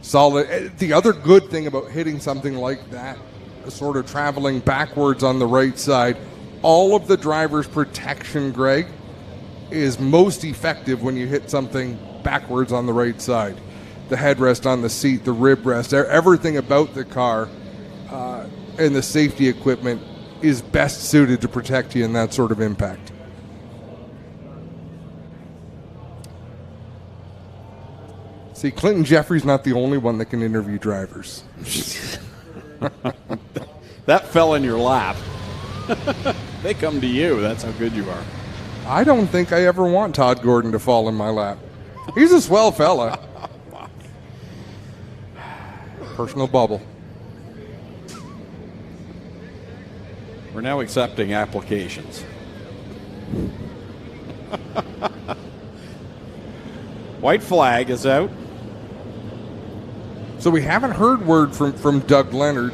Solid. The other good thing about hitting something like that, sort of traveling backwards on the right side, all of the driver's protection, Greg, is most effective when you hit something backwards on the right side. The headrest on the seat, the rib rest, everything about the car and the safety equipment is best suited to protect you in that sort of impact. See, Clinton Jeffrey's not the only one that can interview drivers. That fell in your lap. They come to you. That's how good you are. I don't think I ever want Todd Gordon to fall in my lap. He's a swell fella. Personal bubble. We're now accepting applications. White flag is out. So we haven't heard word from Doug Leonard,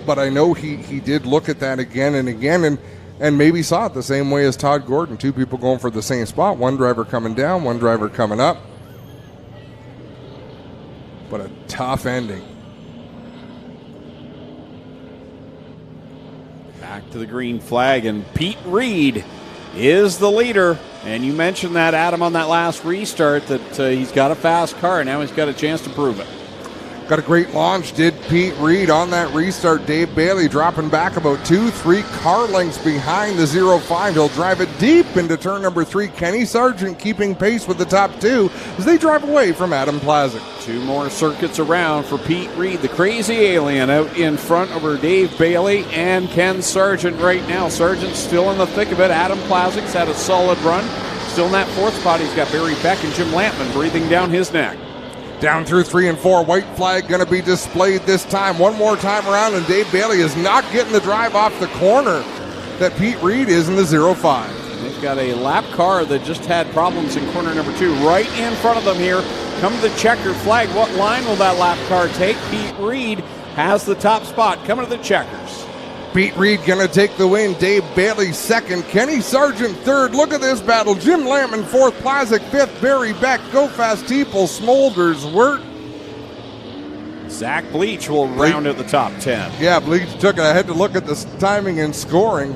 but I know he did look at that again and again and maybe saw it the same way as Todd Gordon. Two people going for the same spot, one driver coming down, one driver coming up. But a tough ending. Back to the green flag, and Pete Reed is the leader. And you mentioned that, Adam, on that last restart, that he's got a fast car. Now he's got a chance to prove it. Got a great launch, did Pete Reed on that restart. Dave Bailey dropping back about 2-3 car lengths behind the 0-5. He'll drive it deep into turn number 3. Kenny Sargent keeping pace with the top two as they drive away from Adam Plazik. Two more circuits around for Pete Reed, the crazy alien, out in front over Dave Bailey and Ken Sargent right now. Sargent's still in the thick of it. Adam Plazik's had a solid run. Still in that fourth spot, he's got Barry Beck and Jim Lampman breathing down his neck. Down through 3 and 4, white flag going to be displayed this time. One more time around, and Dave Bailey is not getting the drive off the corner that Pete Reed is in the 0-5. They've got a lap car that just had problems in corner number 2. Right in front of them here Come to the checkered flag. What line will that lap car take? Pete Reed has the top spot. Coming to the checkers. Pete Reed going to take the win. Dave Bailey second. Kenny Sargent third. Look at this battle. Jim Lamb fourth. Plazik fifth. Barry Beck. Go Fast Teeple. Smolders. Wirt. Zach Bleach will round at the top 10. Yeah, Bleach took it. I had to look at the timing and scoring.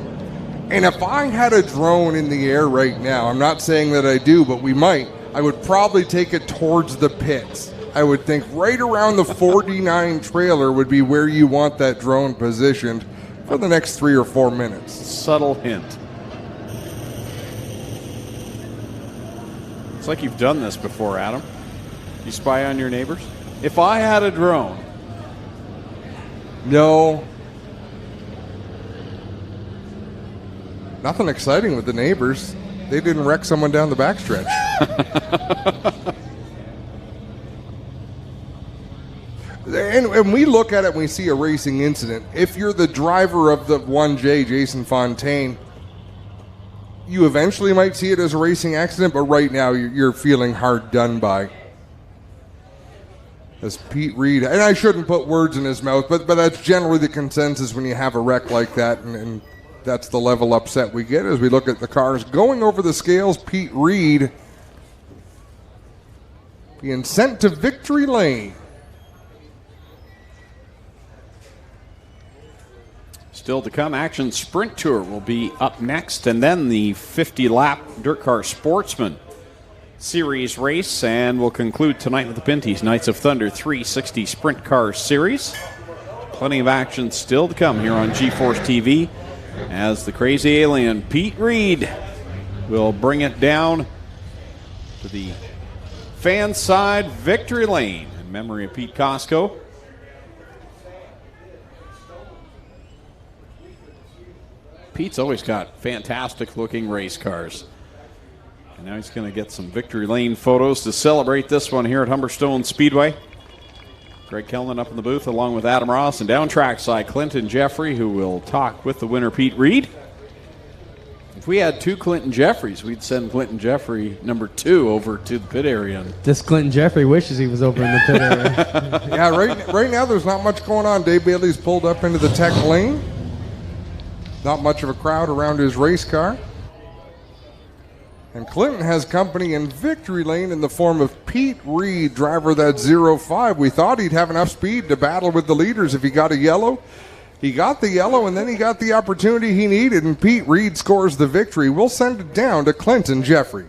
And if I had a drone in the air right now, I'm not saying that I do, but we might, I would probably take it towards the pits. I would think right around the 49 trailer would be where you want that drone positioned for the next 3 or 4 minutes. Subtle hint. It's like you've done this before, Adam. You spy on your neighbors? If I had a drone. No. Nothing exciting with the neighbors. They didn't wreck someone down the backstretch. And we look at it when we see a racing incident. If you're the driver of the 1J, Jason Fontaine, you eventually might see it as a racing accident, but right now you're feeling hard done by. As Pete Reed, and I shouldn't put words in his mouth, but that's generally the consensus when you have a wreck like that, and that's the level upset we get as we look at the cars going over the scales. Pete Reed being sent to victory lane. Still to come, Action Sprint Tour will be up next, and then the 50-lap Dirt Car Sportsman Series race, and we'll conclude tonight with the Pinty's Knights of Thunder 360 Sprint Car Series. Plenty of action still to come here on GeForce TV as the crazy alien Pete Reed will bring it down to the fan side victory lane in memory of Pete Costco. Pete's always got fantastic looking race cars. And now he's going to get some victory lane photos to celebrate this one here at Humberstone Speedway. Greg Kellman up in the booth along with Adam Ross, and down trackside Clinton Jeffrey, who will talk with the winner Pete Reed. If we had 2 Clinton Jeffreys, we'd send Clinton Jeffrey number 2 over to the pit area. This Clinton Jeffrey wishes he was over in the pit area. Yeah, right now there's not much going on. Dave Bailey's pulled up into the tech lane. Not much of a crowd around his race car. And Clinton has company in victory lane in the form of Pete Reed, driver that 05. We thought he'd have enough speed to battle with the leaders if he got a yellow. He got the yellow, and then he got the opportunity he needed, and Pete Reed scores the victory. We'll send it down to Clinton Jeffrey.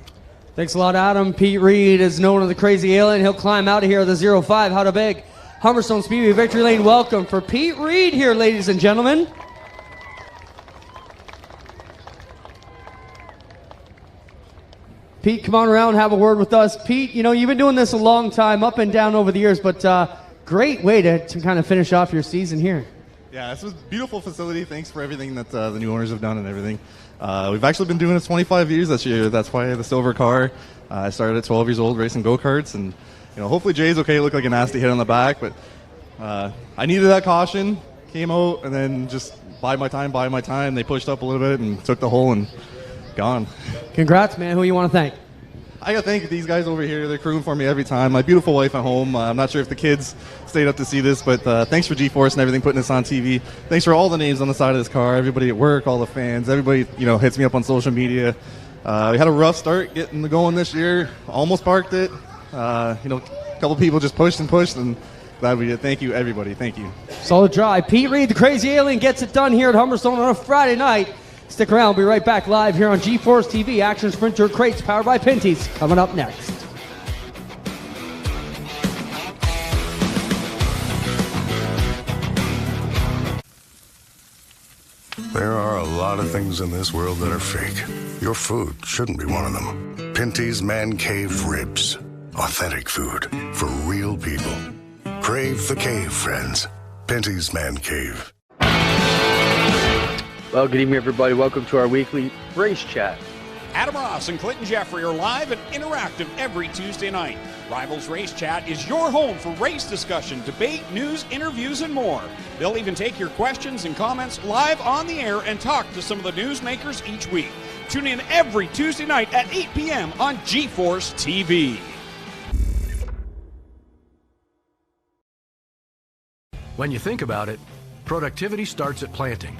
Thanks a lot, Adam. Pete Reed is known as the crazy alien. He'll climb out of here at the 05. How to big. Humberstone Speedway victory lane welcome for Pete Reed here, ladies and gentlemen. Pete, come on around, have a word with us. Pete, you know, you've been doing this a long time, up and down over the years, but great way to kind of finish off your season here. Yeah, this was a beautiful facility. Thanks for everything that the new owners have done and everything. We've actually been doing this 25 years this year. That's why I had the silver car. I started at 12 years old racing go-karts, and you know, hopefully Jay's okay. It looked like a nasty hit on the back, but I needed that caution, came out, and then just bide my time. They pushed up a little bit and took the hole and gone. Congrats, man. Who you want to thank? I got to thank these guys over here. They're crewing for me every time. My beautiful wife at home. I'm not sure if the kids stayed up to see this, but thanks for GeForce and everything, putting this on TV. Thanks for all the names on the side of this car, everybody at work, all the fans, everybody, you know, hits me up on social media. We had a rough start getting going this year. Almost parked it. You know, a couple people just pushed, and glad we did. Thank you, everybody. Thank you. Solid drive. Pete Reed, the crazy alien, gets it done here at Humberstone on a Friday night. Stick around. We'll be right back live here on GeForce TV. Action Sprinter Crates powered by Pinty's coming up next. There are a lot of things in this world that are fake. Your food shouldn't be one of them. Pinty's Man Cave Ribs. Authentic food for real people. Crave the cave, friends. Pinty's Man Cave. Well, good evening, everybody. Welcome to our weekly race chat. Adam Ross and Clinton Jeffrey are live and interactive every Tuesday night. Rivals Race Chat is your home for race discussion, debate, news, interviews, and more. They'll even take your questions and comments live on the air and talk to some of the newsmakers each week. Tune in every Tuesday night at 8 p.m. on GeForce TV. When you think about it, productivity starts at planting.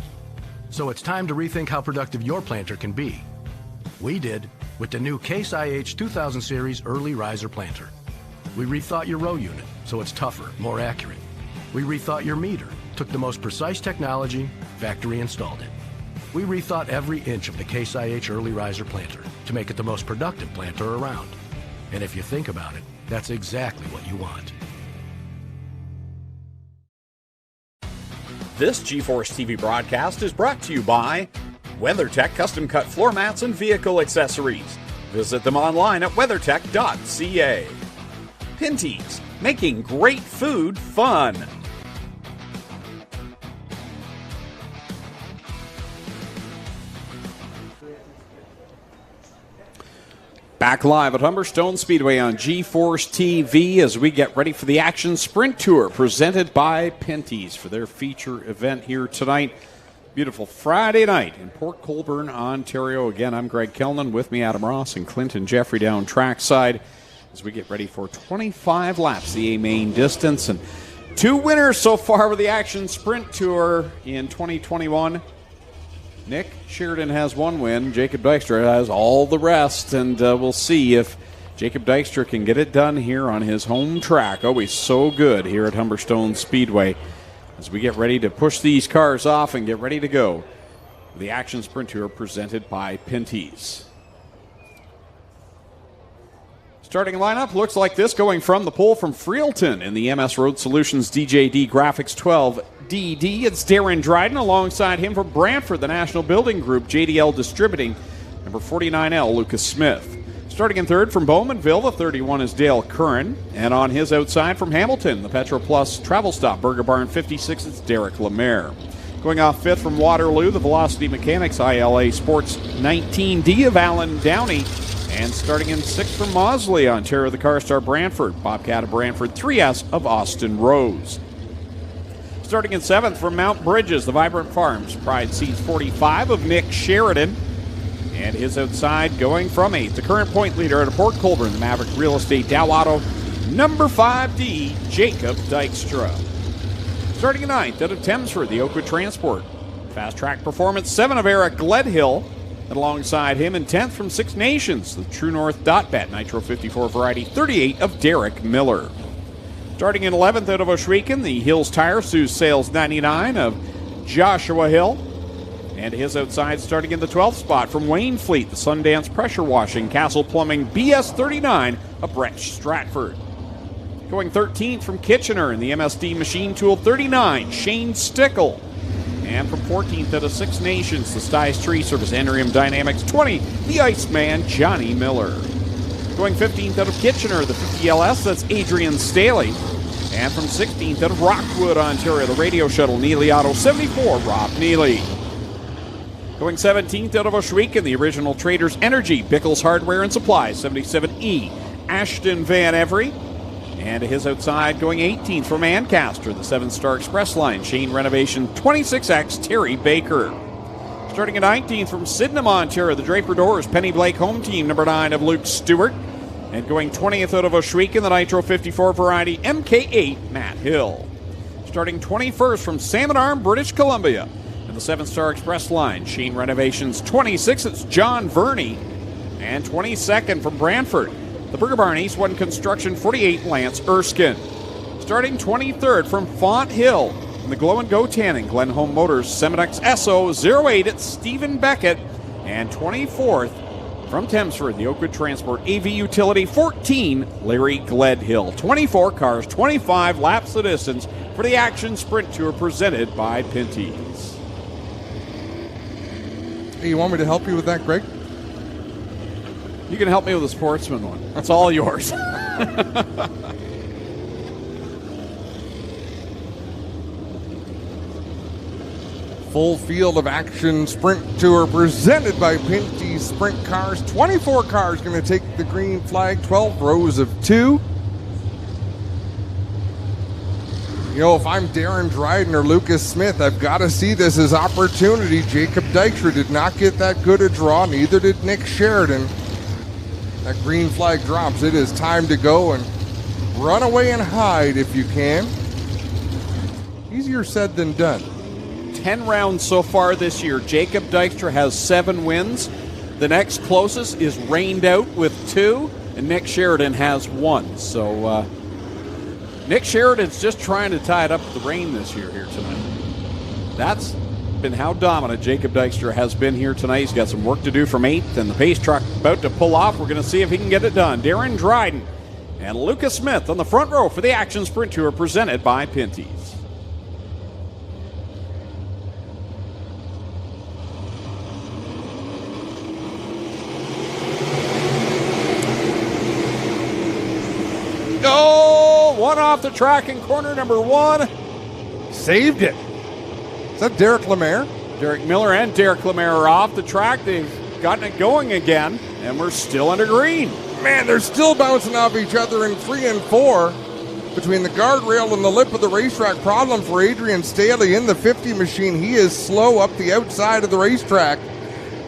So it's time to rethink how productive your planter can be. We did with the new Case IH 2000 Series Early Riser Planter. We rethought your row unit so it's tougher, more accurate. We rethought your meter, took the most precise technology, factory installed it. We rethought every inch of the Case IH Early Riser Planter to make it the most productive planter around. And if you think about it, that's exactly what you want. This GeForce TV broadcast is brought to you by WeatherTech Custom Cut Floor Mats and Vehicle Accessories. Visit them online at weathertech.ca. Pinty's, making great food fun. Back live at Humberstone Speedway on GeForce TV as we get ready for the Action Sprint Tour presented by Pinty's for their feature event here tonight. Beautiful Friday night in Port Colborne, Ontario. Again, I'm Greg Kellnan. With me, Adam Ross and Clinton Jeffrey down trackside as we get ready for 25 laps, the A-main distance. And 2 winners so far with the Action Sprint Tour in 2021. Nick Sheridan has 1 win. Jacob Dykstra has all the rest, and we'll see if Jacob Dykstra can get it done here on his home track. Always so good here at Humberstone Speedway as we get ready to push these cars off and get ready to go. The Action Sprint Tour presented by Pinty's. Starting lineup looks like this, going from the pole from Freelton in the MS Road Solutions DJD Graphics 12 DD. It's Darren Dryden. Alongside him from Brantford, the National Building Group, JDL Distributing, number 49L, Lucas Smith. Starting in third from Bowmanville, the 31 is Dale Curran. And on his outside from Hamilton, the Petro Plus Travel Stop, Burger Barn 56, it's Derek Lemaire. Going off fifth from Waterloo, the Velocity Mechanics ILA Sports 19D of Alan Downey. And starting in sixth from Mosley, Ontario, the Carstar Brantford, Bobcat of Brantford, 3S of Austin Rose. Starting in seventh from Mount Bridges, the Vibrant Farms, Pride Seats 45 of Nick Sheridan. And his outside going from eighth, the current point leader at Port Colborne, the Maverick Real Estate Dow Auto, number 5D, Jacob Dykstra. Starting in ninth out of Thamesford, the Oakwood Transport, Fast Track Performance 7 of Eric Gledhill. And alongside him in 10th from Six Nations, the True North .Bet Nitro 54 Variety 38 of Derek Miller. Starting in 11th out of Oshwegan, the Hills Tire Sioux Sales 99 of Joshua Hill. And his outside starting in the 12th spot from Wayne Fleet, the Sundance Pressure Washing Castle Plumbing BS 39 of Brett Stratford. Going 13th from Kitchener in the MSD Machine Tool 39, Shane Stickle. And from 14th out of Six Nations, the Styes Tree Service Enrium Dynamics 20, the Iceman Johnny Miller. Going 15th out of Kitchener, the 50LS, that's Adrian Staley. And from 16th out of Rockwood, Ontario, the Radio Shuttle Neely Auto 74, Rob Neely. Going 17th out of Oshwegan, the Original Traders Energy, Bickles Hardware and Supplies 77E, Ashton Van Every. And his outside going 18th from Ancaster, the 7-Star Express Line, Shane Renovation 26X, Terry Baker. Starting at 19th from Sydenham, Ontario, the Draper Doors, Penny Blake Home Team, number 9 of Luke Stewart. And going 20th out of Oshwegan, the Nitro 54 Variety, MK8, Matt Hill. Starting 21st from Salmon Arm, British Columbia, and the 7-Star Express Line, Shane Renovations 26, it's John Verney. And 22nd from Brantford, the Burger Barn East 1 Construction 48, Lance Erskine. Starting 23rd from Font Hill in the Glow and Go Tanning, Glen Home Motors, Seminex SO 08, it's Stephen Beckett. And 24th from Thamesford, the Oakwood Transport AV Utility 14, Larry Gledhill. 24 cars, 25 laps the distance for the Action Sprint Tour presented by Pinty's. Hey, you want me to help you with that, Greg? You can help me with the Sportsman one. That's all yours. Full field of Action Sprint Tour presented by Pinty Sprint Cars. 24 cars going to take the green flag, 12 rows of 2. You know, if I'm Darren Dryden or Lucas Smith, I've got to see this as opportunity. Jacob Dykstra did not get that good a draw, neither did Nick Sheridan. That green flag drops. It is time to go and run away and hide if you can. Easier said than done. 10 rounds so far this year. Jacob Dykstra has 7 wins. The next closest is Rained Out with 2, and Nick Sheridan has 1. So Nick Sheridan's just trying to tie it up with the rain this year here tonight. That's been how dominant Jacob Dykstra has been here tonight. He's got some work to do from 8th, and the pace truck about to pull off. We're going to see if he can get it done. Darren Dryden and Lucas Smith on the front row for the Action Sprint Tour presented by Pinty's. Oh, one off the track in corner number 1. Saved it. Is that Derek Lemaire? Derek Miller and Derek Lemaire are off the track. They've gotten it going again, and we're still under green. Man, they're still bouncing off each other in 3 and 4. Between the guardrail and the lip of the racetrack, problem for Adrian Staley in the 50 machine. He is slow up the outside of the racetrack.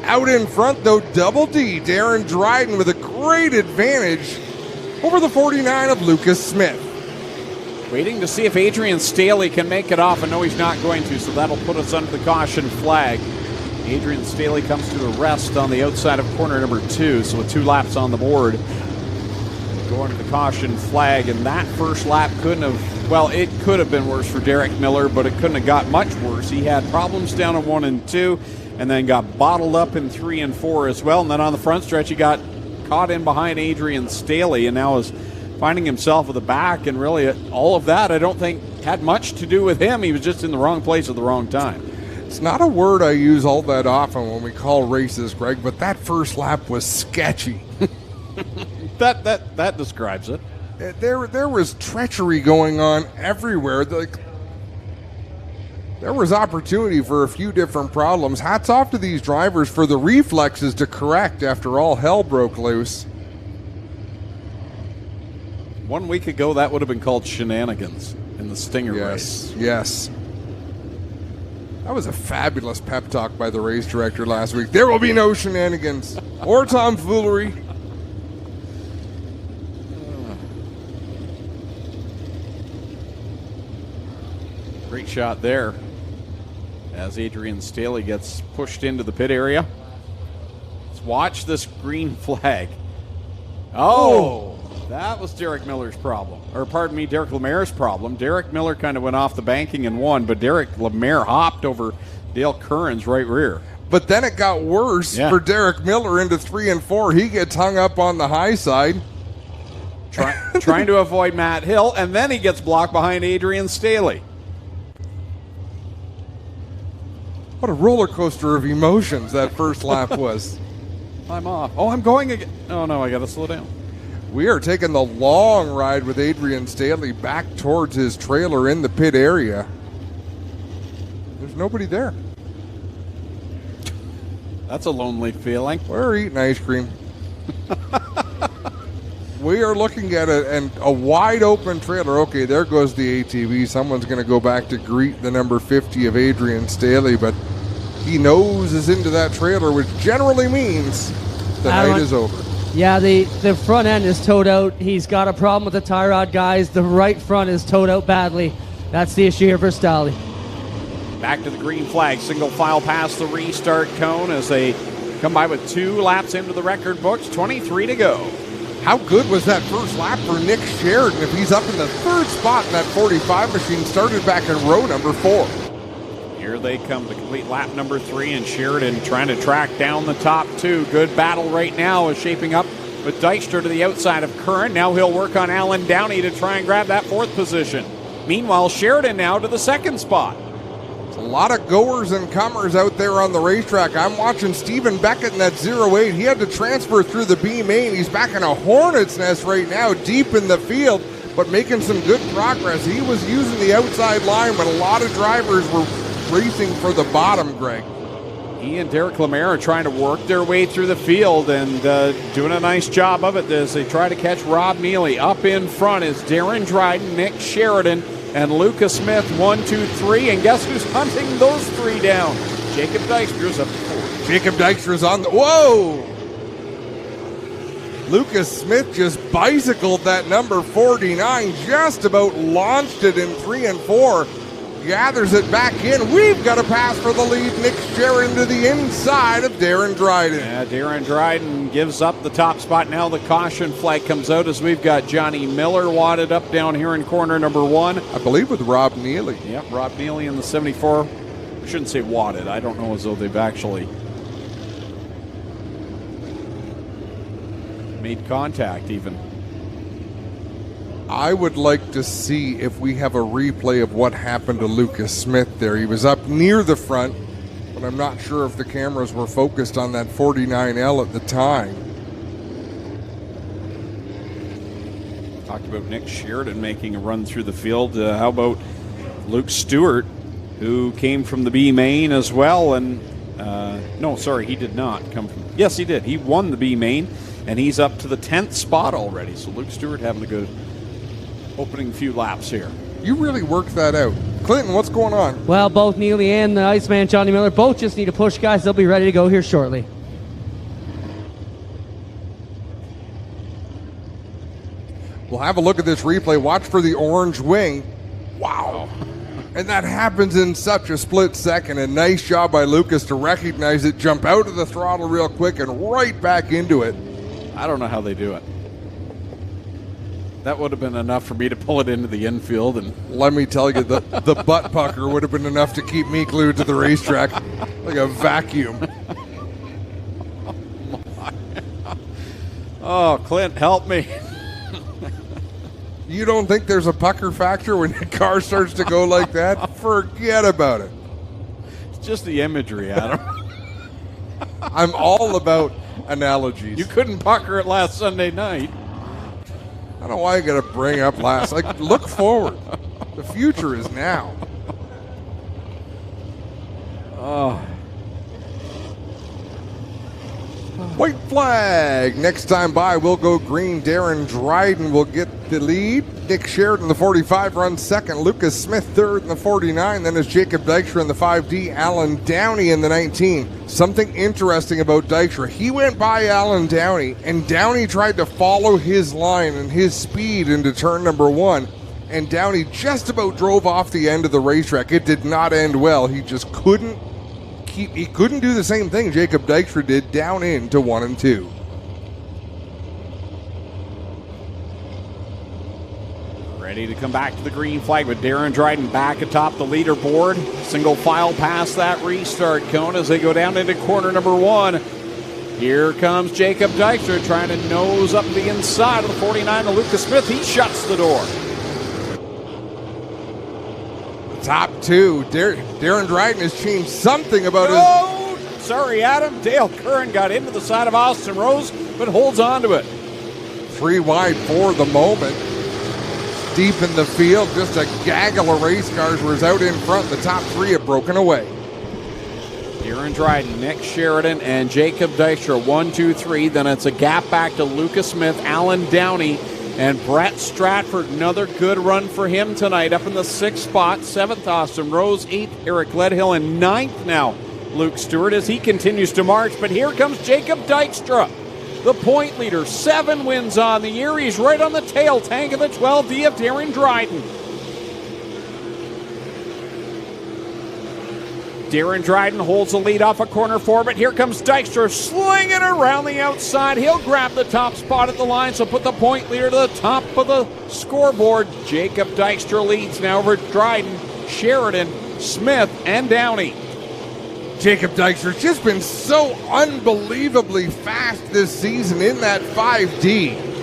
Out in front, though, Double D, Darren Dryden with a great advantage over the 49 of Lucas Smith. Waiting to see if Adrian Staley can make it off. I know he's not going to, so that'll put us under the caution flag. Adrian Staley comes to a rest on the outside of corner number 2, so with 2 laps on the board. Going to the caution flag, and that first lap couldn't have, well, it could have been worse for Derek Miller, but it couldn't have got much worse. He had problems down in 1 and 2, and then got bottled up in 3 and 4 as well. And then on the front stretch, he got caught in behind Adrian Staley, and now is finding himself at the back, and really all of that I don't think had much to do with him. He was just in the wrong place at the wrong time. It's not a word I use all that often when we call races, Greg, but that first lap was sketchy. That describes it. There was treachery going on everywhere. There was opportunity for a few different problems. Hats off to these drivers for the reflexes to correct after all hell broke loose. 1 week ago, that would have been called shenanigans in the Stinger race. Yes. That was a fabulous pep talk by the race director last week. There will be no shenanigans or tomfoolery. Great shot there as Adrian Staley gets pushed into the pit area. Let's watch this green flag. Oh! That was Derek Miller's problem. Or pardon me, Derek Lemaire's problem. Derek Miller kind of went off the banking and won, but Derek Lemaire hopped over Dale Curran's right rear. But then it got worse for Derek Miller into 3 and 4. He gets hung up on the high side. Trying to avoid Matt Hill, and then he gets blocked behind Adrian Staley. What a roller coaster of emotions that first lap was. I'm off. Oh, I'm going again. Oh, no, I got to slow down. We are taking the long ride with Adrian Staley back towards his trailer in the pit area. There's nobody there. That's a lonely feeling. We're eating ice cream. We are looking at a wide open trailer. Okay, there goes the ATV. Someone's going to go back to greet the number 50 of Adrian Staley, but he noses into that trailer, which generally means the night is over. Yeah, the front end is towed out. He's got a problem with the tie rod, guys. The right front is towed out badly. That's the issue here for Staley. Back to the green flag. Single file past the restart cone as they come by with 2 laps into the record books. 23 to go. How good was that first lap for Nick Sheridan if he's up in the 3rd spot in that 45 machine, started back in row number 4. Here they come to complete lap number 3, and Sheridan trying to track down the top 2. Good battle right now is shaping up with Dykstra to the outside of Curran. Now he'll work on Alan Downey to try and grab that 4th position. Meanwhile, Sheridan now to the 2nd spot. There's a lot of goers and comers out there on the racetrack. I'm watching Stephen Beckett in that 08. He had to transfer through the B main. He's back in a hornet's nest right now, deep in the field, but making some good progress. He was using the outside line when a lot of drivers were racing for the bottom, Greg. He and Derek Lemaire are trying to work their way through the field and doing a nice job of it as they try to catch Rob Neely. Up in front is Darren Dryden, Nick Sheridan, and Lucas Smith. 1, 2, 3, and guess who's hunting those 3 down? Jacob Dykstra's up 4. Jacob Dykstra's on the... Whoa! Lucas Smith just bicycled that number 49, just about launched it in 3 and 4. gathers it back in. We've got a pass for the lead. Nick Sheridan to the inside of Darren Dryden. Yeah, Darren Dryden gives up the top spot. Now the caution flag comes out as we've got Johnny Miller wadded up down here in corner number 1. I believe with Rob Neely. Yep, Rob Neely in the 74. I shouldn't say wadded. I don't know as though they've actually made contact even. I would like to see if we have a replay of what happened to Lucas Smith there. He was up near the front, but I'm not sure if the cameras were focused on that 49L at the time. Talked about Nick Sheridan making a run through the field. How about Luke Stewart, who came from the B main as well? And no, sorry, he did not come from. Yes, he did. He won the B main, and he's up to the 10th spot already. So Luke Stewart having a good opening few laps here. You really worked that out. Clinton, what's going on? Well, both Neely and the Iceman, Johnny Miller, both just need to push, guys. They'll be ready to go here shortly. We'll have a look at this replay. Watch for the orange wing. Wow. And that happens in such a split second. A nice job by Lucas to recognize it, jump out of the throttle real quick, and right back into it. I don't know how they do it. That would have been enough for me to pull it into the infield. And let me tell you, the butt pucker would have been enough to keep me glued to the racetrack like a vacuum. Oh, Clint, help me. You don't think there's a pucker factor when your car starts to go like that? Forget about it. It's just the imagery, Adam. I'm all about analogies. You couldn't pucker it last Sunday night. I don't know why you got to bring up last. Like, look forward. The future is now. Oh. White flag. Next time by, we'll go green. Darren Dryden will get the lead. Nick Sheridan, the 45, runs second. Lucas Smith, third in the 49. Then is Jacob Dykstra in the 5D. Alan Downey in the 19. Something interesting about Dykstra. He went by Alan Downey, and Downey tried to follow his line and his speed into turn number 1. And Downey just about drove off the end of the racetrack. It did not end well. He just couldn't he couldn't do the same thing Jacob Dykstra did down into 1 and 2. Ready to come back to the green flag with Darren Dryden back atop the leaderboard. Single file past that restart cone as they go down into corner number 1. Here comes Jacob Dykstra trying to nose up the inside of the 49 to Lucas Smith. He shuts the door. Top 2. Darren Dryden has changed something about his... Sorry, Adam. Dale Curran got into the side of Austin Rose, but holds on to it. 3 wide for the moment. Deep in the field, just a gaggle of race cars was out in front. The top 3 have broken away. Darren Dryden, Nick Sheridan, and Jacob Dykstra. 1, 2, 3. Then it's a gap back to Lucas Smith, Alan Downey, and Brett Stratford. Another good run for him tonight. Up in the 6th spot. 7th, Austin Rose. 8th, Eric Ledhill. And 9th now, Luke Stewart, as he continues to march. But here comes Jacob Dykstra, the point leader. 7 wins on the year. He's right on the tail tank of the 12D of Darren Dryden. Darren Dryden holds the lead off a corner 4, but here comes Dykstra slinging around the outside. He'll grab the top spot at the line, so put the point leader to the top of the scoreboard. Jacob Dykstra leads now over Dryden, Sheridan, Smith, and Downey. Jacob Dykstra's just been so unbelievably fast this season in that 5D.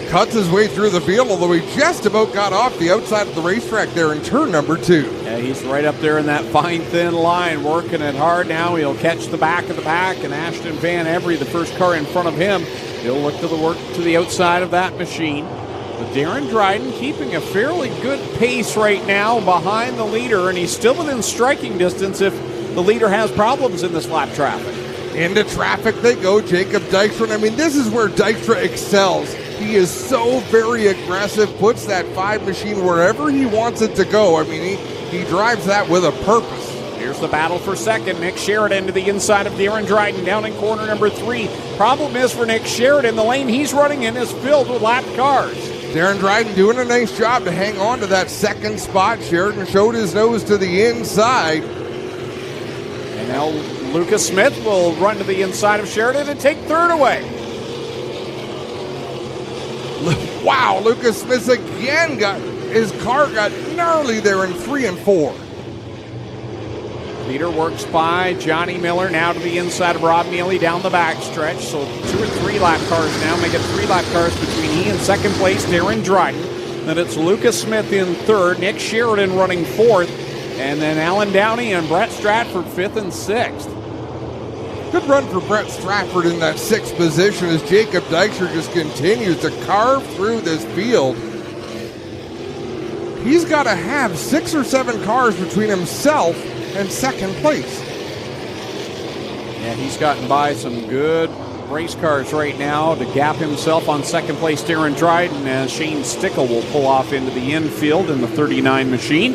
Cuts his way through the field, although he just about got off the outside of the racetrack there in turn number 2. Yeah, he's right up there in that fine, thin line, working it hard now. He'll catch the back of the pack, and Ashton Van Every, the first car in front of him, he'll look to the work to the outside of that machine. But Darren Dryden keeping a fairly good pace right now behind the leader, and he's still within striking distance if the leader has problems in this lap traffic. Into traffic they go, Jacob Dykstra. I mean, this is where Dykstra excels. He is so very aggressive, puts that 5 machine wherever he wants it to go. I mean, he drives that with a purpose. Here's the battle for second. Nick Sheridan to the inside of Darren Dryden down in corner number 3. Problem is for Nick Sheridan, the lane he's running in is filled with lapped cars. Darren Dryden doing a nice job to hang on to that second spot. Sheridan showed his nose to the inside. And now Lucas Smith will run to the inside of Sheridan and take third away. Wow, Lucas Smith again his car got gnarly there in 3 and 4. Leader works by Johnny Miller now to the inside of Rob Neely down the backstretch. So 2 or 3 lap cars now, make it 3 lap cars between he and second place Darren Dryden. Then it's Lucas Smith in third, Nick Sheridan running fourth, and then Alan Downey and Brett Stratford 5th and 6th. Good run for Brett Stratford in that 6th position as Jacob Dykstra just continues to carve through this field. He's got to have 6 or 7 cars between himself and second place. Yeah, he's gotten by some good race cars right now to gap himself on second place Darren Dryden as Shane Stickle will pull off into the infield in the 39 machine.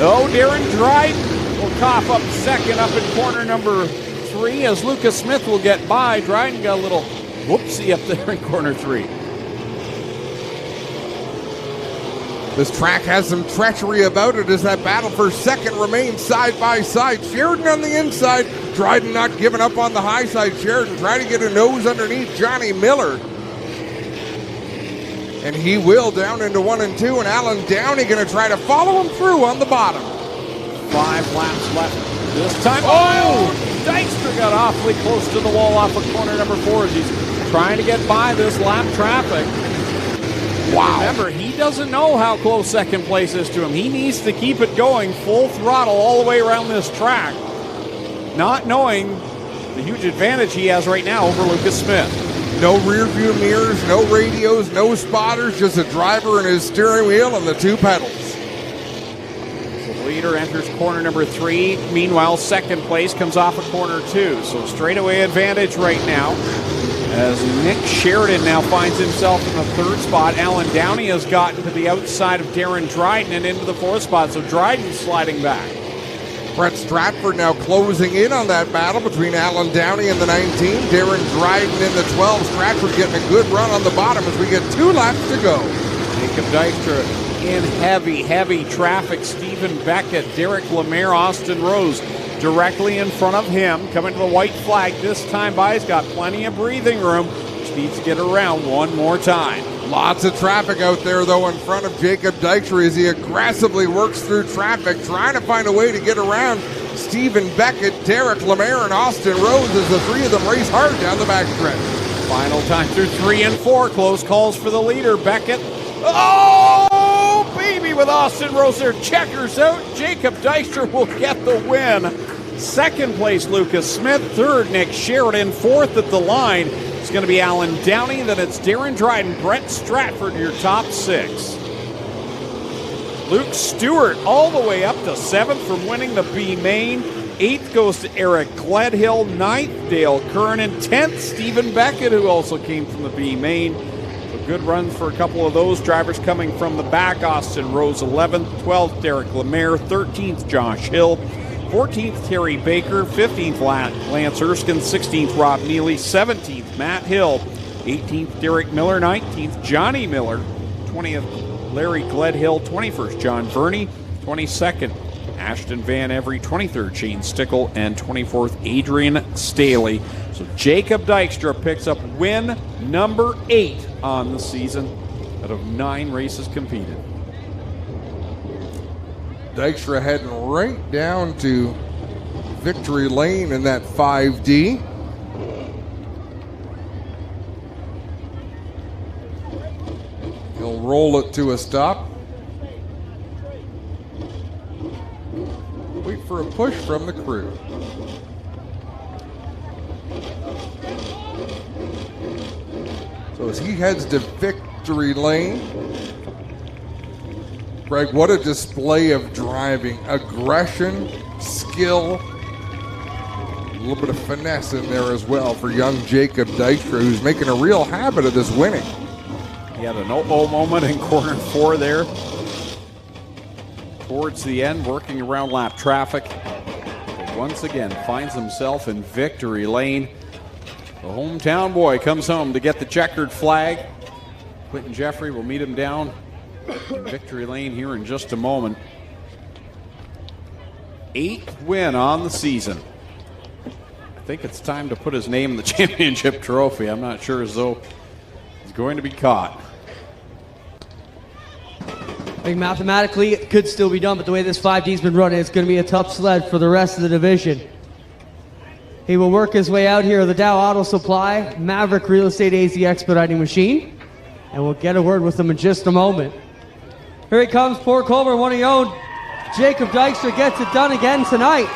Oh, Darren Dryden will cough up second up in corner number 3 as Lucas Smith will get by. Dryden got a little whoopsie up there in corner 3. This track has some treachery about it as that battle for second remains side by side. Sheridan on the inside, Dryden not giving up on the high side. Sheridan trying to get a nose underneath Johnny Miller. And he will down into 1 and 2, and Alan Downey going to try to follow him through on the bottom. 5 laps left this time. Oh! Dykstra got awfully close to the wall off of corner number 4 as he's trying to get by this lap traffic. Wow. Remember, he doesn't know how close second place is to him. He needs to keep it going full throttle all the way around this track, not knowing the huge advantage he has right now over Lucas Smith. No rear view mirrors, no radios, no spotters, just a driver and his steering wheel and the 2 pedals. The leader enters corner number 3. Meanwhile, second place comes off of corner 2. So straightaway advantage right now. As Nick Sheridan now finds himself in the 3rd spot. Alan Downey has gotten to the outside of Darren Dryden and into the 4th spot. So Dryden sliding back. Brett Stratford now closing in on that battle between Alan Downey in the 19, Darren Dryden in the 12. Stratford getting a good run on the bottom as we get 2 laps to go. Jacob Dykstra in heavy traffic. Stephen Beckett, Derek Lemaire, Austin Rose directly in front of him. Coming to the white flag this time by. He's got plenty of breathing room. Just needs to get around one more time. Lots of traffic out there, though, in front of Jacob Dykstra as he aggressively works through traffic, trying to find a way to get around Stephen Beckett, Derek Lemaire, and Austin Rose as the 3 of them race hard down the backstretch. Final time through 3 and 4. Close calls for the leader, Beckett. Oh, baby, with Austin Rose there. Checkers out. Jacob Dykstra will get the win. Second place, Lucas Smith. Third, Nick Sheridan. Fourth at the line, it's going to be Alan Downey. Then it's Darren Dryden, Brett Stratford, your top 6. Luke Stewart all the way up to 7th from winning the B main. 8th goes to Eric Gledhill. 9th, Dale Kernan. 10th, Stephen Beckett, who also came from the B main. A good run for a couple of those drivers coming from the back. Austin Rose 11th, 12th, Derek Lemaire, 13th, Josh Hill, 14th, Terry Baker, 15th, Lance Erskine, 16th, Rob Neely, 17th, Matt Hill, 18th, Derek Miller, 19th, Johnny Miller, 20th, Larry Gledhill, 21st, John Verney, 22nd, Ashton Van Every, 23rd, Shane Stickle, and 24th, Adrian Staley. So Jacob Dykstra picks up win number 8 on the season out of 9 races competed. Dykstra heading right down to victory lane in that 5D. He'll roll it to a stop. Wait for a push from the crew. So as he heads to victory lane, Greg, what a display of driving. Aggression, skill, a little bit of finesse in there as well for young Jacob Dykstra, who's making a real habit of this winning. He had an oh moment in corner 4 there. Towards the end, working around lap traffic. But once again, finds himself in victory lane. The hometown boy comes home to get the checkered flag. Clinton Jeffrey will meet him down in victory lane here in just a moment. 8th win on the season. I think it's time to put his name in the championship trophy. I'm not sure as though he's going to be caught. I think mathematically it could still be done, but the way this 5D's been running, it's going to be a tough sled for the rest of the division. He will work his way out here, the Dow Auto Supply, Maverick Real Estate AZ Expediting Machine, and we'll get a word with him in just a moment. Here he comes, Port Colborne, one of your own. Jacob Dykstra gets it done again tonight.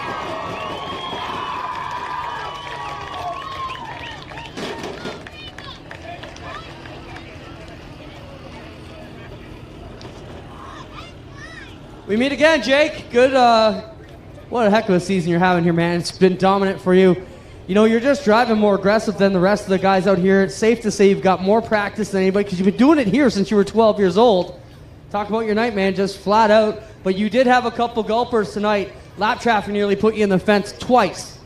We meet again, Jake. Good, what a heck of a season you're having here, man. It's been dominant for you. You know, you're just driving more aggressive than the rest of the guys out here. It's safe to say you've got more practice than anybody because you've been doing it here since you were 12 years old. Talk about your night, man, just flat out. But you did have a couple gulpers tonight. Lap traffic nearly put you in the fence twice.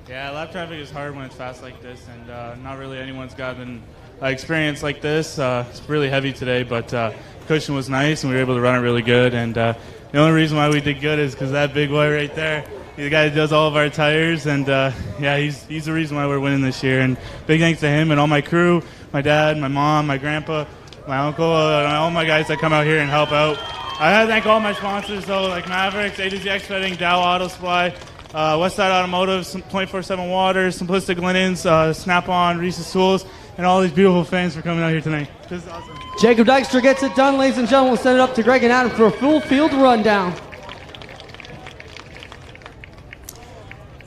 Yeah, lap traffic is hard when it's fast like this, and not really anyone's gotten experience like this. It's really heavy today, but cushion was nice, and we were able to run it really good. And the only reason why we did good is because that big boy right there, he's the guy that does all of our tires, and yeah, he's the reason why we're winning this year. And big thanks to him and all my crew, my dad, my mom, my grandpa, my uncle, and all my guys that come out here and help out. I have to thank all my sponsors, though, like Mavericks, A to Z Expediting, Dow Auto Supply, Westside Automotive, 24/7 Water, Simplistic Linens, Snap-on, Reese's Tools, and all these beautiful fans for coming out here tonight. This is awesome. Jacob Dykstra gets it done, ladies and gentlemen. We'll send it up to Greg and Adam for a full field rundown.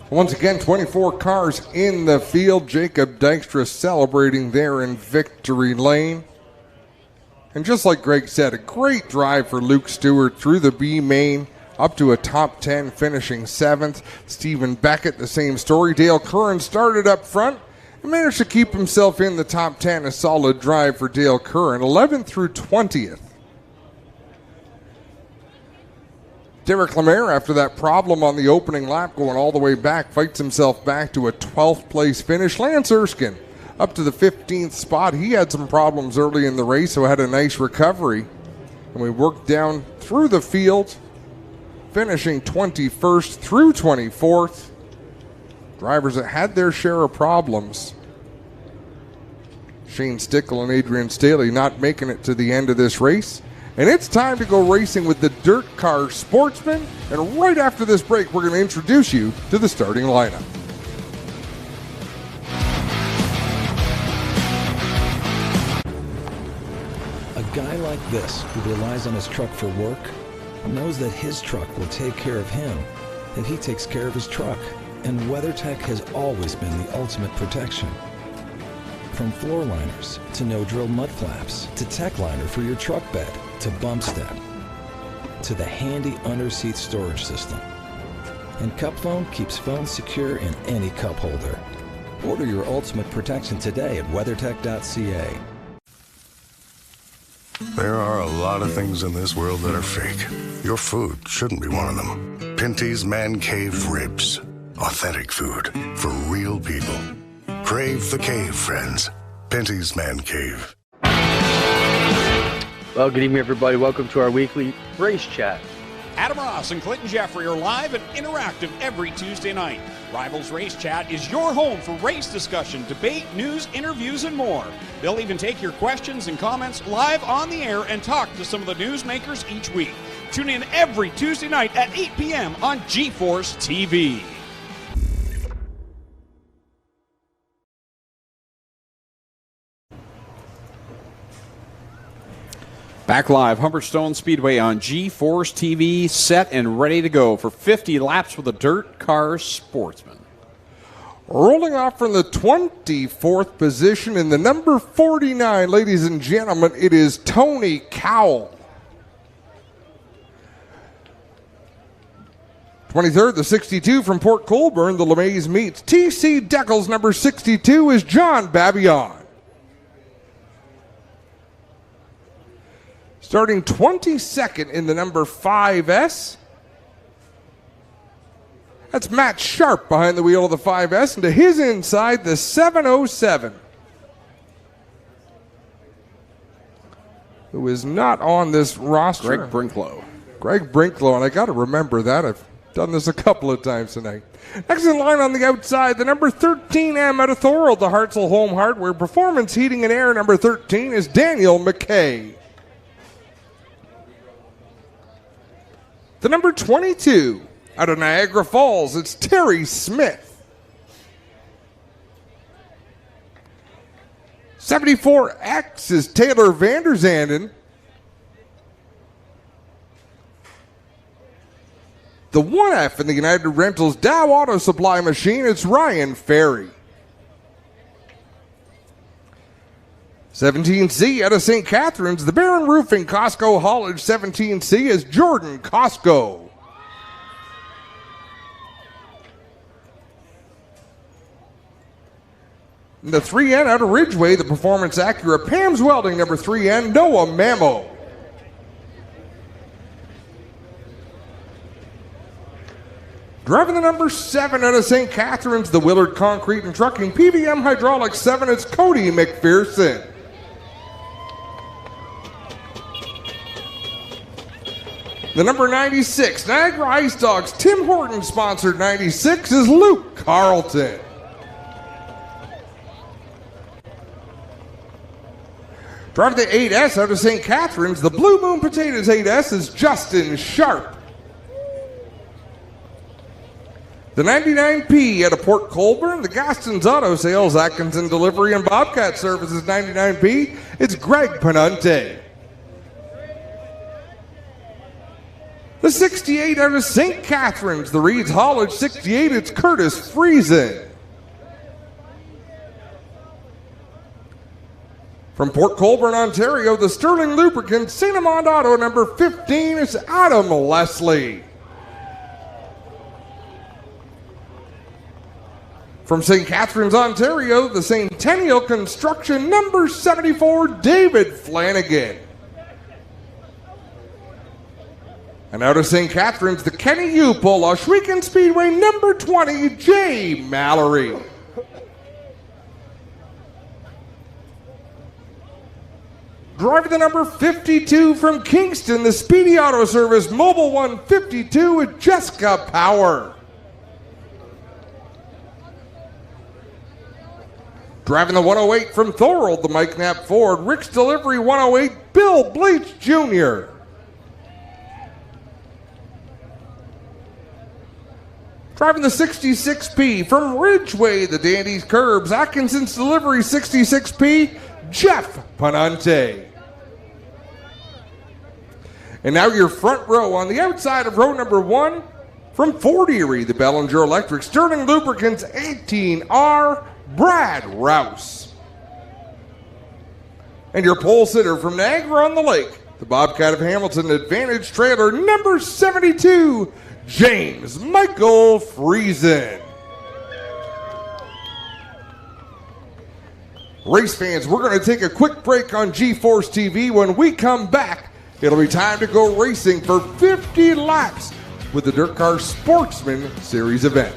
Once again, 24 cars in the field. Jacob Dykstra celebrating there in victory lane. And just like Greg said, a great drive for Luke Stewart through the B main up to a top 10, finishing 7th. Stephen Beckett, the same story. Dale Curran started up front and managed to keep himself in the top 10. A solid drive for Dale Curran, 11th through 20th. Derek Lemaire, after that problem on the opening lap going all the way back, fights himself back to a 12th place finish. Lance Erskine up to the 15th spot. He had some problems early in the race, so had a nice recovery. And we worked down through the field, finishing 21st through 24th. Drivers that had their share of problems. Shane Stickle and Adrian Staley not making it to the end of this race. And it's time to go racing with the Dirt Car Sportsman. And right after this break, we're going to introduce you to the starting lineup. A guy like this, who relies on his truck for work, knows that his truck will take care of him, that he takes care of his truck. And WeatherTech has always been the ultimate protection. From floor liners to no-drill mud flaps to tech liner for your truck bed to bump step to the handy under-seat storage system. And Cup Phone keeps phones secure in any cup holder. Order your ultimate protection today at WeatherTech.ca. There are a lot of things in this world that are fake. Your food shouldn't be one of them. Pinty's Man Cave Ribs. Authentic food for real people. Crave the cave, friends. Pinty's Man Cave. Well, good evening, everybody. Welcome to our weekly race chat. Adam Ross and Clinton Jeffrey are live and interactive every Tuesday night. Rivals Race Chat is your home for race discussion, debate, news, interviews, and more. They'll even take your questions and comments live on the air and talk to some of the newsmakers each week. Tune in every Tuesday night at 8 p.m. on GeForce TV. Back live, Humberstone Speedway on GeForce TV, set and ready to go for 50 laps with a Dirt Car Sportsman. Rolling off from the 24th position in the number 49, ladies and gentlemen, it is Tony Cowell. 23rd, the 62 from Port Colborne, the LeMays meets. TC Deckel's number 62 is John Babillon. Starting 22nd in the number 5S. That's Matt Sharp behind the wheel of the 5S, and to his inside, the 707. who is not on this roster. Greg Brinklow. Greg Brinklow, and I got to remember that. I've done this a couple of times tonight. Next in line on the outside, the number 13M out of Thorold, the Hartzell Home Hardware Performance Heating and Air. Number 13 is Daniel McKay. The number 22 out of Niagara Falls, it's Terry Smith. 74X is Taylor Vanderzanden. The 1F in the United Rentals Dow Auto Supply machine, it's Ryan Ferry. 17C out of St. Catharines, the Barron Roofing Costco Haulage 17C is Jordan Costco. And the 3N out of Ridgeway, the Performance Acura Pam's Welding, number 3N, Noah Mamo. Driving the number 7 out of St. Catharines, the Willard Concrete and Trucking PVM Hydraulics 7, it's Cody McPherson. The number 96, Niagara Ice Dogs, Tim Horton sponsored 96, is Luke Carlton. Driving the 8S out of St. Catharines, the Blue Moon Potatoes 8S is Justin Sharp. The 99P out of Port Colborne, the Gaston's Auto Sales, Atkinson Delivery, and Bobcat Services 99P, it's Greg Penante. The 68 out of St. Catharines, the Reed's Haulage 68, it's Curtis Frieza. From Port Colborne, Ontario, the Sterling Lubricant St. Amand Auto number 15 is Adam Leslie. From St. Catharines, Ontario, the Centennial Construction number 74, David Flanagan. And out of St. Catharines, the Kenny Upel Oshwegan Speedway number 20, Jay Mallory. Driving the number 52 from Kingston, the Speedy Auto Service Mobile 152 with Jessica Power. Driving the 108 from Thorold, the Mike Knapp Ford, Rick's Delivery 108, Bill Bleach Jr. Driving the 66P from Ridgeway, the Dandy's Curbs, Atkinson's Delivery 66P, Jeff Penante. And now your front row on the outside of row number 1 from Fort Erie, the Bellinger Electric Sterling Lubricants 18R, Brad Rouse. And your pole sitter from Niagara-on-the-Lake, the Bobcat of Hamilton Advantage Trailer number 72, James Michael Friesen. Race fans, we're going to take a quick break on G-Force TV. When we come back, it'll be time to go racing for 50 laps with the Dirt Car Sportsman Series event.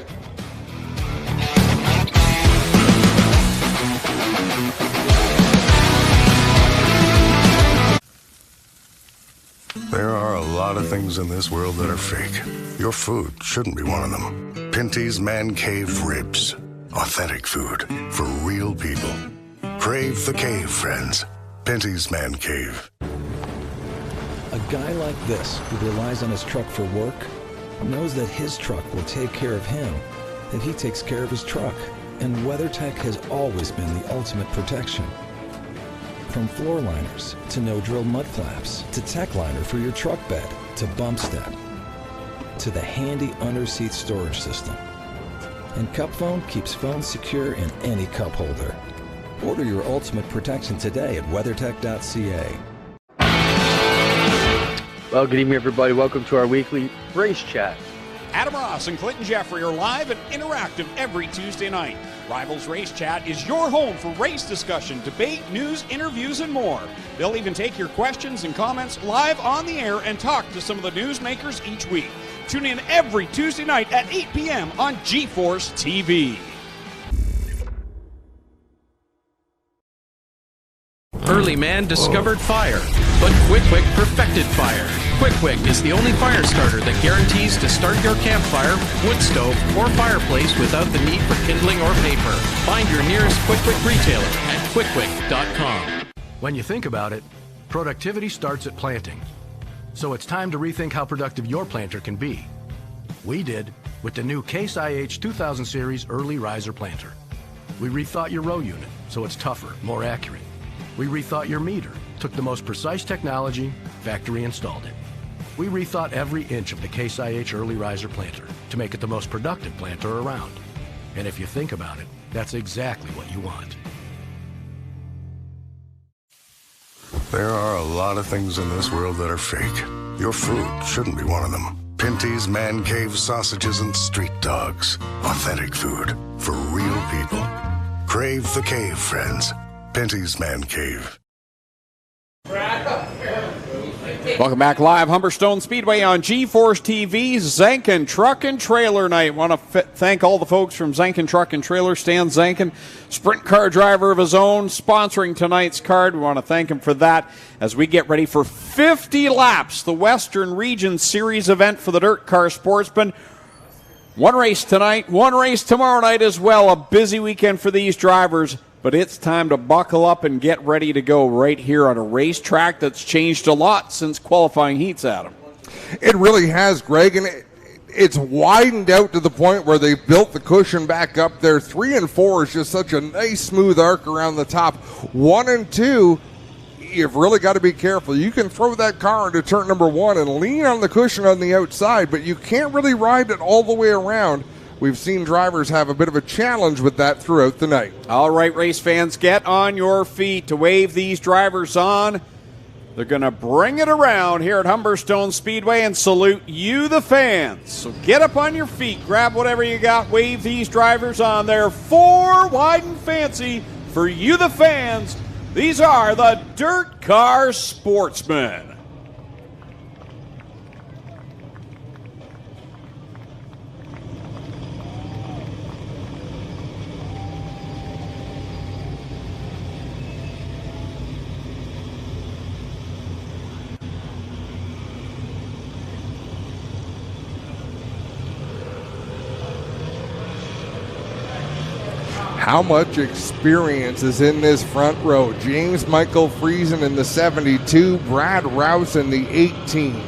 There are a lot of things in this world that are fake. Your food shouldn't be one of them. Pinty's Man Cave Ribs. Authentic food for real people. Crave the cave, friends. Pinty's Man Cave. A guy like this, who relies on his truck for work, knows that his truck will take care of him, that he takes care of his truck. And WeatherTech has always been the ultimate protection. From floor liners to no-drill mud flaps to tech liner for your truck bed to bump step to the handy under-seat storage system. And Cup Phone keeps phones secure in any cup holder. Order your ultimate protection today at weathertech.ca. Well, good evening, everybody. Welcome to our weekly race chat. Adam Ross and Clinton Jeffrey are live and interactive every Tuesday night. Rivals Race Chat is your home for race discussion, debate, news, interviews, and more. They'll even take your questions and comments live on the air and talk to some of the newsmakers each week. Tune in every Tuesday night at 8 p.m. on G-Force TV. Early man discovered fire, but Quick Quick perfected fire. Quick Quick is the only fire starter that guarantees to start your campfire, wood stove, or fireplace without the need for kindling or paper. Find your nearest Quick Quick retailer at quickquick.com. When you think about it, productivity starts at planting. So it's time to rethink how productive your planter can be. We did with the new Case IH 2000 Series Early Riser Planter. We rethought your row unit so it's tougher, more accurate. We rethought your meter, took the most precise technology, factory installed it. We rethought every inch of the Case IH Early Riser Planter to make it the most productive planter around. And if you think about it, that's exactly what you want. There are a lot of things in this world that are fake. Your food shouldn't be one of them. Pinty's Man Cave sausages and street dogs. Authentic food for real people. Crave the cave, friends. Pinty's Man Cave. Welcome back live, Humberstone Speedway on G-Force TV, Zankin Truck and Trailer Night. Want to thank all the folks from Zankin Truck and Trailer. Stan Zankin, sprint car driver of his own, sponsoring tonight's card. We want to thank him for that as we get ready for 50 laps, the Western Region Series event for the Dirt Car Sportsman. One race tonight, one race tomorrow night as well. A busy weekend for these drivers. But it's time to buckle up and get ready to go right here on a racetrack that's changed a lot since qualifying heats, Adam. It really has, Greg, and it's widened out to the point where they built the cushion back up there. 3 and 4 is just such a nice smooth arc around the top. 1 and 2, you've really got to be careful. You can throw that car into turn number 1 and lean on the cushion on the outside, but you can't really ride it all the way around. We've seen drivers have a bit of a challenge with that throughout the night. All right, race fans, get on your feet to wave these drivers on. They're going to bring it around here at Humberstone Speedway and salute you, the fans. So get up on your feet, grab whatever you got, wave these drivers on there. 4 wide and fancy for you, the fans. These are the Dirt Car Sportsmen. How much experience is in this front row? James Michael Frieza in the 72, Brad Rouse in the 18.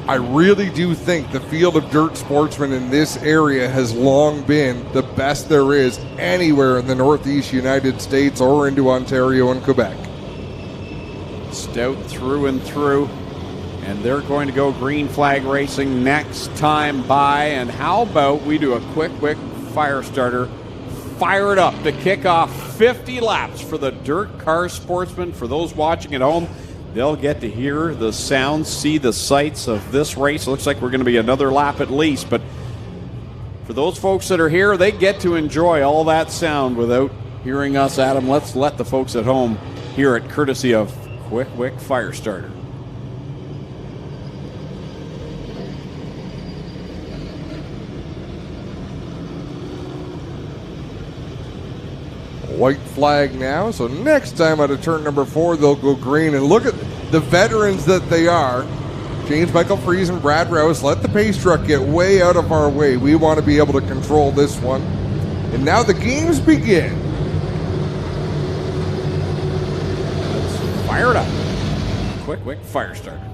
I really do think the field of dirt sportsmen in this area has long been the best there is anywhere in the Northeast United States or into Ontario and Quebec. Stout through and through. And they're going to go green flag racing next time by. And how about we do a quick fire starter, fire it up to kick off 50 laps for the Dirt Car Sportsman. For those watching at home, they'll get to hear the sounds, see the sights of this race. It looks like we're going to be another lap at least. But for those folks that are here, they get to enjoy all that sound without hearing us, Adam. Let's let the folks at home hear it courtesy of quick fire starter. White flag now, so next time out of turn number 4 they'll go green. And look at the veterans that they are. James Michael Frieza and Brad Rouse, let the pace truck get way out of our way. We want to be able to control this one. And now the games begin. Let's fire it up. Quick fire starter.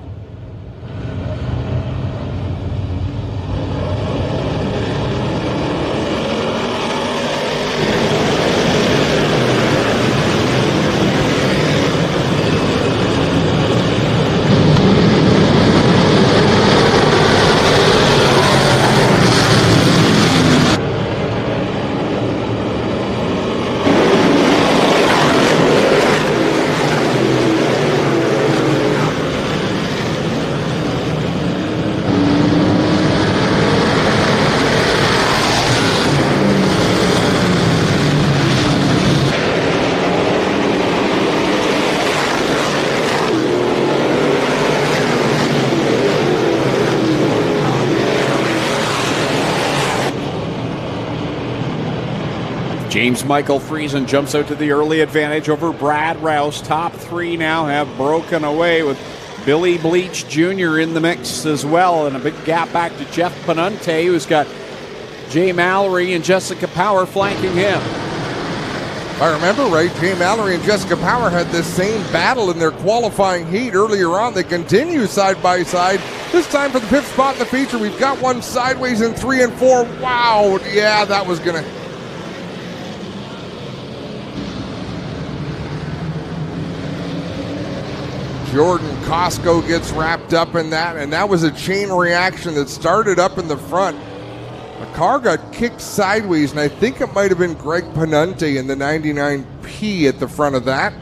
James Michael Frieza jumps out to the early advantage over Brad Rouse. Top three now have broken away with Billy Bleach Jr. in the mix as well. And a big gap back to Jeff Penante, who's got Jay Mallory and Jessica Power flanking him. If I remember right, Jay Mallory and Jessica Power had this same battle in their qualifying heat earlier on. They continue side by side. This time for the fifth spot in the feature, we've got one sideways in 3 and 4. Wow, yeah, that was going to... Jordan Costco gets wrapped up in that, and that was a chain reaction that started up in the front. The car got kicked sideways, and I think it might have been Greg Penante in the 99P at the front of that.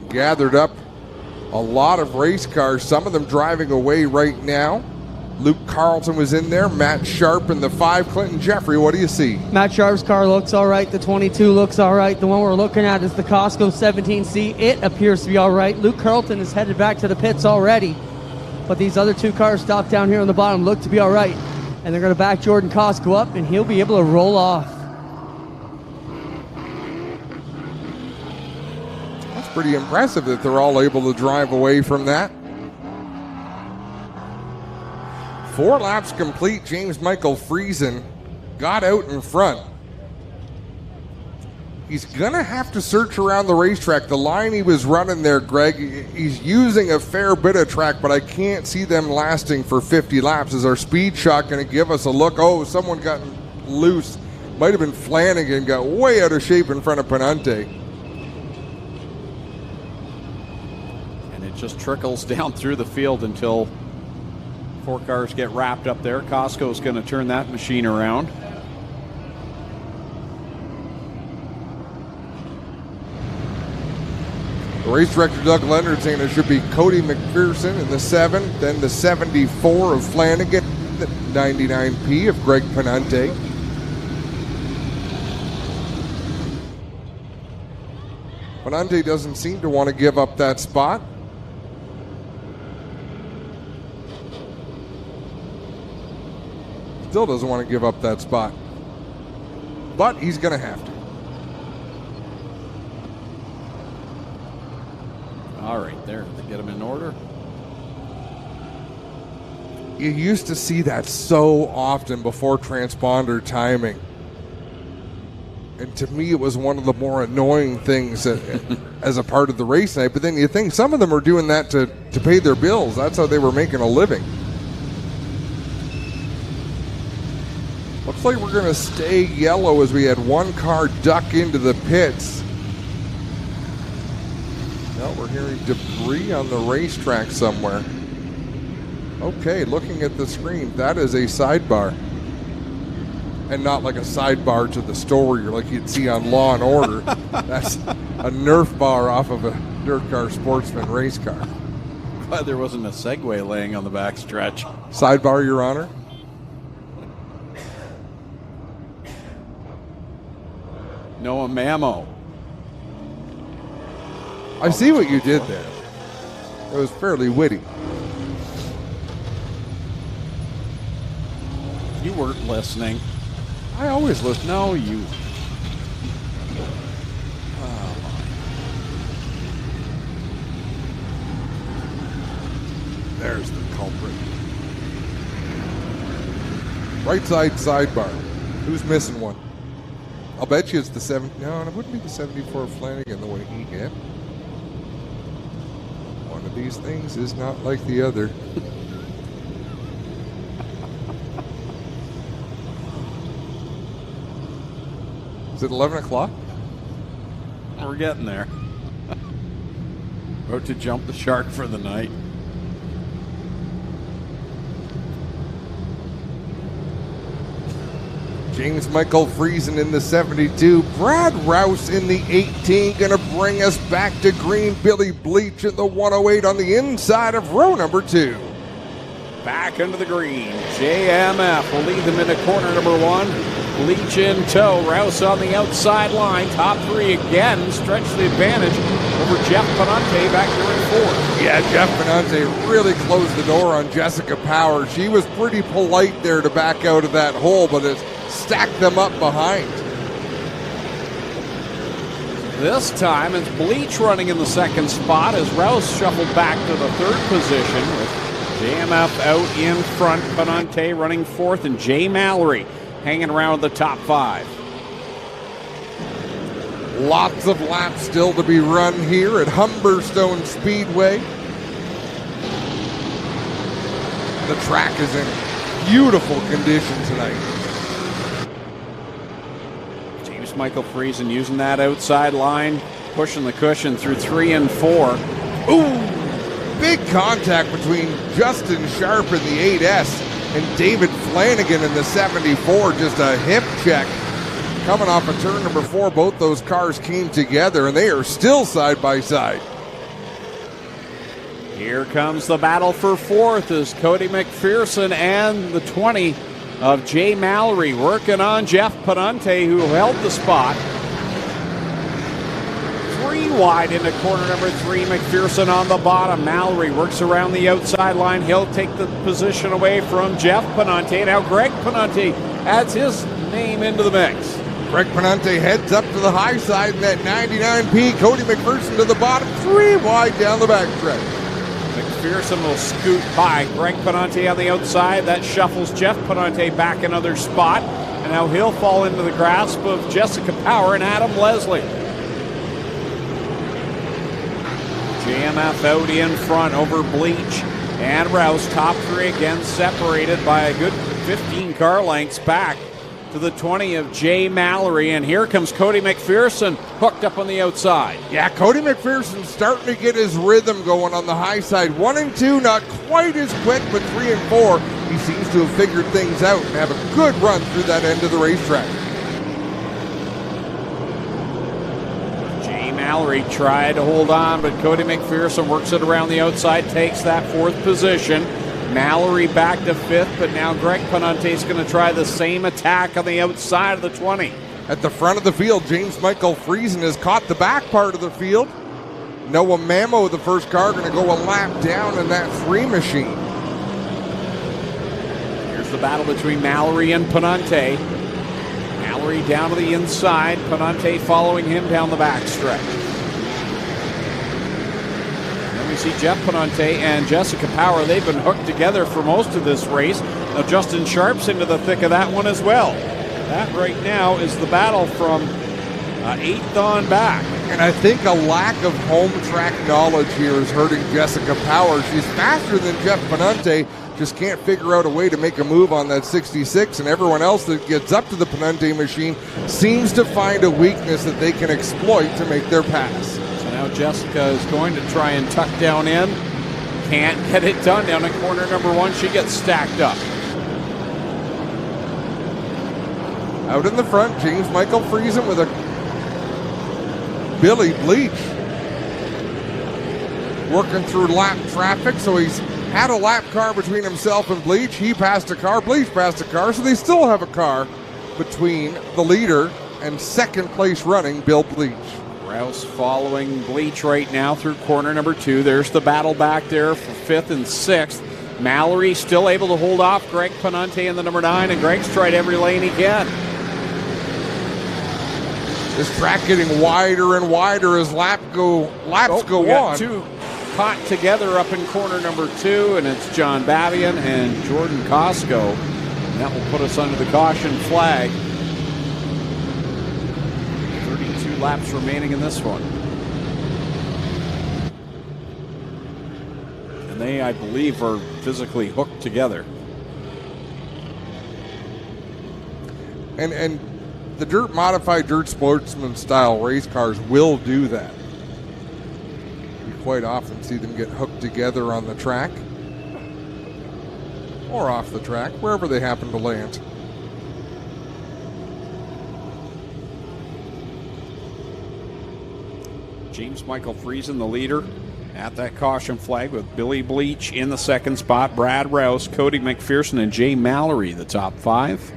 Gathered up a lot of race cars, some of them driving away right now. Luke Carlton was in there, Matt Sharp in the 5, Clinton Jeffrey, what do you see? Matt Sharp's car looks all right, the 22 looks all right. The one we're looking at is the Costco 17C. It appears to be all right. Luke Carlton is headed back to the pits already, but these other two cars stopped down here on the bottom look to be all right. And they're going to back Jordan Costco up, and he'll be able to roll off. That's pretty impressive that they're all able to drive away from that. 4 laps complete. James Michael Friesen got out in front. He's going to have to search around the racetrack. The line he was running there, Greg, he's using a fair bit of track, but I can't see them lasting for 50 laps. Is our speed shot going to give us a look? Oh, someone got loose. Might have been Flanagan, got way out of shape in front of Penante. And it just trickles down through the field until 4 cars get wrapped up there. Costco's going to turn that machine around. The race director, Doug Leonard, saying it should be Cody McPherson in the 7, then the 74 of Flanagan, the 99P of Greg Penante. Penante doesn't seem to want to give up that spot. Still doesn't want to give up that spot, but he's going to have to. All right, there, they get him in order. You used to see that so often before transponder timing, and to me it was one of the more annoying things as a part of the race night. But then you think some of them are doing that to pay their bills. That's how they were making a living. Looks like we're going to stay yellow as we had one car duck into the pits. Now we're hearing debris on the racetrack somewhere. Okay, looking at the screen, that is a sidebar. And not like a sidebar to the story like you'd see on Law and Order. That's a Nerf bar off of a dirt car sportsman race car. Glad there wasn't a Segway laying on the back stretch. Sidebar, Your Honor. Noah Mamo. I see what you did there. It was fairly witty. You weren't listening. I always listen. No, you. There's the culprit. Right side sidebar. Who's missing one? I'll bet you it's the 7. No, it wouldn't be the 74 Flanagan the way he hit. One of these things is not like the other. Is it 11 o'clock? We're getting there. About to jump the shark for the night. James Michael Friesen in the 72. Brad Rouse in the 18. Going to bring us back to green. Billy Bleach in the 108 on the inside of row number 2. Back into the green. JMF will lead them into corner number 1. Bleach in tow. Rouse on the outside line. Top 3 again. Stretch the advantage. over Jeff Penante back here in fourth. Yeah, Jeff Penante really closed the door on Jessica Power. She was pretty polite there to back out of that hole, but it stacked them up behind. This time it's Bleach running in the second spot as Rouse shuffled back to the third position with JMF out in front. Penante running fourth and Jay Mallory hanging around the top five. Lots of laps still to be run here at Humberstone Speedway. The track is in beautiful condition tonight. James Michael Frieza using that outside line, pushing the cushion through 3 and 4. Ooh, big contact between Justin Sharp in the 8S and David Flanagan in the 74. Just a hip check. Coming off of turn number 4, both those cars came together, and they are still side by side. Here comes the battle for fourth as Cody McPherson and the 20 of Jay Mallory working on Jeff Penante, who held the spot. 3 wide into corner number 3. McPherson on the bottom. Mallory works around the outside line. He'll take the position away from Jeff Penante. Now Greg Penante adds his name into the mix. Greg Penante heads up to the high side in that 99P. Cody McPherson to the bottom, 3 wide down the backstretch. McPherson will scoot by Greg Penante on the outside. That shuffles Jeff Penante back another spot. And now he'll fall into the grasp of Jessica Power and Adam Leslie. JMF out in front over Bleach and Rouse. Top 3 again separated by a good 15 car lengths back to the 20 of Jay Mallory, and here comes Cody McPherson hooked up on the outside. Yeah, Cody McPherson's starting to get his rhythm going on the high side. 1 and 2, not quite as quick, but 3 and 4, he seems to have figured things out and have a good run through that end of the racetrack. Jay Mallory tried to hold on, but Cody McPherson works it around the outside, takes that 4th position. Mallory back to 5th, but now Greg Penante is going to try the same attack on the outside of the 20. At the front of the field, James Michael Friesen has caught the back part of the field. Noah Mamo, the first car, going to go a lap down in that 3 machine. Here's the battle between Mallory and Penante. Mallory down to the inside, Penante following him down the backstretch. See Jeff Penante and Jessica Power. They've been hooked together for most of this race. Now Justin Sharp's into the thick of that one as well. That right now is the battle from 8th on back. And I think a lack of home track knowledge here is hurting Jessica Power. She's faster than Jeff Penante, just can't figure out a way to make a move on that 66, and everyone else that gets up to the Penante machine seems to find a weakness that they can exploit to make their pass. Now Jessica is going to try and tuck down in. Can't get it done down at corner number 1. She gets stacked up. Out in the front, James Michael Friesen with a Billy Bleach. Working through lap traffic, so he's had a lap car between himself and Bleach. He passed a car, Bleach passed a car, so they still have a car between the leader and second place running Bill Bleach. Rouse following Bleach right now through corner number 2. There's the battle back there for 5th and 6th. Mallory still able to hold off Greg Penante in the number 9, and Greg's tried every lane he can. This track getting wider and wider as laps go on. 2 caught together up in corner number 2, and it's John Babian and Jordan Costco. And that will put us under the caution flag. 32 laps remaining in this one. And they, I believe, are physically hooked together. And the modified dirt sportsman style race cars will do that. You quite often see them get hooked together on the track or off the track, wherever they happen to land. James Michael Friesen, the leader, at that caution flag with Billy Bleach in the second spot, Brad Rouse, Cody McPherson, and Jay Mallory, the top 5.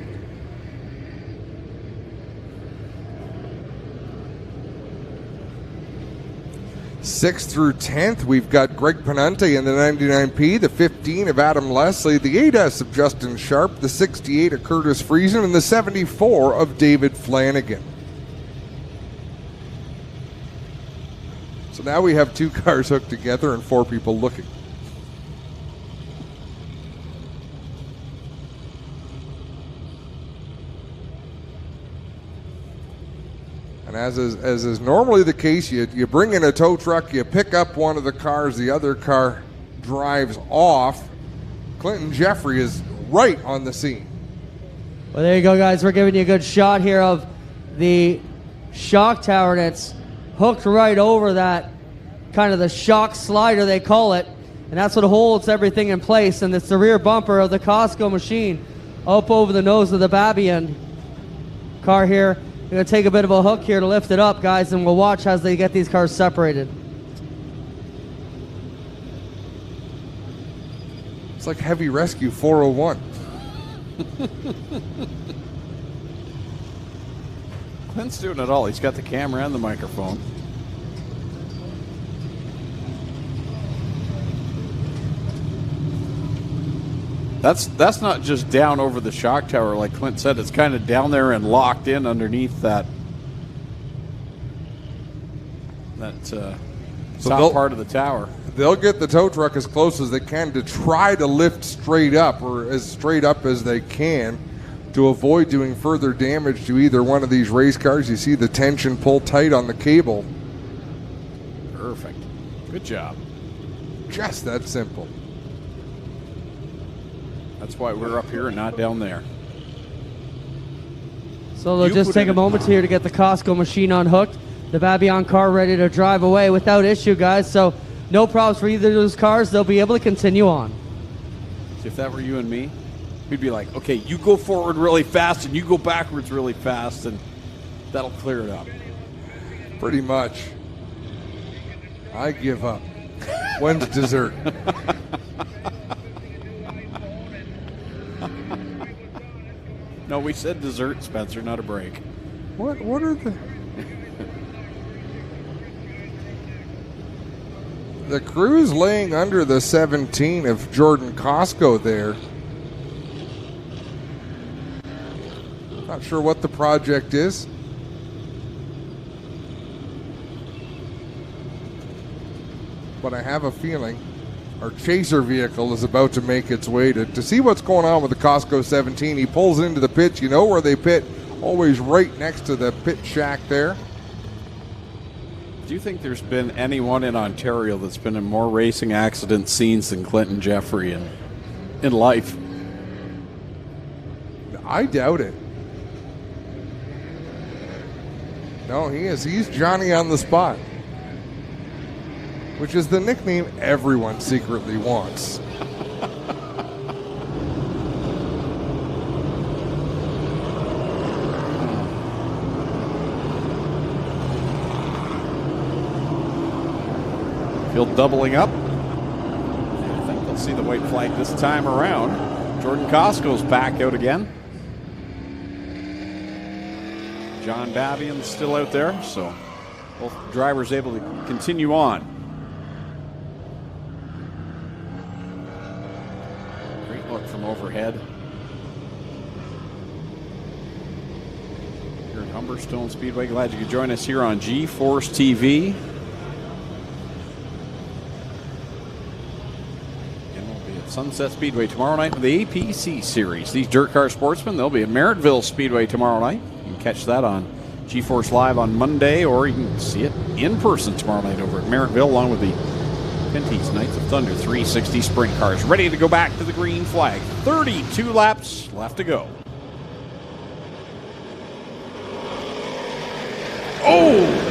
6th through 10th, we've got Greg Penante in the 99P, the 15 of Adam Leslie, the 8S of Justin Sharp, the 68 of Curtis Frieza, and the 74 of David Flanagan. So now we have 2 cars hooked together and 4 people looking. And as is normally the case, you bring in a tow truck, you pick up one of the cars, the other car drives off. Clinton Jeffrey is right on the scene. Well, there you go, guys. We're giving you a good shot here of the shock tower, and it's hooked right over that kind of the shock slider, they call it. And that's what holds everything in place. And it's the rear bumper of the Costco machine up over the nose of the Babian car here. We're going to take a bit of a hook here to lift it up, guys, and we'll watch as they get these cars separated. It's like Heavy Rescue 401. Clint's doing it all. He's got the camera and the microphone. That's not just down over the shock tower like Clint said. It's kind of down there and locked in underneath that top part of the tower. They'll get the tow truck as close as they can to try to lift straight up, or as straight up as they can, to avoid doing further damage to either one of these race cars. You see the tension pull tight on the cable. Perfect. Good job. Just that simple. That's why we're up here and not down there. So they'll just take a moment here to get the Costco machine unhooked. The Babian car ready to drive away without issue, guys. So no problems for either of those cars. They'll be able to continue on. If that were you and me, we'd be like, okay, you go forward really fast and you go backwards really fast, and that'll clear it up. Pretty much. I give up. When's dessert? No, we said dessert, Spencer, not a break. What are the... The crew's laying under the 17 of Jordan Costco there. Not sure what the project is. But I have a feeling our chaser vehicle is about to make its way to see what's going on with the Costco 17. He pulls into the pits. You know where they pit. Always right next to the pit shack there. Do you think there's been anyone in Ontario that's been in more racing accident scenes than Clinton Jeffrey in life? I doubt it. No, he is. He's Johnny on the spot, which is the nickname everyone secretly wants. Field doubling up. I think they'll see the white flag this time around. Jordan Costco's back out again. John Babian's still out there, so both drivers able to continue on. Great look from overhead. Here at Humberstone Speedway. Glad you could join us here on G-Force TV. Sunset Speedway tomorrow night for the APC Series. These dirt car sportsmen, they'll be at Merrittville Speedway tomorrow night. You can catch that on G-Force Live on Monday, or you can see it in person tomorrow night over at Merrittville, along with the Pinty's Knights of Thunder 360 sprint cars. Ready to go back to the green flag. 32 laps left to go. Oh!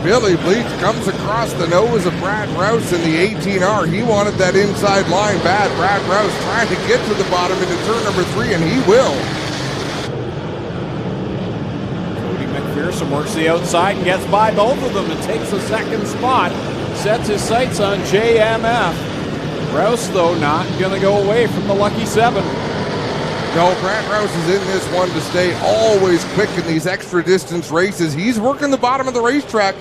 Billy Bleach comes across the nose of Brad Rouse in the 18R. He wanted that inside line bad. Brad Rouse trying to get to the bottom into turn number 3, and he will. Cody McPherson works the outside and gets by both of them and takes the second spot. Sets his sights on JMF. Rouse, though, not going to go away from the lucky 7. No, Brad Rouse is in this one to stay. Always quick in these extra distance races. He's working the bottom of the racetrack.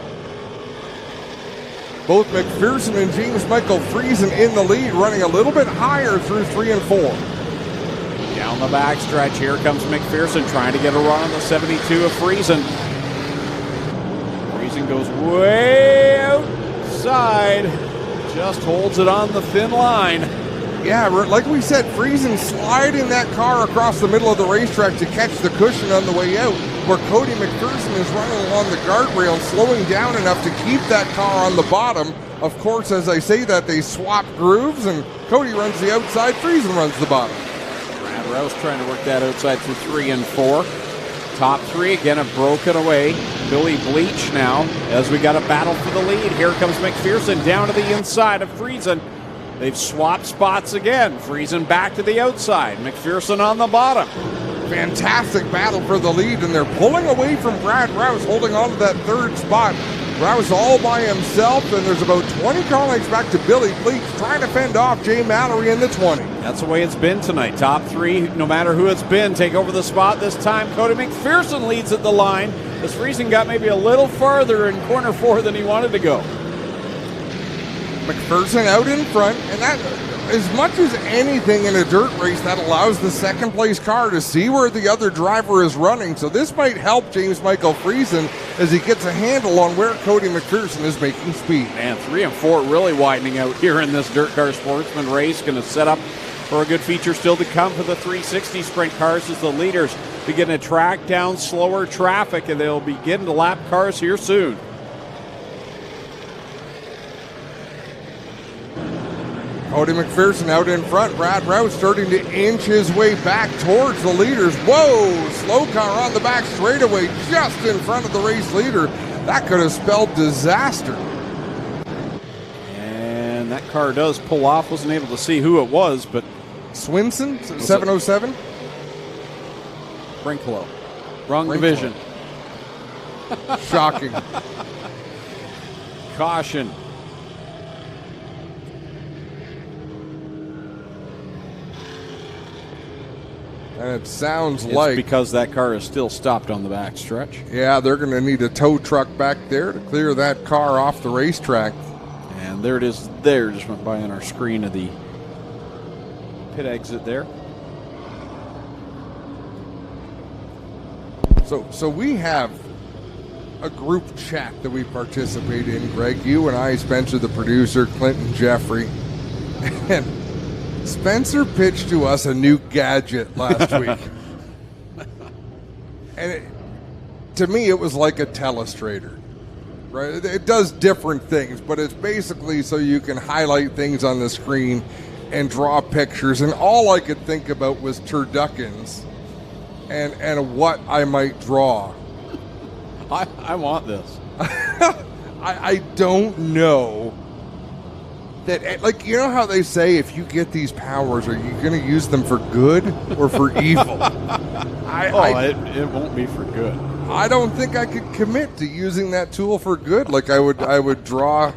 Both McPherson and James Michael Frieza in the lead, running a little bit higher through 3 and 4. Down the backstretch, here comes McPherson trying to get a run on the 72 of Frieza. Frieza goes way outside, just holds it on the thin line. Yeah, like we said, Frieza sliding that car across the middle of the racetrack to catch the cushion on the way out, where Cody McPherson is running along the guardrail, slowing down enough to keep that car on the bottom. Of course, as I say that, they swap grooves, and Cody runs the outside, Frieza runs the bottom. Brad Rouse trying to work that outside through 3 and 4. Top 3 again have broken away. Billy Bleach now, as we got a battle for the lead. Here comes McPherson down to the inside of Frieza. They've swapped spots again. Frieza back to the outside. McPherson on the bottom. Fantastic battle for the lead, and they're pulling away from Brad Rouse, holding on to that third spot. Rouse all by himself, and there's about 20 car lengths back to Billy Bleach, trying to fend off Jay Mallory in the 20. That's the way it's been tonight. Top 3, no matter who it's been, take over the spot. This time, Cody McPherson leads at the line, as Frieza got maybe a little farther in corner 4 than he wanted to go. McPherson out in front, and that, as much as anything in a dirt race, that allows the second place car to see where the other driver is running. So this might help James Michael Frieza as he gets a handle on where Cody McPherson is making speed. Man, 3 and 4 really widening out here in this Dirt Car Sportsman race. Going to set up for a good feature still to come for the 360 sprint cars as the leaders begin to track down slower traffic, and they'll begin to lap cars here soon. Cody McPherson out in front. Brad Rouse starting to inch his way back towards the leaders. Whoa! Slow car on the back straightaway just in front of the race leader. That could have spelled disaster. And that car does pull off. Wasn't able to see who it was, but... Swinson? 707? Brinklow. Wrong division. Shocking. Caution. And it sounds it's like... because that car is still stopped on the back stretch. Yeah, they're going to need a tow truck back there to clear that car off the racetrack. And there it is there. Just went by on our screen of the pit exit there. So we have a group chat that we participate in, Greg. You and I, Spencer, the producer, Clinton, Jeffrey. And Spencer pitched to us a new gadget last week. And to me, it was like a telestrator, right? It does different things, but it's basically so you can highlight things on the screen and draw pictures. And all I could think about was turduckens and what I might draw. I want this. I don't know. That, like, you know how they say if you get these powers, are you going to use them for good or for evil? It won't be for good. I don't think I could commit to using that tool for good. Like I would draw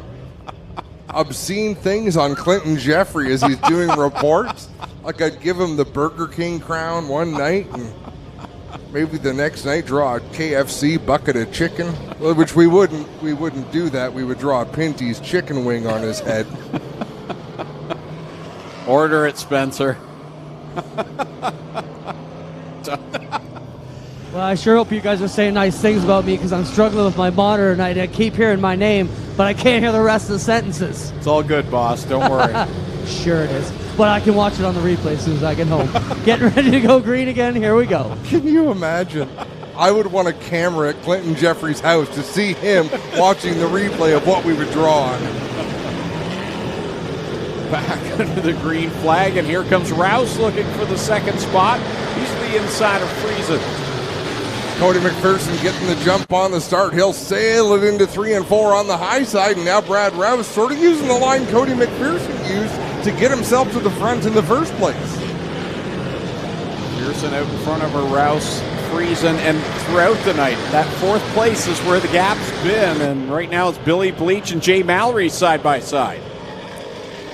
obscene things on Clinton Jeffrey as he's doing reports. Like I'd give him the Burger King crown one night and maybe the next night draw a KFC bucket of chicken, which we wouldn't do that. We would draw a Pinty's chicken wing on his head. Order it, Spencer. Well, I sure hope you guys are saying nice things about me because I'm struggling with my monitor and I keep hearing my name, but I can't hear the rest of the sentences. It's all good, boss. Don't worry. Sure it is. But I can watch it on the replay as soon as I get home. Getting ready to go green again. Here we go. Can you imagine? I would want a camera at Clinton Jeffrey's house to see him watching the replay of what we would draw on. Back under the green flag, and here comes Rouse looking for the second spot. He's the inside of Frieza. Cody McPherson getting the jump on the start. He'll sail it into 3 and 4 on the high side, and now Brad Rouse sort of using the line Cody McPherson used to get himself to the front in the first place. Pearson out in front of her, Rouse, Frieza, and throughout the night, that fourth place is where the gap's been, and right now it's Billy Bleach and Jay Mallory side by side.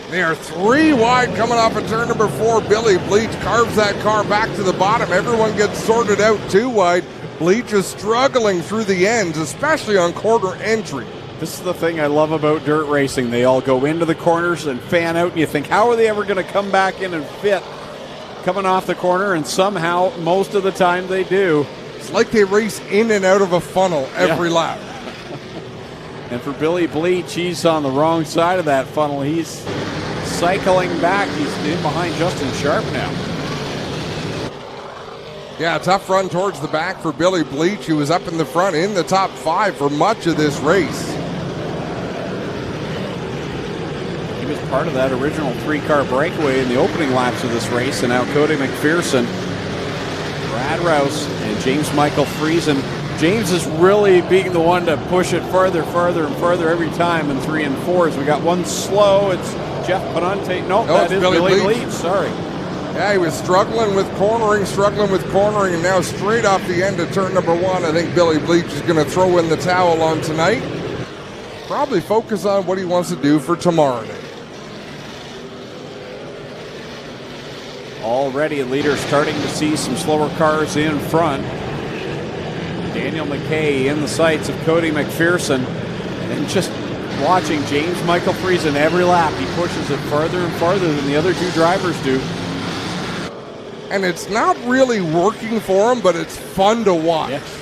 They are 3 wide coming off of turn number 4. Billy Bleach carves that car back to the bottom. Everyone gets sorted out 2 wide. Bleach is struggling through the ends, especially on quarter entry. This is the thing I love about dirt racing. They all go into the corners and fan out, and you think, how are they ever going to come back in and fit coming off the corner? And somehow, most of the time, they do. It's like they race in and out of a funnel every lap. And for Billy Bleach, he's on the wrong side of that funnel. He's cycling back. He's in behind Justin Sharp now. Yeah, tough run towards the back for Billy Bleach, who was up in the front in the top 5 for much of this race. He was part of that original 3-car breakaway in the opening laps of this race, and now Cody McPherson, Brad Rouse, and James Michael Friesen. James is really being the one to push it further and further every time in 3 and 4s. We got one slow. It's Jeff Penante. No, that is Billy Bleach. Sorry. Yeah, he was struggling with cornering, and now straight off the end of turn number 1, I think Billy Bleach is going to throw in the towel on tonight. Probably focus on what he wants to do for tomorrow night. Already leaders starting to see some slower cars in front. Daniel McKay in the sights of Cody McPherson. And just watching James Michael Friesen every lap, he pushes it farther and farther than the other 2 drivers do. And it's not really working for him, but it's fun to watch. Yes.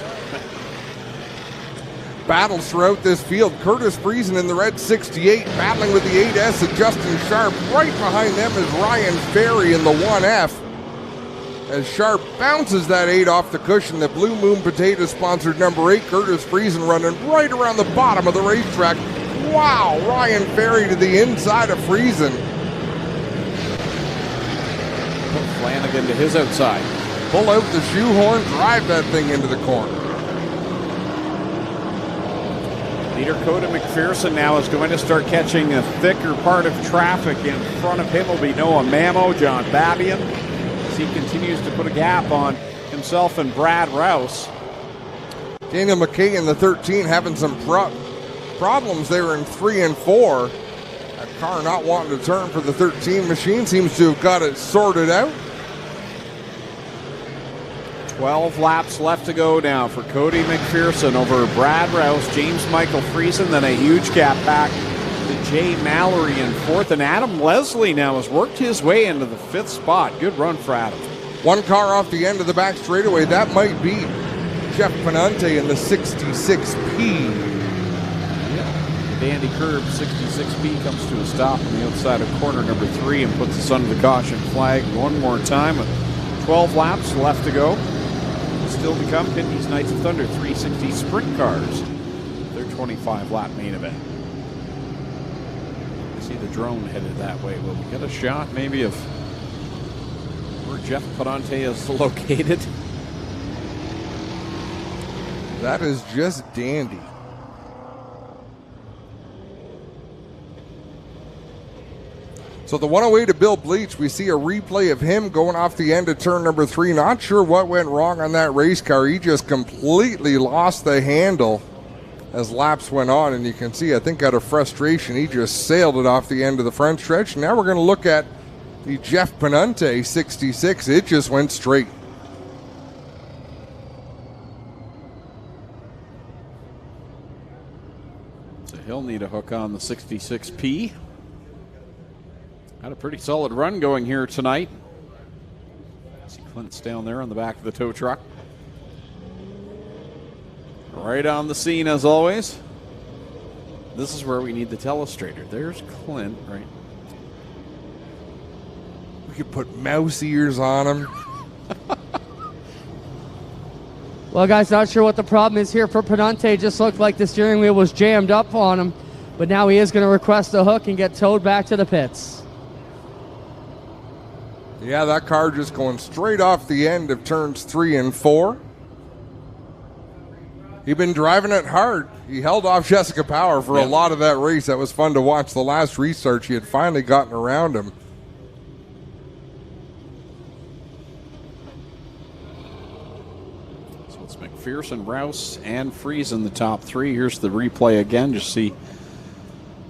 Battles throughout this field. Curtis Friesen in the red 68, battling with the 8S of Justin Sharp. Right behind them is Ryan Ferry in the 1F. As Sharp bounces that 8 off the cushion, the Blue Moon Potato sponsored number 8, Curtis Friesen, running right around the bottom of the racetrack. Wow, Ryan Ferry to the inside of Friesen. Flanagan to his outside. Pull out the shoehorn, drive that thing into the corner. Leader Cody McPherson now is going to start catching a thicker part of traffic. In front of him will be Noah Mamo, John Babian, as he continues to put a gap on himself and Brad Rouse. Daniel McKay in the 13 having some problems there in 3 and 4. That car not wanting to turn for the 13 machine seems to have got it sorted out. 12 laps left to go now for Cody McPherson over Brad Rouse, James Michael Friesen, then a huge gap back to Jay Mallory in 4th. And Adam Leslie now has worked his way into the 5th spot. Good run for Adam. 1 car off the end of the back straightaway. That might be Jeff Penante in the 66P. The Dandy Curb 66P comes to a stop on the outside of corner number 3 and puts us under the caution flag one more time with 12 laps left to go. Still to come, Pinty's Knights of Thunder 360 sprint cars. Their 25-lap main event. I see the drone headed that way. Will we get a shot maybe of where Jeff Penante is located? That is just dandy. So the one away to Bill Bleach, we see a replay of him going off the end of turn number 3. Not sure what went wrong on that race car. He just completely lost the handle as laps went on. And you can see, I think out of frustration, he just sailed it off the end of the front stretch. Now we're going to look at the Jeff Penante 66. It just went straight. So he'll need a hook on the 66P. Had a pretty solid run going here tonight. See Clint's down there on the back of the tow truck. Right on the scene as always. This is where we need the telestrator. There's Clint, right? We could put mouse ears on him. Well, guys, not sure what the problem is here for Penante. Just looked like the steering wheel was jammed up on him. But now he is going to request a hook and get towed back to the pits. Yeah, that car just going straight off the end of turns 3 and 4. He'd been driving it hard. He held off Jessica Power for a lot of that race. That was fun to watch. The last restart, she had finally gotten around him. So it's McPherson, Rouse, and Friesen the top 3. Here's the replay again. Just see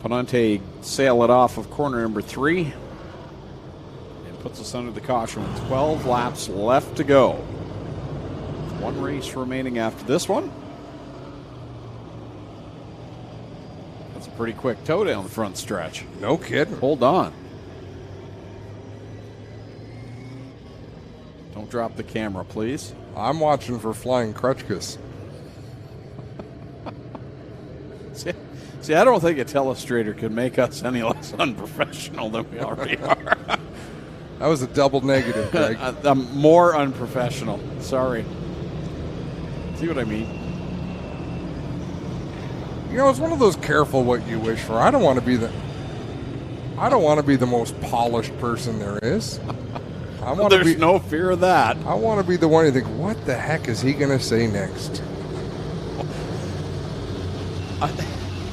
Penante sail it off of corner number 3. Puts us under the caution with 12 laps left to go. One race remaining after this one. Pretty quick toe down the front stretch. No kidding. Hold on. Don't drop the camera, please. I'm watching for flying Crutchkus. See, I don't think a telestrator could make us any less unprofessional than we already are. That was a double negative, Greg. I'm more unprofessional. Sorry. See what I mean? You know, it's one of those careful what you wish for. I don't want to be the most polished person there is. There's no fear of that. I want to be the one you think, what the heck is he going to say next?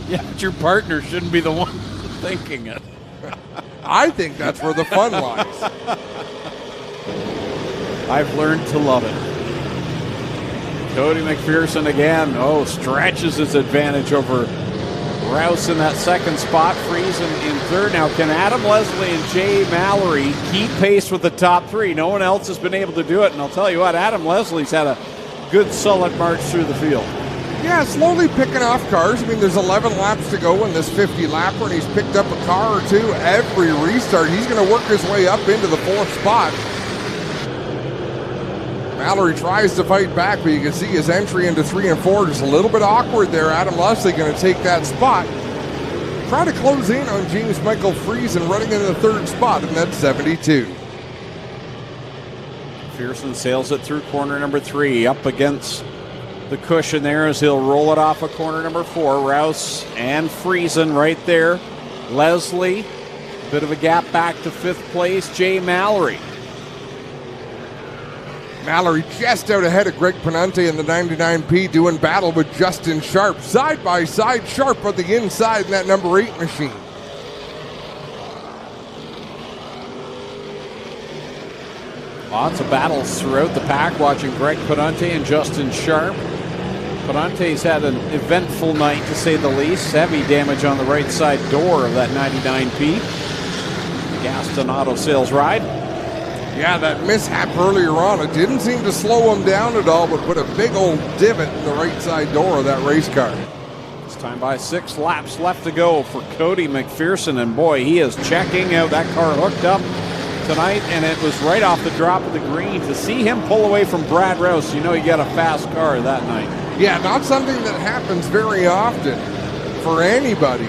Yeah, but your partner shouldn't be the one thinking it. I think that's where the fun lies. I've learned to love it. Cody McPherson again. Stretches his advantage over Rouse in that second spot. Frieza in third. Now, can Adam Leslie and Jay Mallory keep pace with the top three? No one else has been able to do it. And I'll tell you what, Adam Leslie's had a good, solid march through the field. Yeah, slowly picking off cars. I mean, there's 11 laps to go in this 50-lapper, and he's picked up a car or two every restart. He's going to work his way up into the fourth spot. Mallory tries to fight back, but you can see his entry into 3 and 4 just a little bit awkward there. Adam Leslie going to take that spot. Trying to close in on James Michael Frieza and running into the third spot in that 72. McPherson sails it through corner number 3, up against the cushion there as he'll roll it off of corner number 4. Rouse and Friesen right there. Leslie, a bit of a gap back to 5th place. Jay Mallory. Mallory just out ahead of Greg Penante in the 99P, doing battle with Justin Sharp. Side by side, Sharp on the inside in that number 8 machine. Lots of battles throughout the pack, watching Greg Penante and Justin Sharp. Penante's had an eventful night, to say the least. Heavy damage on the right side door of that 99P. Gaston Auto Sales ride. Yeah, that mishap earlier on, it didn't seem to slow him down at all, but put a big old divot in the right side door of that race car. It's time by 6 laps left to go for Cody McPherson, and boy, he is checking out. That car hooked up tonight, and it was right off the drop of the green. To see him pull away from Brad Rouse, you know you got a fast car that night. Yeah, not something that happens very often for anybody.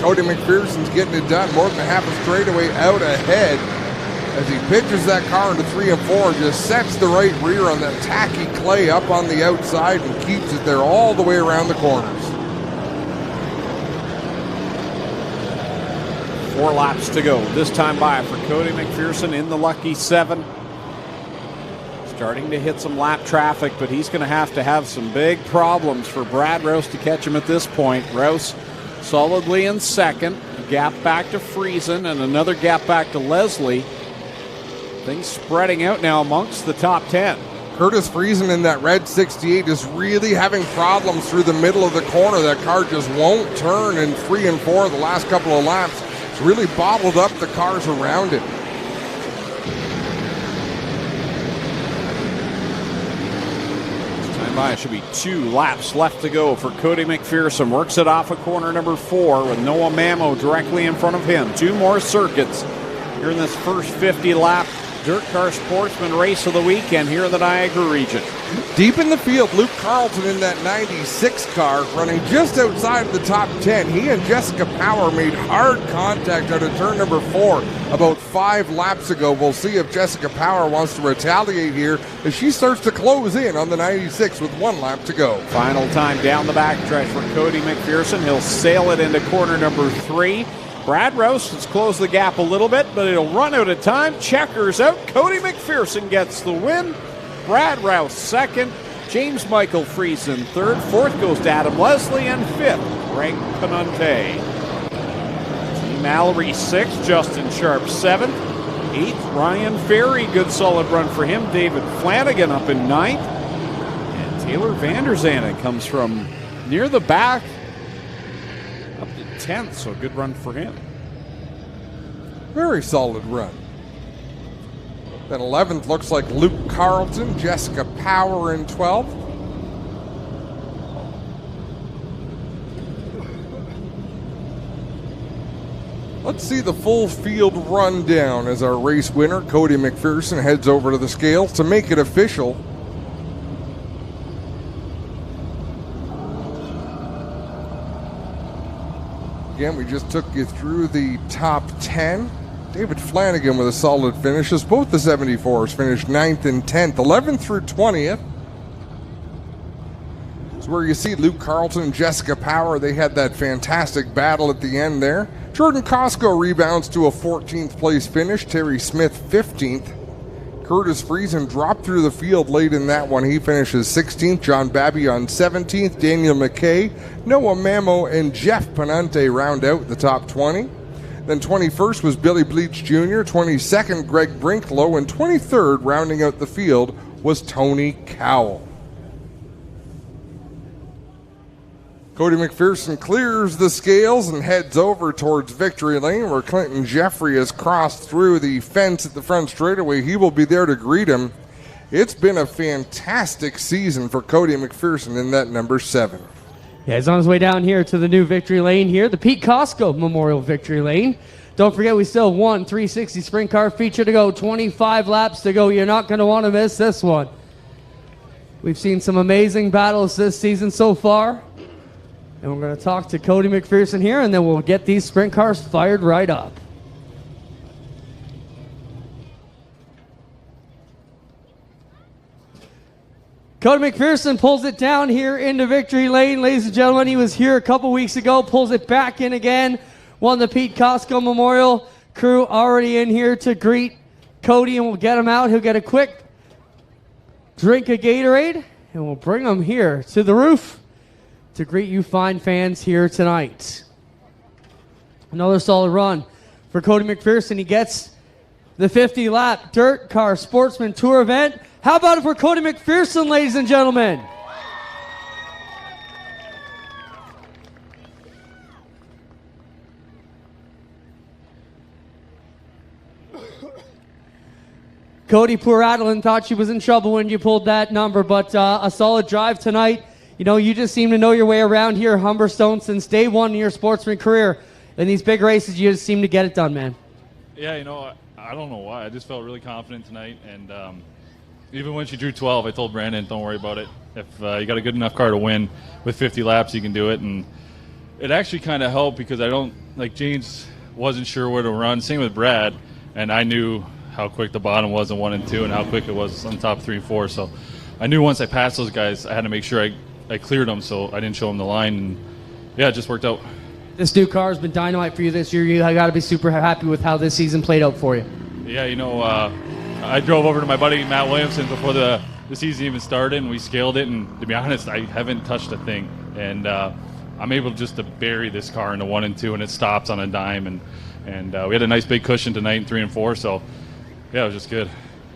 Cody McPherson's getting it done, more than half a straightaway out ahead as he pitches that car into 3 and 4, just sets the right rear on that tacky clay up on the outside and keeps it there all the way around the corners. 4 laps to go. This time by for Cody McPherson in the lucky 7. Starting to hit some lap traffic, but he's going to have some big problems for Brad Rouse to catch him at this point. Rouse solidly in second. A gap back to Friesen and another gap back to Leslie. Things spreading out now amongst the top 10. Curtis Friesen in that red 68 is really having problems through the middle of the corner. That car just won't turn in 3 and 4 the last couple of laps. It's really bottled up the cars around it. Time by, it should be 2 laps left to go for Cody McPherson. Works it off of corner number 4 with Noah Mamo directly in front of him. 2 more circuits here in this first 50 lap Dirt Car Sportsman race of the weekend here in the Niagara region. Deep in the field, Luke Carlton in that 96 car running just outside of the top 10. He and Jessica Power made hard contact out of turn number 4 about 5 laps ago. We'll see if Jessica Power wants to retaliate here as she starts to close in on the 96 with 1 lap to go. Final time down the backstretch for Cody McPherson. He'll sail it into corner number 3. Brad Rouse has closed the gap a little bit, but it'll run out of time. Checkers out. Cody McPherson gets the win. Brad Rouse second. James Michael Friesen third. Fourth goes to Adam Leslie, and fifth, Greg Penante. T. Mallory sixth. Justin Sharp seventh. Eighth, Ryan Ferry. Good solid run for him. David Flanagan up in ninth. And Taylor Vanderzanden comes from near the back up to 10th, so good run for him. Very solid run. Then 11th looks like Luke Carlton, Jessica Power in 12th. Let's see the full field rundown as our race winner, Cody McPherson, heads over to the scales to make it official. Again, we just took you through the top 10. David Flanagan with a solid finish as both the 74s finished 9th and 10th, 11th through 20th. It's where you see Luke Carlton and Jessica Power. They had that fantastic battle at the end there. Jordan Costco rebounds to a 14th place finish. Terry Smith 15th. Curtis Friesen dropped through the field late in that one. He finishes 16th. John Babby on 17th. Daniel McKay, Noah Mamo, and Jeff Penante round out the top 20. Then 21st was Billy Bleach Jr., 22nd Greg Brinklow, and 23rd rounding out the field was Tony Cowell. Cody McPherson clears the scales and heads over towards Victory Lane, where Clinton Jeffrey has crossed through the fence at the front straightaway. He will be there to greet him. It's been a fantastic season for Cody McPherson in that number 7. Yeah, he's on his way down here to the new Victory Lane here, the Pete Costco Memorial Victory Lane. Don't forget, we still have one 360 sprint car feature to go, 25 laps to go. You're not going to want to miss this one. We've seen some amazing battles this season so far. And we're going to talk to Cody McPherson here, and then we'll get these sprint cars fired right up. Cody McPherson pulls it down here into Victory Lane. Ladies and gentlemen, he was here a couple weeks ago, pulls it back in again. Won the Pete Costco Memorial. Crew already in here to greet Cody, and we'll get him out. He'll get a quick drink of Gatorade, and we'll bring him here to the roof to greet you fine fans here tonight. Another solid run for Cody McPherson. He gets the 50-lap Dirt Car Sportsman Tour event. How about it for Cody McPherson, ladies and gentlemen? Cody, poor Adeline thought she was in trouble when you pulled that number, but a solid drive tonight. You know, you just seem to know your way around here, Humberstone, since day one in your sportsman career. In these big races, you just seem to get it done, man. Yeah, you know, I don't know why. I just felt really confident tonight. And even when she drew 12, I told Brandon, don't worry about it. If you got a good enough car to win with 50 laps, you can do it. And it actually kind of helped because James wasn't sure where to run. Same with Brad. And I knew how quick the bottom was in 1 and 2 and how quick it was on top 3 and 4. So I knew once I passed those guys, I had to make sure I cleared them so I didn't show them the line. And yeah, it just worked out. This new car has been dynamite for you this year. You got to be super happy with how this season played out for you. Yeah, you know, I drove over to my buddy Matt Williamson before the season even started, and we scaled it. And to be honest, I haven't touched a thing. And I'm able just to bury this car into 1 and 2, and it stops on a dime. And we had a nice big cushion tonight in 3 and 4. So yeah, it was just good.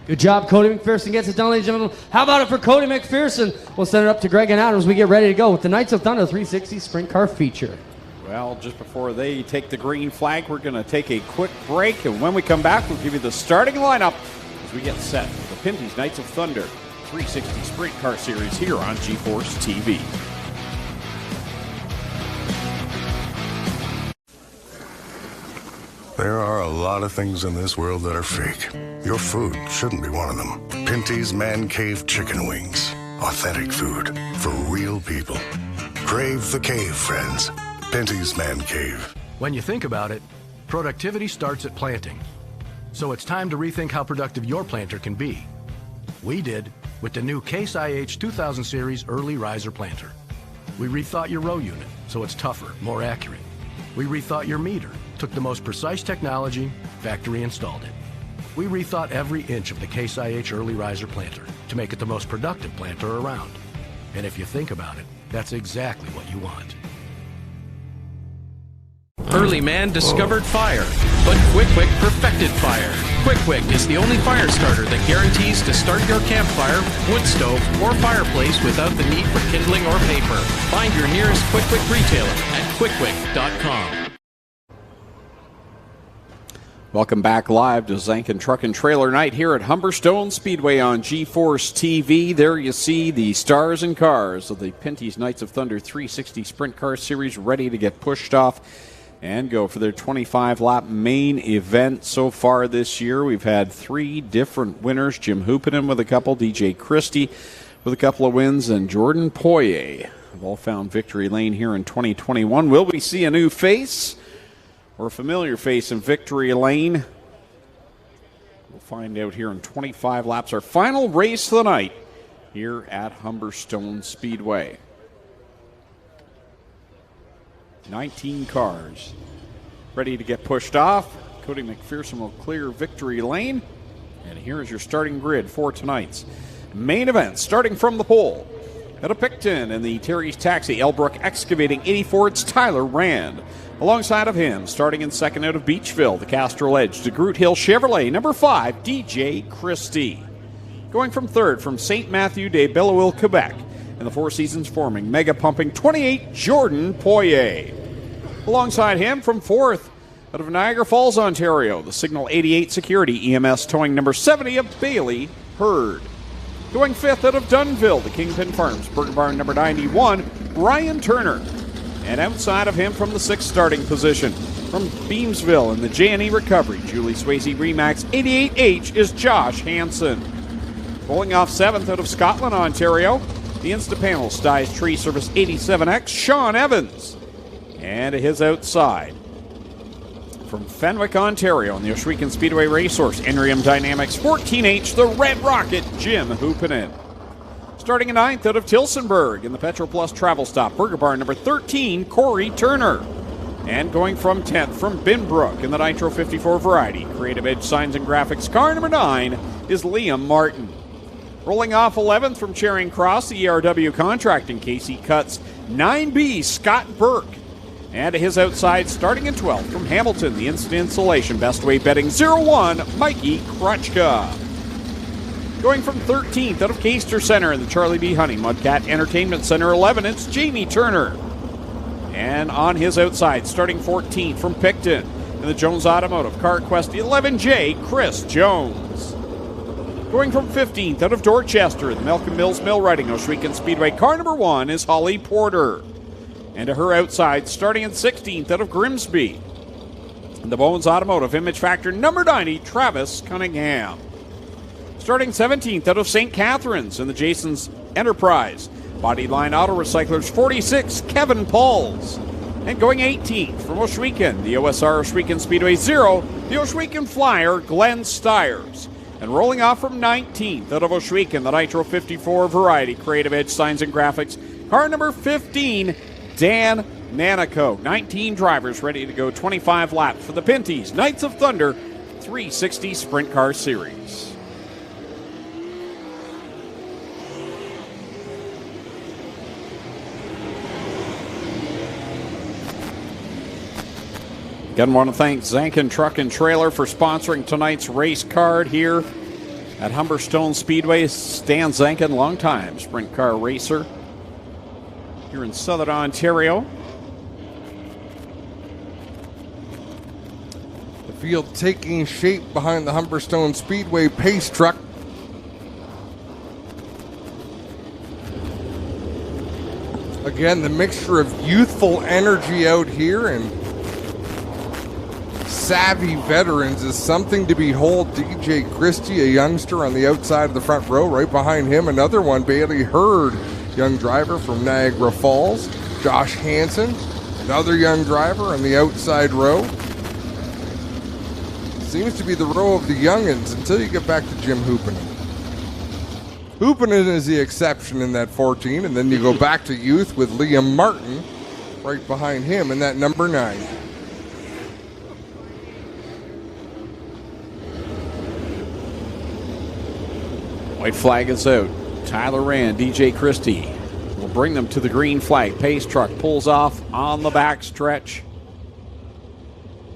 Good job. Cody McPherson gets it done, ladies and gentlemen. How about it for Cody McPherson? We'll send it up to Greg and Adam as we get ready to go with the Knights of Thunder 360 Sprint Car feature. Well, just before they take the green flag, we're going to take a quick break. And when we come back, we'll give you the starting lineup as we get set for the Pinty's Knights of Thunder 360 Sprint Car Series here on G-Force TV. There are a lot of things in this world that are fake. Your food shouldn't be one of them. Pinty's Man Cave Chicken Wings. Authentic food for real people. Crave the cave, friends. Pinty's Man Cave. When you think about it, productivity starts at planting. So it's time to rethink how productive your planter can be. We did with the new Case IH 2000 Series Early Riser Planter. We rethought your row unit so it's tougher, more accurate. We rethought your meter, took the most precise technology, factory installed it. We rethought every inch of the Case IH Early Riser Planter to make it the most productive planter around. And if you think about it, that's exactly what you want. Early man discovered fire, but Quick Quick perfected fire. Quick Quick is the only fire starter that guarantees to start your campfire, wood stove, or fireplace without the need for kindling or paper. Find your nearest Quick Quick retailer at quickquick.com. Welcome back live to Zankin Truck and Trailer Night here at Humberstone Speedway on G-Force TV. There you see the stars and cars of the Pinty's Knights of Thunder 360 Sprint Car Series ready to get pushed off. and go for their 25-lap main event so far this year. We've had 3 different winners. Jim Hoopinen with a couple, DJ Christie with a couple of wins, and Jordan Poirier have all found victory lane here in 2021. Will we see a new face or a familiar face in victory lane? We'll find out here in 25 laps. Our final race of the night here at Humberstone Speedway. 19 cars ready to get pushed off. Cody McPherson will clear victory lane. And here is your starting grid for tonight's main event. Starting from the pole, out of Picton in the Terry's Taxi, Elbrook Excavating 84, it's Tyler Rand. Alongside of him, starting in second out of Beachville, the Castrol Edge, DeGroot Hill Chevrolet, number 5, DJ Christie. Going from third from St. Matthew de Belleville, Quebec, and the Four Seasons Forming, Mega Pumping 28, Jordan Poirier. Alongside him from fourth, out of Niagara Falls, Ontario, the Signal 88 Security EMS Towing number 70 of Bailey Hurd. Going fifth out of Dunnville, the Kingpin Farms, Burger Barn number 91, Ryan Turner. And outside of him from the sixth starting position, from Beamsville in the J&E Recovery, Julie Swayze Remax 88H is Josh Hansen. Pulling off seventh out of Scotland, Ontario, the Instapanel Styes Tree Service 87X, Sean Evans. And to his outside, from Fenwick, Ontario, in the Oshwegan Speedway Racehorse, Enrium Dynamics 14H, the Red Rocket, Jim Hoopinen. Starting in ninth out of Tilsonburg in the Petro Plus Travel Stop, Burger Barn number 13, Corey Turner. And going from 10th from Binbrook in the Nitro 54 Variety, Creative Edge Signs and Graphics, car number 9 is Liam Martin. Rolling off 11th from Charing Cross, the ERW Contracting, Casey Cuts 9B, Scott Burke. And to his outside, starting in 12th from Hamilton, the Instant Insulation, Best Way Betting 01, Mikey Krutchka. Going from 13th out of Caister Center in the Charlie B. Honey Mudcat Entertainment Center 11, it's Jamie Turner. And on his outside, starting 14th from Picton in the Jones Automotive Car Quest 11J, Chris Jones. Going from 15th out of Dorchester, the Malcolm Mills Mill Riding Oshwegan Speedway, car number 1 is Holly Porter. And to her outside, starting in 16th out of Grimsby, the Bones Automotive Image Factor number 90, Travis Cunningham. Starting 17th out of St. Catharines in the Jason's Enterprise, Bodyline Auto Recyclers 46, Kevin Pauls. And going 18th from Oshwegan, the OSR Oshwegan Speedway 0, the Oshwegan Flyer, Glenn Stiers. And rolling off from 19th out of Oshwegan, the Nitro 54 Variety, Creative Edge Signs and Graphics, car number 15, Dan Nanico. 19 drivers ready to go 25 laps for the Pinty's Knights of Thunder 360 Sprint Car Series. Again, want to thank Zankin Truck and Trailer for sponsoring tonight's race card here at Humberstone Speedway. Stan Zankin, longtime sprint car racer here in Southern Ontario. The field taking shape behind the Humberstone Speedway pace truck. Again, the mixture of youthful energy out here and savvy veterans is something to behold. DJ Christie, a youngster on the outside of the front row. Right behind him, another one, Bailey Hurd, young driver from Niagara Falls. Josh Hansen, another young driver on the outside row. Seems to be the row of the youngins until you get back to Jim Hoopinen. Hoopinen is the exception in that 14, and then you go back to youth with Liam Martin right behind him in that number 9. White flag is out. Tyler Rand, DJ Christie will bring them to the green flag. Pace truck pulls off on the back stretch.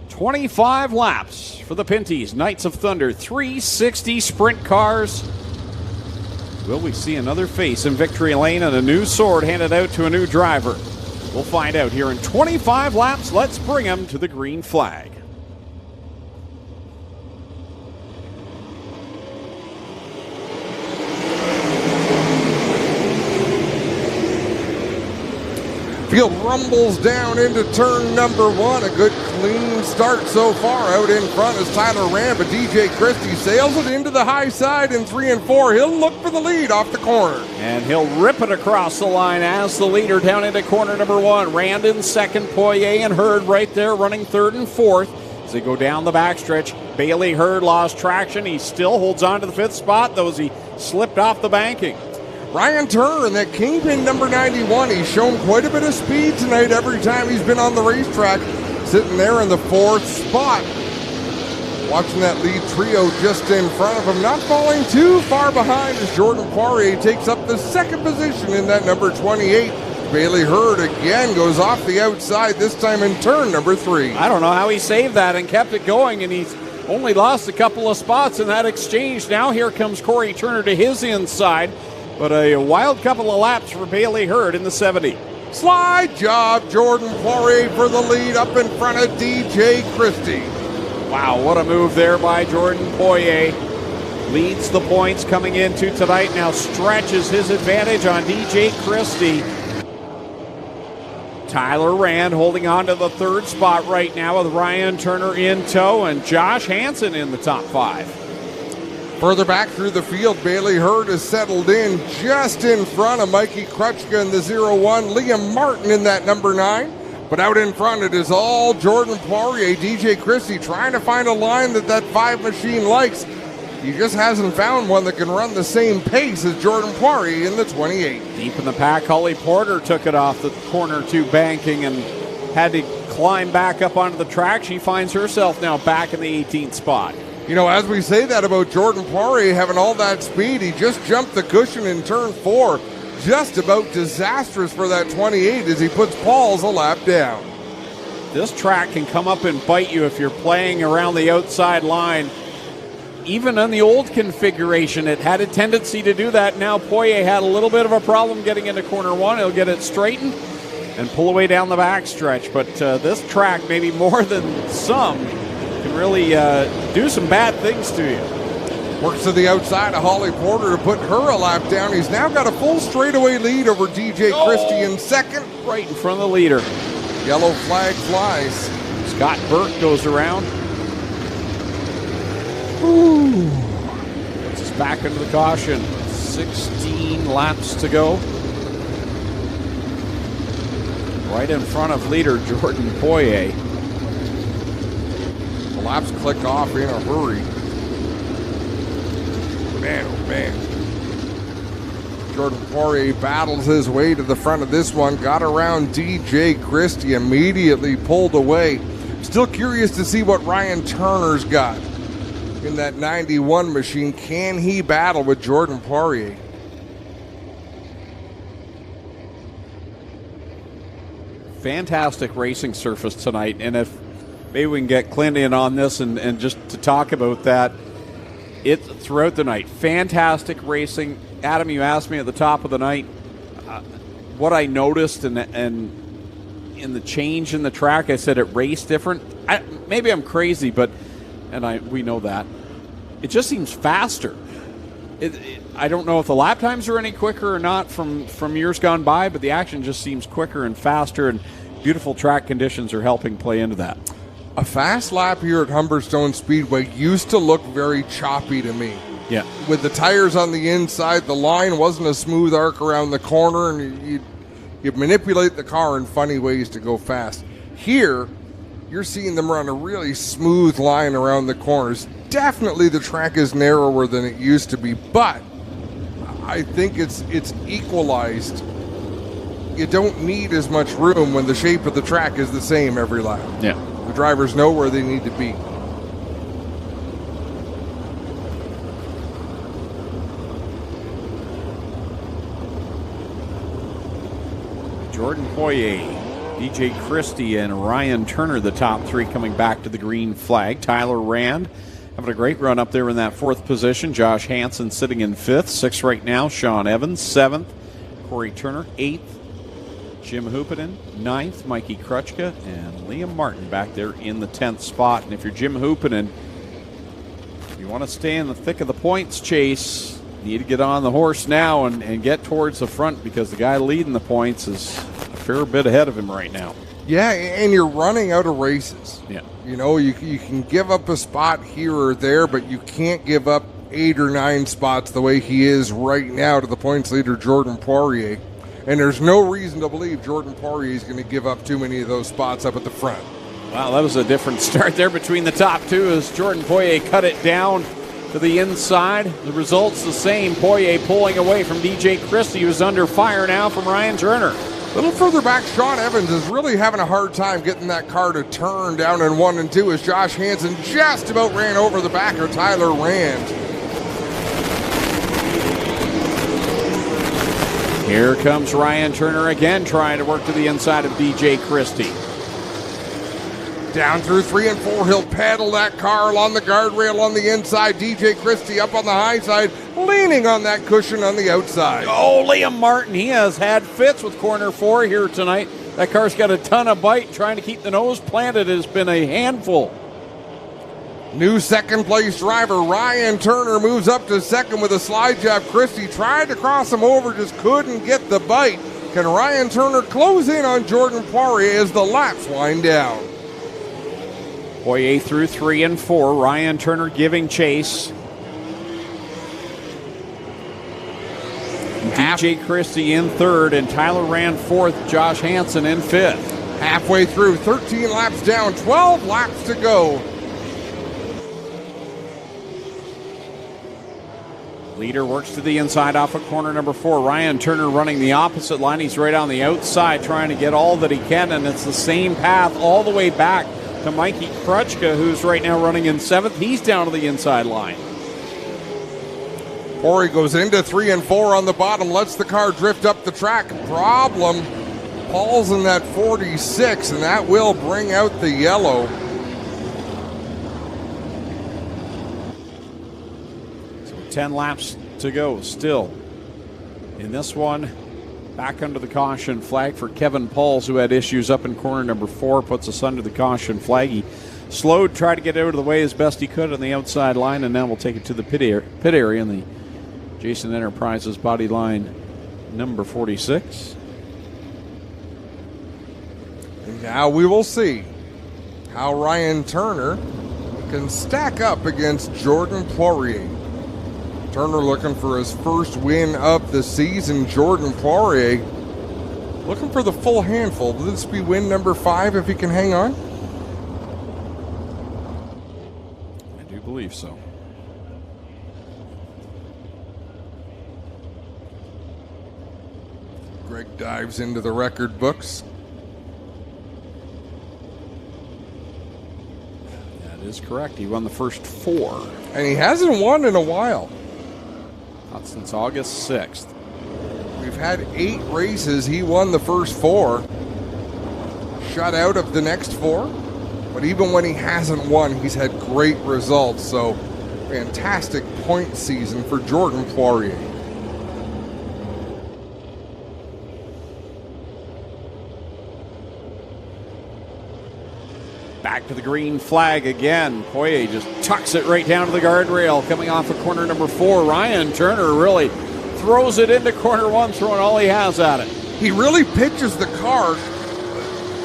25 laps for the Pinty's Knights of Thunder 360 Sprint Cars. Will we see another face in victory lane and a new sword handed out to a new driver? We'll find out here in 25 laps. Let's bring them to the green flag. Field rumbles down into turn number 1. A good clean start so far. Out in front is Tyler Rand, but DJ Christie sails it into the high side in 3 and 4. He'll look for the lead off the corner. And he'll rip it across the line as the leader down into corner number 1. Rand in second, Poirier and Hurd right there running third and fourth. As they go down the backstretch, Bailey Hurd lost traction. He still holds on to the 5th spot, though, as he slipped off the banking. Ryan Turner in that kingpin number 91. He's shown quite a bit of speed tonight every time he's been on the racetrack. Sitting there in the 4th spot. Watching that lead trio just in front of him. Not falling too far behind as Jordan Poirier takes up the 2nd position in that number 28. Bailey Hurd again goes off the outside, this time in turn number 3. I don't know how he saved that and kept it going, and he's only lost a couple of spots in that exchange. Now here comes Corey Turner to his inside. But a wild couple of laps for Bailey Hurd in the 70. Slide job, Jordan Poirier for the lead up in front of DJ Christie. Wow, what a move there by Jordan Poirier. Leads the points coming into tonight, now stretches his advantage on DJ Christie. Tyler Rand holding on to the 3rd spot right now with Ryan Turner in tow and Josh Hansen in the top 5. Further back through the field, Bailey Hurd is settled in just in front of Mikey Krutchka in the 0-1. Liam Martin in that number 9. But out in front, it is all Jordan Poirier. DJ Christie trying to find a line that 5 machine likes. He just hasn't found one that can run the same pace as Jordan Poirier in the 28. Deep in the pack, Holly Porter took it off the corner 2 banking and had to climb back up onto the track. She finds herself now back in the 18th spot. You know, as we say that about Jordan Poirier having all that speed, he just jumped the cushion in turn 4. Just about disastrous for that 28 as he puts Pauls a lap down. This track can come up and bite you if you're playing around the outside line. Even on the old configuration, it had a tendency to do that. Now Poirier had a little bit of a problem getting into corner 1. He'll get it straightened and pull away down the backstretch. But this track, maybe more than some, can really do some bad things to you. Works to the outside of Holly Porter to put her a lap down. He's now got a full straightaway lead over DJ Christie in second. Right in front of the leader. Yellow flag flies. Scott Burke goes around. Ooh. Puts us back into the caution. 16 laps to go. Right in front of leader Jordan Poirier. The laps click off in a hurry. Man, oh man. Jordan Poirier battles his way to the front of this one. Got around DJ Christie, immediately pulled away. Still curious to see what Ryan Turner's got in that 91 machine. Can he battle with Jordan Poirier? Fantastic racing surface tonight, and if maybe we can get Clint in on this and just to talk about that. It throughout the night, fantastic racing. Adam, you asked me at the top of the night what I noticed and in the change in the track. I said it raced different. Maybe I'm crazy, but we know that it just seems faster. I don't know if the lap times are any quicker or not from years gone by, but the action just seems quicker and faster, and beautiful track conditions are helping play into that. A fast lap here at Humberstone Speedway used to look very choppy to me. Yeah. With the tires on the inside, the line wasn't a smooth arc around the corner, and you manipulate the car in funny ways to go fast. Here, you're seeing them run a really smooth line around the corners. Definitely the track is narrower than it used to be, but I think it's equalized. You don't need as much room when the shape of the track is the same every lap. Yeah. The drivers know where they need to be. Jordan Poirier, DJ Christie, and Ryan Turner, the top 3 coming back to the green flag. Tyler Rand having a great run up there in that 4th position. Josh Hansen sitting in 5th. 6th right now, Sean Evans. 7th, Corey Turner. 8th, Jim Hoopinen. 9th, Mikey Krutchka, and Liam Martin back there in the 10th spot. And if you're Jim Hoopinen, if you want to stay in the thick of the points chase, you need to get on the horse now and get towards the front, because the guy leading the points is a fair bit ahead of him right now. Yeah, and you're running out of races. Yeah. You know, you can give up a spot here or there, but you can't give up 8 or 9 spots the way he is right now to the points leader, Jordan Poirier. And there's no reason to believe Jordan Poirier is going to give up too many of those spots up at the front. Wow, that was a different start there between the top two as Jordan Poirier cut it down to the inside. The result's the same. Poirier pulling away from DJ Christie, who's under fire now from Ryan Turner. A little further back, Sean Evans is really having a hard time getting that car to turn down in 1 and 2 as Josh Hansen just about ran over the backer, Tyler Rand. Here comes Ryan Turner again, trying to work to the inside of DJ Christie. Down through 3 and 4, he'll paddle that car along the guardrail on the inside. DJ Christie up on the high side, leaning on that cushion on the outside. Oh, Liam Martin, he has had fits with corner 4 here tonight. That car's got a ton of bite, trying to keep the nose planted. It has been a handful. New second place driver Ryan Turner moves up to second with a slide job. Christie tried to cross him over, just couldn't get the bite. Can Ryan Turner close in on Jordan Poirier as the laps wind down? Poirier through 3 and 4. Ryan Turner giving chase. DJ Christie in third, and Tyler Rand fourth. Josh Hansen in fifth. Halfway through, 13 laps down, 12 laps to go. Leader works to the inside off of corner number 4. Ryan Turner running the opposite line. He's right on the outside trying to get all that he can, and it's the same path all the way back to Mikey Krutchka, who's right now running in 7th. He's down to the inside line. Poirier goes into 3 and 4 on the bottom, lets the car drift up the track. Problem, Paul's in that 46, and that will bring out the yellow. So 10 laps to go still in this one. Back under the caution flag for Kevin Pauls, who had issues up in corner number 4, puts us under the caution flag. He slowed, tried to get out of the way as best he could on the outside line, and now we'll take it to the pit area in the Jason Enterprises body line number 46. And now we will see how Ryan Turner can stack up against Jordan Poirier. Turner looking for his first win of the season. Jordan Poirier looking for the full handful. Will this be win number 5 if he can hang on? I do believe so. Greg dives into the record books. That is correct. He won the first 4. And he hasn't won in a while. Not since August 6th. We've had 8 races. He won the first 4. Shut out of the next 4. But even when he hasn't won, he's had great results. So, fantastic point season for Jordan Poirier. Back to the green flag again. Poirier just tucks it right down to the guardrail, coming off of corner number 4. Ryan Turner really throws it into corner 1, throwing all he has at it. He really pitches the car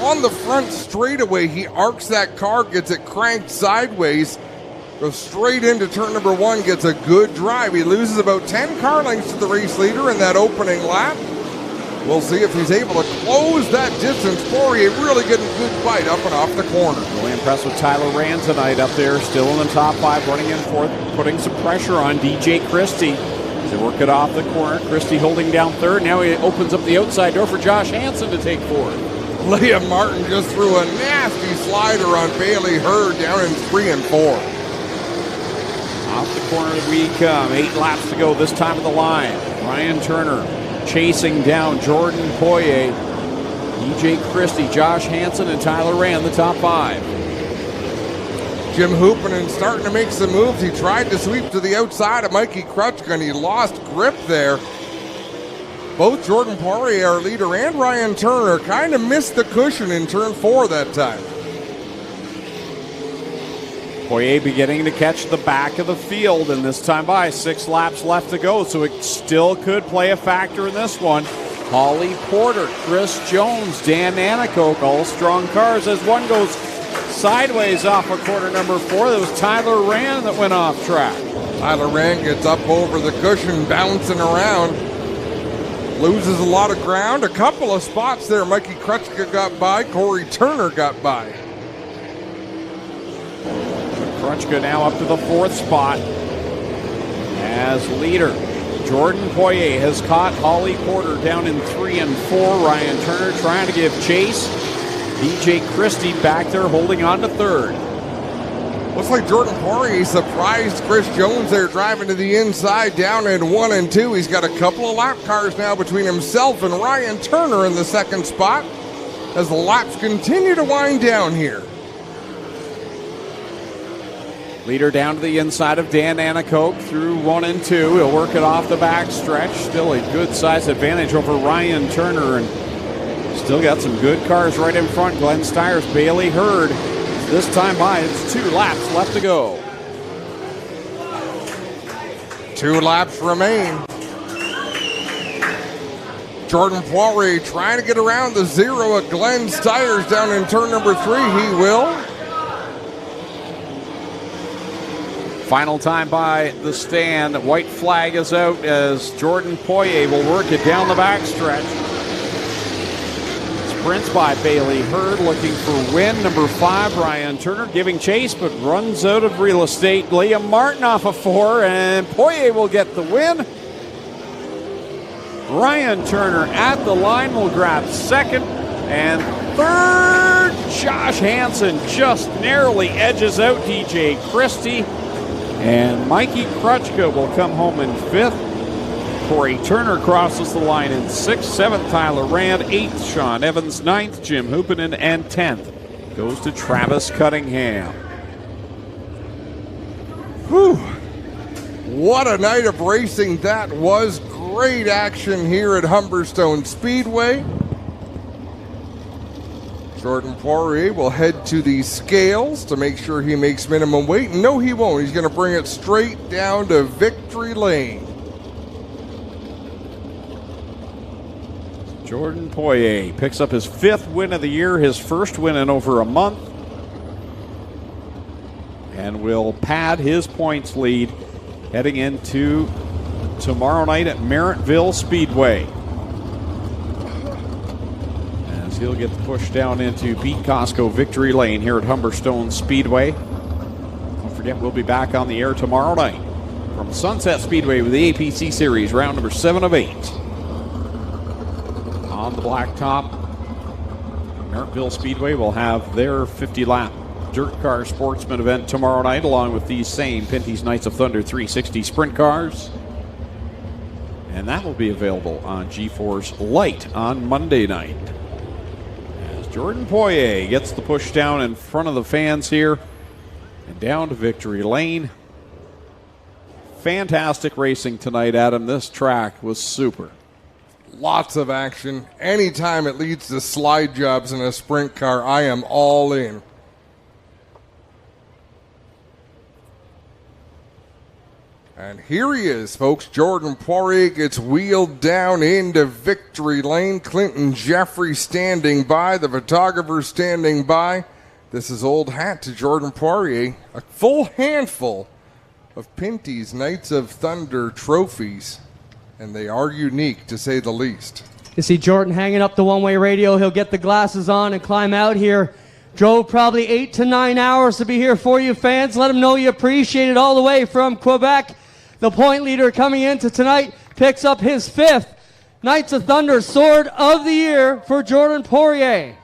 on the front straightaway. He arcs that car, gets it cranked sideways, goes straight into turn number 1, gets a good drive. He loses about 10 car lengths to the race leader in that opening lap. We'll see if he's able to close that distance. Poirier really getting a good bite up and off the corner. Really impressed with Tyler Rand tonight up there, still in the top 5, running in 4th, putting some pressure on DJ Christie. They work it off the corner. Christie holding down 3rd. Now he opens up the outside door for Josh Hansen to take 4th. Liam Martin just threw a nasty slider on Bailey Hurd down in 3 and 4. Off the corner we come. 8 laps to go this time of the line. Ryan Turner chasing down Jordan Poirier, DJ Christie, Josh Hansen, and Tyler Rand, the top 5. Jim Hoopinen starting to make some moves. He tried to sweep to the outside of Mikey Krutchka, and he lost grip there. Both Jordan Poirier, our leader, and Ryan Turner kind of missed the cushion in turn 4 that time. Poirier beginning to catch the back of the field, and this time by 6 laps left to go, so it still could play a factor in this one. Holly Porter, Chris Jones, Dan Nanakoke, all strong cars as one goes sideways off of quarter number 4. That was Tyler Rand that went off track. Tyler Rand gets up over the cushion, bouncing around. Loses a lot of ground. A couple of spots there. Mikey Krutchka got by. Corey Turner got by. Krutchka now up to the 4th spot as leader. Jordan Poirier has caught Holly Porter down in 3 and 4. Ryan Turner trying to give chase. DJ Christie back there holding on to 3rd. Looks like Jordan Poirier surprised Chris Jones there driving to the inside down in 1 and 2. He's got a couple of lap cars now between himself and Ryan Turner in the 2nd spot as the laps continue to wind down here. Leader down to the inside of Dan Nanakoke through 1 and 2. He'll work it off the back stretch. Still a good size advantage over Ryan Turner, and still got some good cars right in front. Glenn Steyer's Bailey Hurd. This time by, it's 2 laps left to go. 2 laps remain. Jordan Poirier trying to get around the 0 at Glenn Steyer's down in turn number 3. He will. Final time by the stand. White flag is out as Jordan Poirier will work it down the backstretch. Sprints by Bailey Hurd looking for win. Number 5, Ryan Turner giving chase but runs out of real estate. Liam Martin off of 4, and Poirier will get the win. Ryan Turner at the line will grab 2nd, and 3rd, Josh Hansen just narrowly edges out DJ Christie. And Mikey Krutchka will come home in 5th. Corey Turner crosses the line in 6th. 7th, Tyler Rand. 8th, Sean Evans. 9th, Jim Hoopinen. And 10th goes to Travis Cunningham. Whew. What a night of racing that was. Great action here at Humberstone Speedway. Jordan Poirier will head to the scales to make sure he makes minimum weight. No, he won't. He's going to bring it straight down to victory lane. Jordan Poirier picks up his 5th win of the year, his 1st win in over a month, and will pad his points lead heading into tomorrow night at Merrittville Speedway. He'll get the push down into Pete Costco victory lane here at Humberstone Speedway. Don't forget, we'll be back on the air tomorrow night from Sunset Speedway with the APC Series, round number 7 of 8. On the blacktop, Merrittville Speedway will have their 50-lap dirt car sportsman event tomorrow night, along with these same Pinty's Knights of Thunder 360 sprint cars. And that will be available on G-Force Lite on Monday night. Jordan Poirier gets the push down in front of the fans here and down to victory lane. Fantastic racing tonight, Adam. This track was super. Lots of action. Anytime it leads to slide jobs in a sprint car, I am all in. And here he is, folks. Jordan Poirier gets wheeled down into victory lane. Clinton Jeffrey standing by. The photographer standing by. This is old hat to Jordan Poirier. A full handful of Pinty's Knights of Thunder trophies. And they are unique, to say the least. You see Jordan hanging up the one-way radio. He'll get the glasses on and climb out here. Drove probably 8 to 9 hours to be here for you fans. Let him know you appreciate it all the way from Quebec. The point leader coming into tonight picks up his 5th Knights of Thunder Sword of the Year for Jordan Poirier.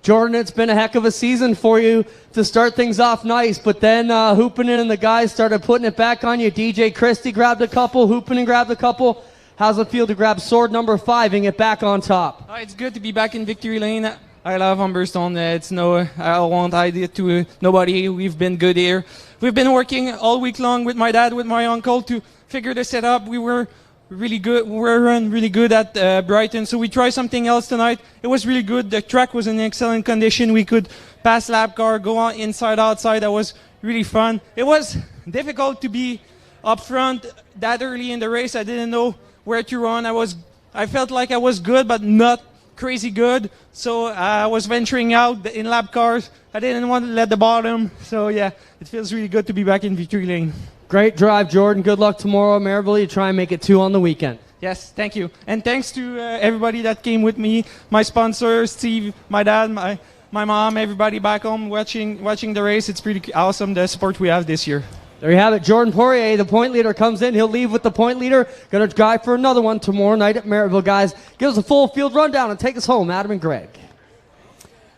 Jordan, it's been a heck of a season for you to start things off nice, but then Hoopinen and the guys started putting it back on you. DJ Christie grabbed a couple, Hoopinen grabbed a couple. How's it feel to grab sword number 5 and get back on top? It's good to be back in victory lane. I love Humberstone. I won't hide it to nobody. We've been good here. We've been working all week long with my dad, with my uncle to figure the setup. We were really good. We were really good at Brighton, so we tried something else tonight. It was really good. The track was in excellent condition. We could pass lap car, go on inside, outside. That was really fun. It was difficult to be up front that early in the race. I didn't know where to run. I felt like I was good, but not crazy good. So I was venturing out in lap cars. I didn't want to let the bottom. So yeah, it feels really good to be back in victory lane. Great drive, Jordan. Good luck tomorrow, Maryville. You try and make it 2 on the weekend. Yes, thank you. And thanks to everybody that came with me, my sponsor, Steve, my dad, my mom, everybody back home watching the race. It's pretty awesome, the support we have this year. There you have it. Jordan Poirier, the point leader, comes in. He'll leave with the point leader. Going to drive for another one tomorrow night at Maryville. Guys, give us a full field rundown and take us home, Adam and Greg.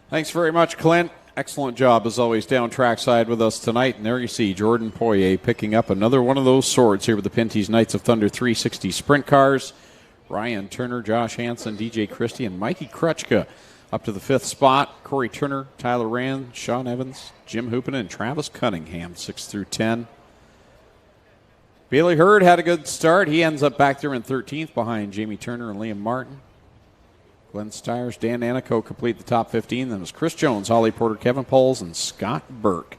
Thanks very much, Clint. Excellent job, as always, down trackside with us tonight. And there you see Jordan Poirier picking up another one of those swords here with the Pinty's Knights of Thunder 360 Sprint Cars. Ryan Turner, Josh Hansen, DJ Christie, and Mikey Krutchka up to the 5th spot. Corey Turner, Tyler Rand, Sean Evans, Jim Hoopin, and Travis Cunningham, 6 through 10. Bailey Hurd had a good start. He ends up back there in 13th behind Jamie Turner and Liam Martin. Glenn Stiers, Dan Anico complete the top 15. Then it was Chris Jones, Holly Porter, Kevin Poles, and Scott Burke.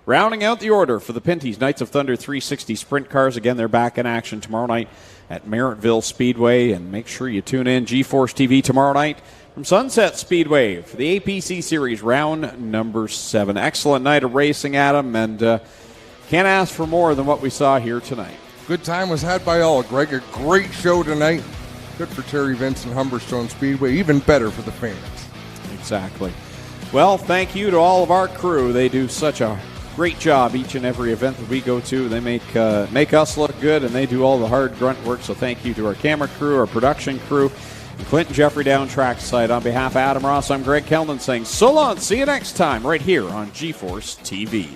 Rounding out the order for the Pinty's Knights of Thunder 360 Sprint Cars. Again, they're back in action tomorrow night at Merrittville Speedway. And make sure you tune in G-Force TV tomorrow night from Sunset Speedway for the APC Series, round number 7. Excellent night of racing, Adam, and can't ask for more than what we saw here tonight. Good time was had by all, Greg. A great show tonight. Good for Terry Vince and Humberstone Speedway. Even better for the fans. Exactly. Well, thank you to all of our crew. They do such a great job each and every event that we go to. They make us look good, and they do all the hard grunt work. So thank you to our camera crew, our production crew, and Clint and Jeffrey down trackside. On behalf of Adam Ross, I'm Greg Kelman saying so long. See you next time right here on G-Force TV.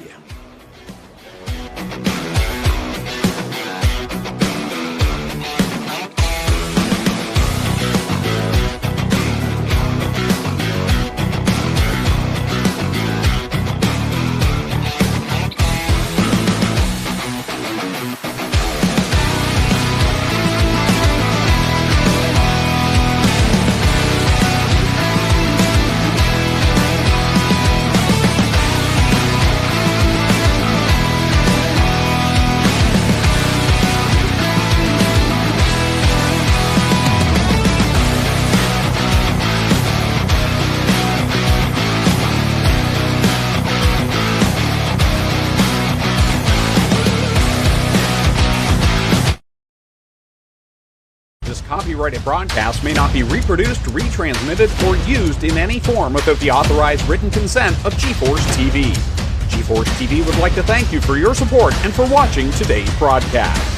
Copyrighted broadcast may not be reproduced, retransmitted, or used in any form without the authorized written consent of G-Force TV. G-Force TV would like to thank you for your support and for watching today's broadcast.